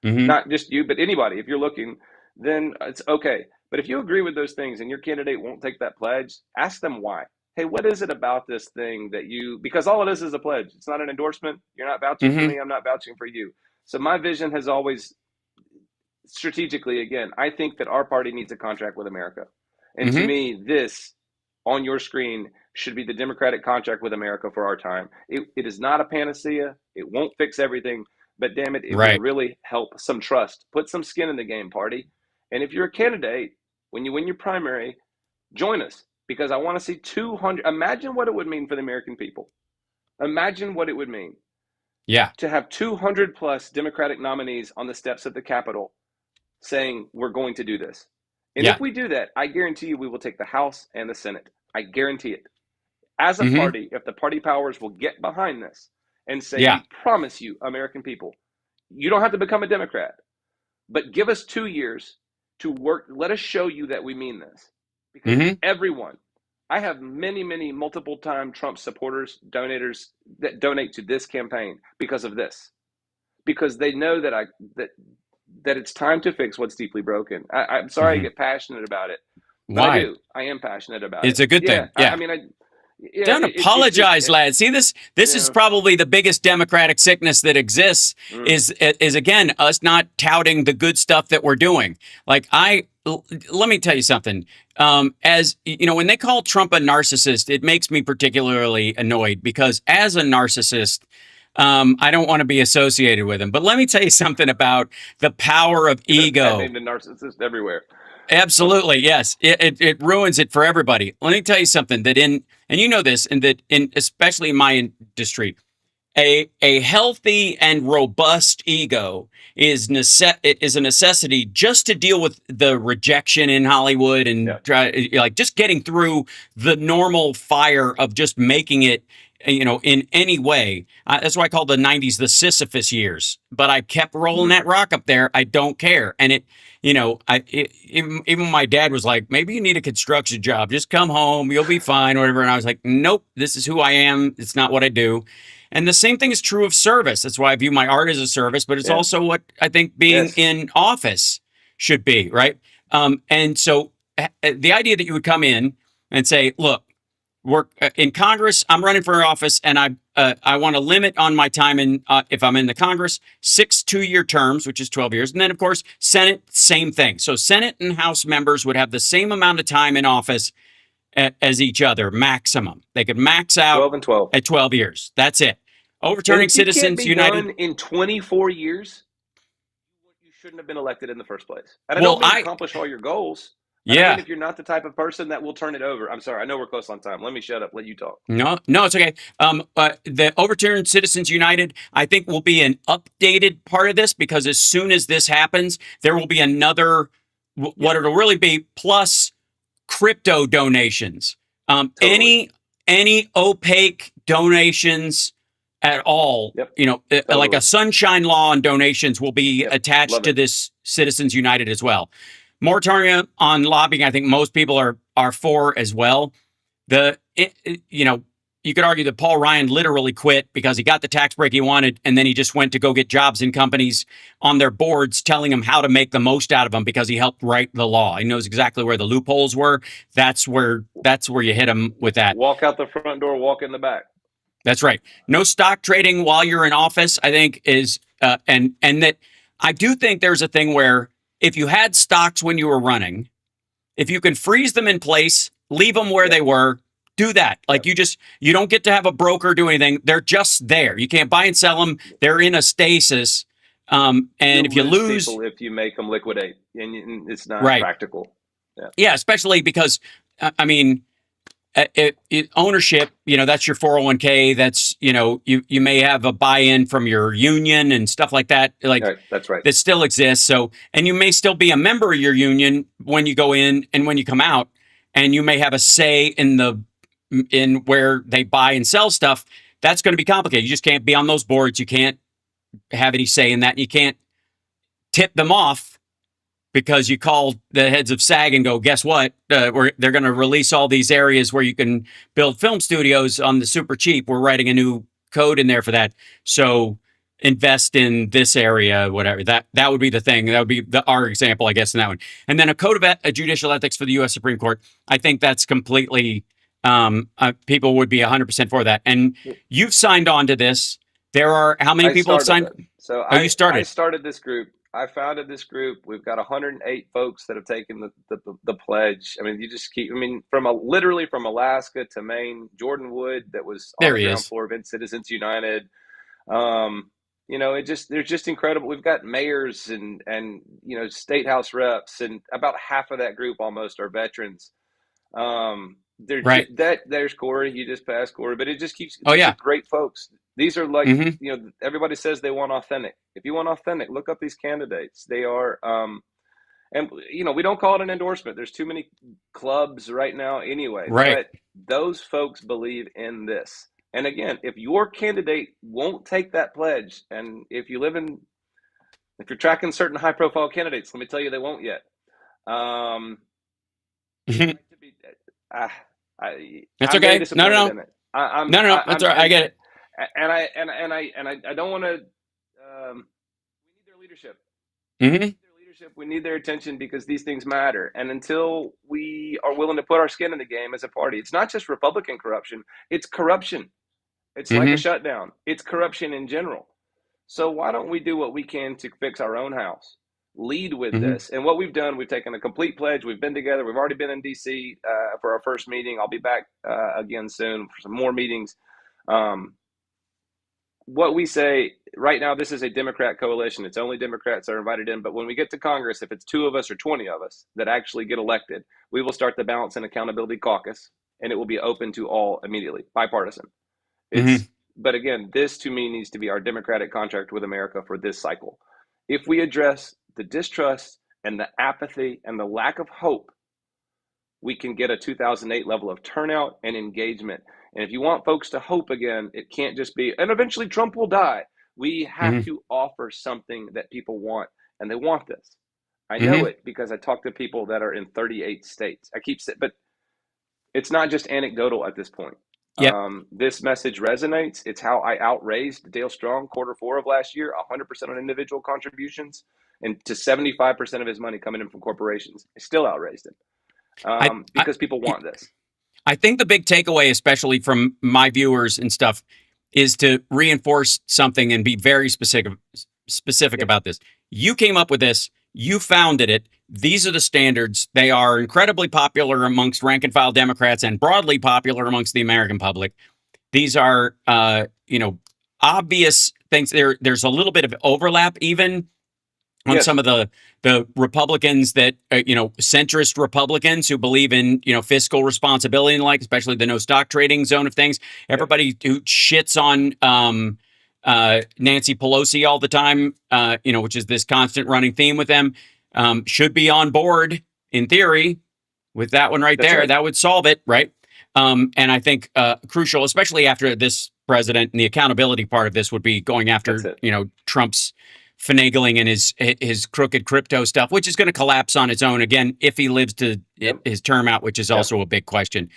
Hmm. not just you, but anybody, if you're looking, then it's okay. But if you agree with those things and your candidate won't take that pledge, ask them why. Hey, what is it about this thing that you, because all it is a pledge. It's not an endorsement. You're not vouching for Hmm. me. I'm not vouching for you. So my vision has always, strategically, again, I think that our party needs a contract with America. And to Hmm. me, this on your screen should be the Democratic contract with America for our time. It is not a panacea. It won't fix everything, but damn it, it will Right. really help some trust. Put some skin in the game, party. And if you're a candidate, when you win your primary, join us because I want to see 200. Imagine what it would mean for the American people. Imagine what it would mean Yeah. to have 200 plus Democratic nominees on the steps of the Capitol saying we're going to do this. And Yeah. if we do that, I guarantee you we will take the House and the Senate. I guarantee it. As a Hmm. party, if the party powers will get behind this and say, Yeah. we promise you, American people, you don't have to become a Democrat, but give us 2 years to work. Let us show you that we mean this. Because Hmm. everyone, I have many, many multiple time Trump supporters, donators that donate to this campaign because of this. Because they know that that it's time to fix what's deeply broken. I'm sorry I Hmm. get passionate about it, but I Why? do. I am passionate about it. It's a good Yeah, thing. Yeah. yeah, Don't apologize, it lad. See this. This is yeah. probably the biggest democratic sickness that exists. Mm, Is again us not touting the good stuff that we're doing. Like let me tell you something. As you know, when they call Trump a narcissist, it makes me particularly annoyed because as a narcissist, I don't want to be associated with him. But let me tell you something about the power of there's a guy ego. named a narcissist everywhere. Absolutely, yes. It ruins it for everybody. Let me tell you something that and you know this, and that in especially in my industry, a healthy and robust ego is a necessity just to deal with the rejection in Hollywood Yeah. and try like just getting through the normal fire of just making it in any way. That's why I call the 90s the Sisyphus years, but I kept rolling Mm, that rock up there. I don't care. And even my dad was like, maybe you need a construction job, just come home, you'll be fine, whatever. And I was like, nope, this is who I am, it's not what I do. And the same thing is true of service. That's why I view my art as a service, but it's yeah. also what I think being Yes. in office should be, right? And so the idea that you would come in and say, look, work in Congress, I'm running for office, and I want to limit on my time in if I'm in the Congress, 6 2-year terms, which is 12 years. And then, of course, Senate, same thing. So Senate and House members would have the same amount of time in office as each other, maximum. They could max out 12 and 12. at 12 years. That's it. And Overturning if you can't Citizens be United. done in 24 years, you shouldn't have been elected in the first place. And I Well, don't mean accomplish all your goals. And I mean, yeah. if you're not the type of person that will turn it over. I'm sorry. I know we're close on time. Let me shut up. Let you talk. No, no, it's okay. The Overturned Citizens United, I think, will be an updated part of this because as soon as this happens, there will be another, what it'll really be, plus crypto donations. Totally. Any opaque donations at all, Yep. like a Totally. sunshine law on donations will be Yep. attached Love to it. this Citizens United as well. Moratorium on lobbying, I think most people are for as well. You could argue that Paul Ryan literally quit because he got the tax break he wanted, and then he just went to go get jobs in companies on their boards telling him how to make the most out of them because he helped write the law. He knows exactly where the loopholes were. That's where you hit him with that. Walk out the front door, walk in the back. That's right. No stock trading while you're in office, I think, is and that I do think there's a thing where if you had stocks when you were running, if you can freeze them in place, leave them where Yep. they were, do that. Like Yep. you don't get to have a broker do anything. They're just there. You can't buy and sell them. They're in a stasis. And You'll if you lose lose, people if you make them liquidate, and it's not right. practical. Yeah. Yeah, especially because, I mean, ownership, that's your 401k. That's, you may have a buy-in from your union and stuff like that. Like Right. That's right. that still exists. So, and you may still be a member of your union when you go in and when you come out, and you may have a say in where they buy and sell stuff. That's going to be complicated. You just can't be on those boards. You can't have any say in that. And you can't tip them off because you call the heads of SAG and go, guess what? They're going to release all these areas where you can build film studios on the super cheap. We're writing a new code in there for that. So invest in this area, whatever. That would be the thing. That would be our example, I guess, in that one. And then a code of judicial ethics for the U.S. Supreme Court. I think that's completely, people would be 100% for that. And you've signed on to this. There are, how many people have signed? So Oh, you I started. started this group. I founded this group. We've got 108 folks that have taken the pledge. I mean, you just keep. I mean, literally from Alaska to Maine. Jordan Wood, that was on There the he ground is. floor of Citizens United. There's just incredible. We've got mayors and state house reps, and about half of that group almost are veterans. Right. There's Kory. You just passed Kory, but it just keeps. Oh, These are yeah. great folks. These are like, Mm-hmm. everybody says they want authentic. If you want authentic, look up these candidates. They are, and we don't call it an endorsement. There's too many clubs right now anyway, Right. but those folks believe in this. And again, if your candidate won't take that pledge, and if you're tracking certain high profile candidates, let me tell you, they won't yet. Mhm. Like to be, That's I'm very okay. No, disappointed no, in it. I'm no, no, no. I, That's I'm all right. I get it. and I don't want to. We need their leadership. Mm-hmm. We need their attention because these things matter. And until we are willing to put our skin in the game as a party, it's not just Republican corruption; it's corruption. It's like a Mm-hmm. shutdown. It's corruption in general. So why don't we do what we can to fix our own house? Lead with Mm-hmm. this. And what we've done, we've taken a complete pledge. We've been together. We've already been in D.C. For our first meeting. I'll be back again soon for some more meetings. Um, what we say right now, this is a Democrat coalition. It's only Democrats that are invited in. But when we get to Congress, if it's 2 of us or 20 of us that actually get elected, we will start the Balance and Accountability Caucus, and it will be open to all immediately, bipartisan. Mm-hmm. But again, this to me needs to be our democratic contract with America for this cycle. If we address the distrust and the apathy and the lack of hope, we can get a 2008 level of turnout and engagement. And if you want folks to hope again, it can't just be, and eventually Trump will die. We have Mm-hmm. to offer something that people want, and they want this. I know Mm-hmm. it because I talk to people that are in 38 states. I keep saying, but it's not just anecdotal at this point. Yep. This message resonates. It's how I outraised Dale Strong Q4 of last year, 100% on individual contributions, and to 75% of his money coming in from corporations. I still outraised him I, I because people want this. I think the big takeaway, especially from my viewers and stuff, is to reinforce something and be very specific Yep. about this. You came up with this. You founded it. These are the standards. They are incredibly popular amongst rank and file Democrats and broadly popular amongst the American public. These are, obvious things. There's a little bit of overlap even on Yes. some of the Republicans that centrist Republicans who believe in fiscal responsibility and especially the no stock trading zone of things. Everybody who shits on Nancy Pelosi all the time, which is this constant running theme with them, should be on board in theory with that one right That's there. right. That would solve it, right? And I think crucial, especially after this president, and the accountability part of this would be going after Trump's finagling and his crooked crypto stuff, which is going to collapse on its own again if he lives to his term out, which is also a big question.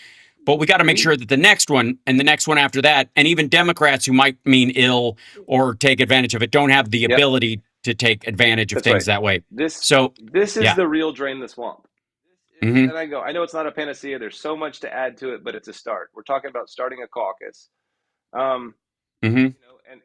But we got to make sure that the next one and the next one after that, and even Democrats who might mean ill or take advantage of it, don't have the ability to take advantage of That's things right. that way. This So is the real drain the swamp. Mhm. And I know it's not a panacea. There's so much to add to it, but it's a start. We're talking about starting a caucus. Um, Mhm.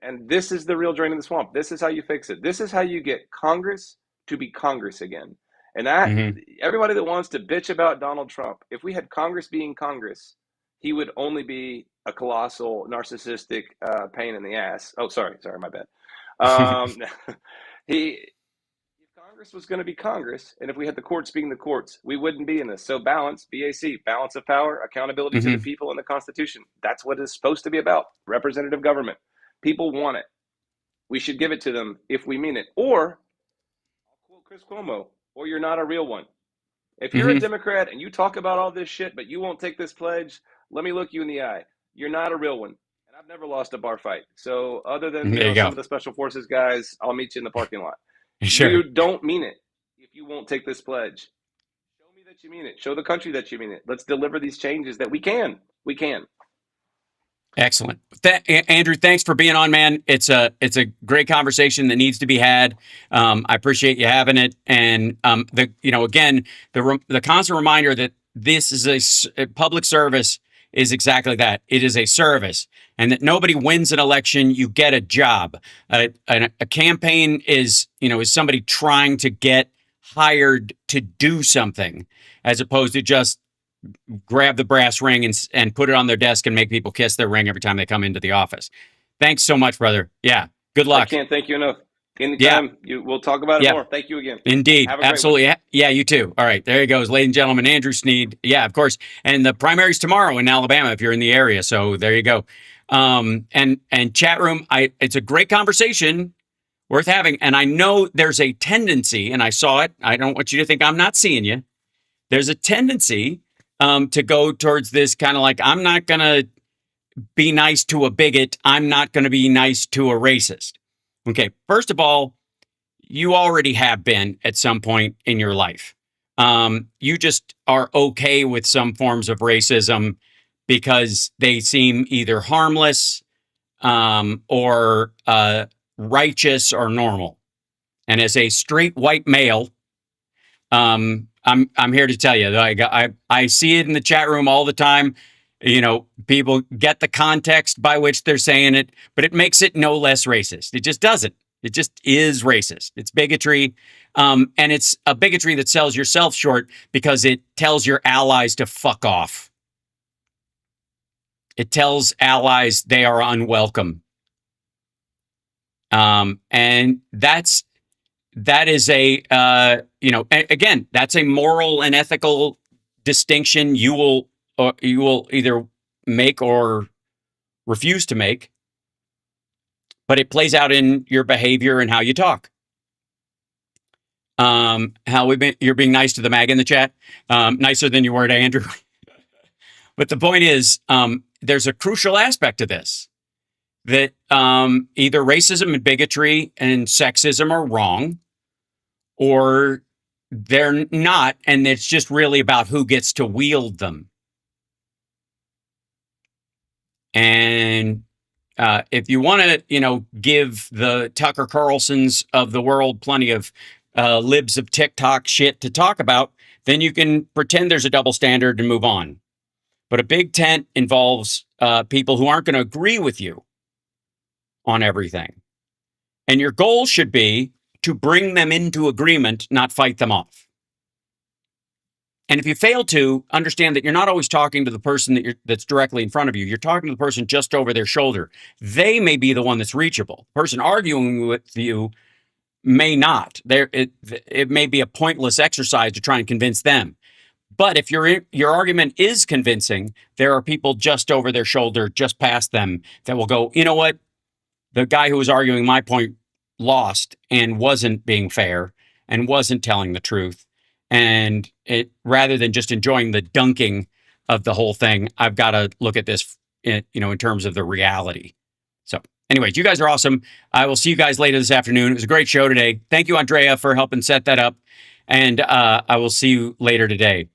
and this is the real drain in the swamp. This is how you fix it. This is how you get Congress to be Congress again. And that everybody that wants to bitch about Donald Trump, if we had Congress being Congress, he would only be a colossal narcissistic pain in the ass. Oh, sorry, my bad. If Congress was going to be Congress, and if we had the courts being the courts, we wouldn't be in this. So balance, BAC, balance of power, accountability to the people, and the Constitution. That's what it's supposed to be about. Representative government. People want it. We should give it to them if we mean it. Or, I'll quote Chris Cuomo, or you're not a real one. If you're a Democrat and you talk about all this shit, but you won't take this pledge, let me look you in the eye. You're not a real one. And I've never lost a bar fight. So other than some of the special forces guys, I'll meet you in the parking lot. Sure. You don't mean it if you won't take this pledge. Show me that you mean it. Show the country that you mean it. Let's deliver these changes that we can. We can. Excellent. Andrew, thanks for being on, man. It's a great conversation that needs to be had. I appreciate you having it. And again, the constant reminder that this is a public service is exactly that. It is a service, and that nobody wins an election. You get a job. A campaign is somebody trying to get hired to do something, as opposed to just grab the brass ring and put it on their desk and make people kiss their ring every time they come into the office. Thanks so much, brother. Yeah. Good luck. I can't thank you enough. Anytime. We'll talk about it more. Thank you again. Indeed. Absolutely. Yeah, you too. All right. There he goes, ladies and gentlemen. Andrew Sneed. Yeah, of course. And the primary's tomorrow in Alabama if you're in the area. So there you go. And chat room, it's a great conversation worth having. And I know there's a tendency, and I saw it. I don't want you to think I'm not seeing you. There's a tendency to go towards this kind of like, I'm not going to be nice to a bigot. I'm not going to be nice to a racist. Okay, first of all, you already have been at some point in your life. You just are okay with some forms of racism because they seem either harmless or righteous or normal. And as a straight white male, I'm here to tell you that I see it in the chat room all the time. People get the context by which they're saying it, but it makes it no less racist. It just doesn't. It just is racist. It's bigotry. And it's a bigotry that sells yourself short because it tells your allies to fuck off. It tells allies they are unwelcome. And that is again, that's a moral and ethical distinction you will either make or refuse to make, but it plays out in your behavior and how you talk. You're being nice to the mag in the chat, nicer than you were to Andrew. But the point is, there's a crucial aspect to this, that either racism and bigotry and sexism are wrong, or they're not, and it's just really about who gets to wield them. And if you want to, give the Tucker Carlsons of the world plenty of libs of TikTok shit to talk about, then you can pretend there's a double standard and move on. But a big tent involves people who aren't going to agree with you on everything. And your goal should be to bring them into agreement, not fight them off. And if you fail to, understand that you're not always talking to the person that's directly in front of you. You're talking to the person just over their shoulder. They may be the one that's reachable. The person arguing with you may not. It may be a pointless exercise to try and convince them. But if your argument is convincing, there are people just over their shoulder, just past them, that will go, you know what? The guy who was arguing my point lost and wasn't being fair and wasn't telling the truth. And rather than just enjoying the dunking of the whole thing, I've got to look at this, in terms of the reality. So anyways, you guys are awesome. I will see you guys later this afternoon. It was a great show today. Thank you, Andrea, for helping set that up. And I will see you later today.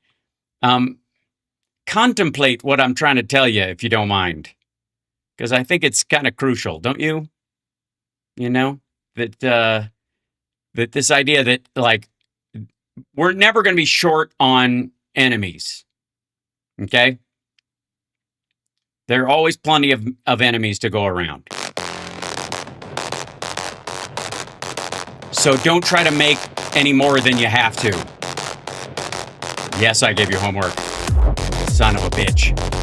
Contemplate what I'm trying to tell you, if you don't mind, because I think it's kind of crucial, don't you? That this idea that, like, we're never going to be short on enemies. Okay? There are always plenty of enemies to go around. So don't try to make any more than you have to. Yes, I gave you homework. Son of a bitch.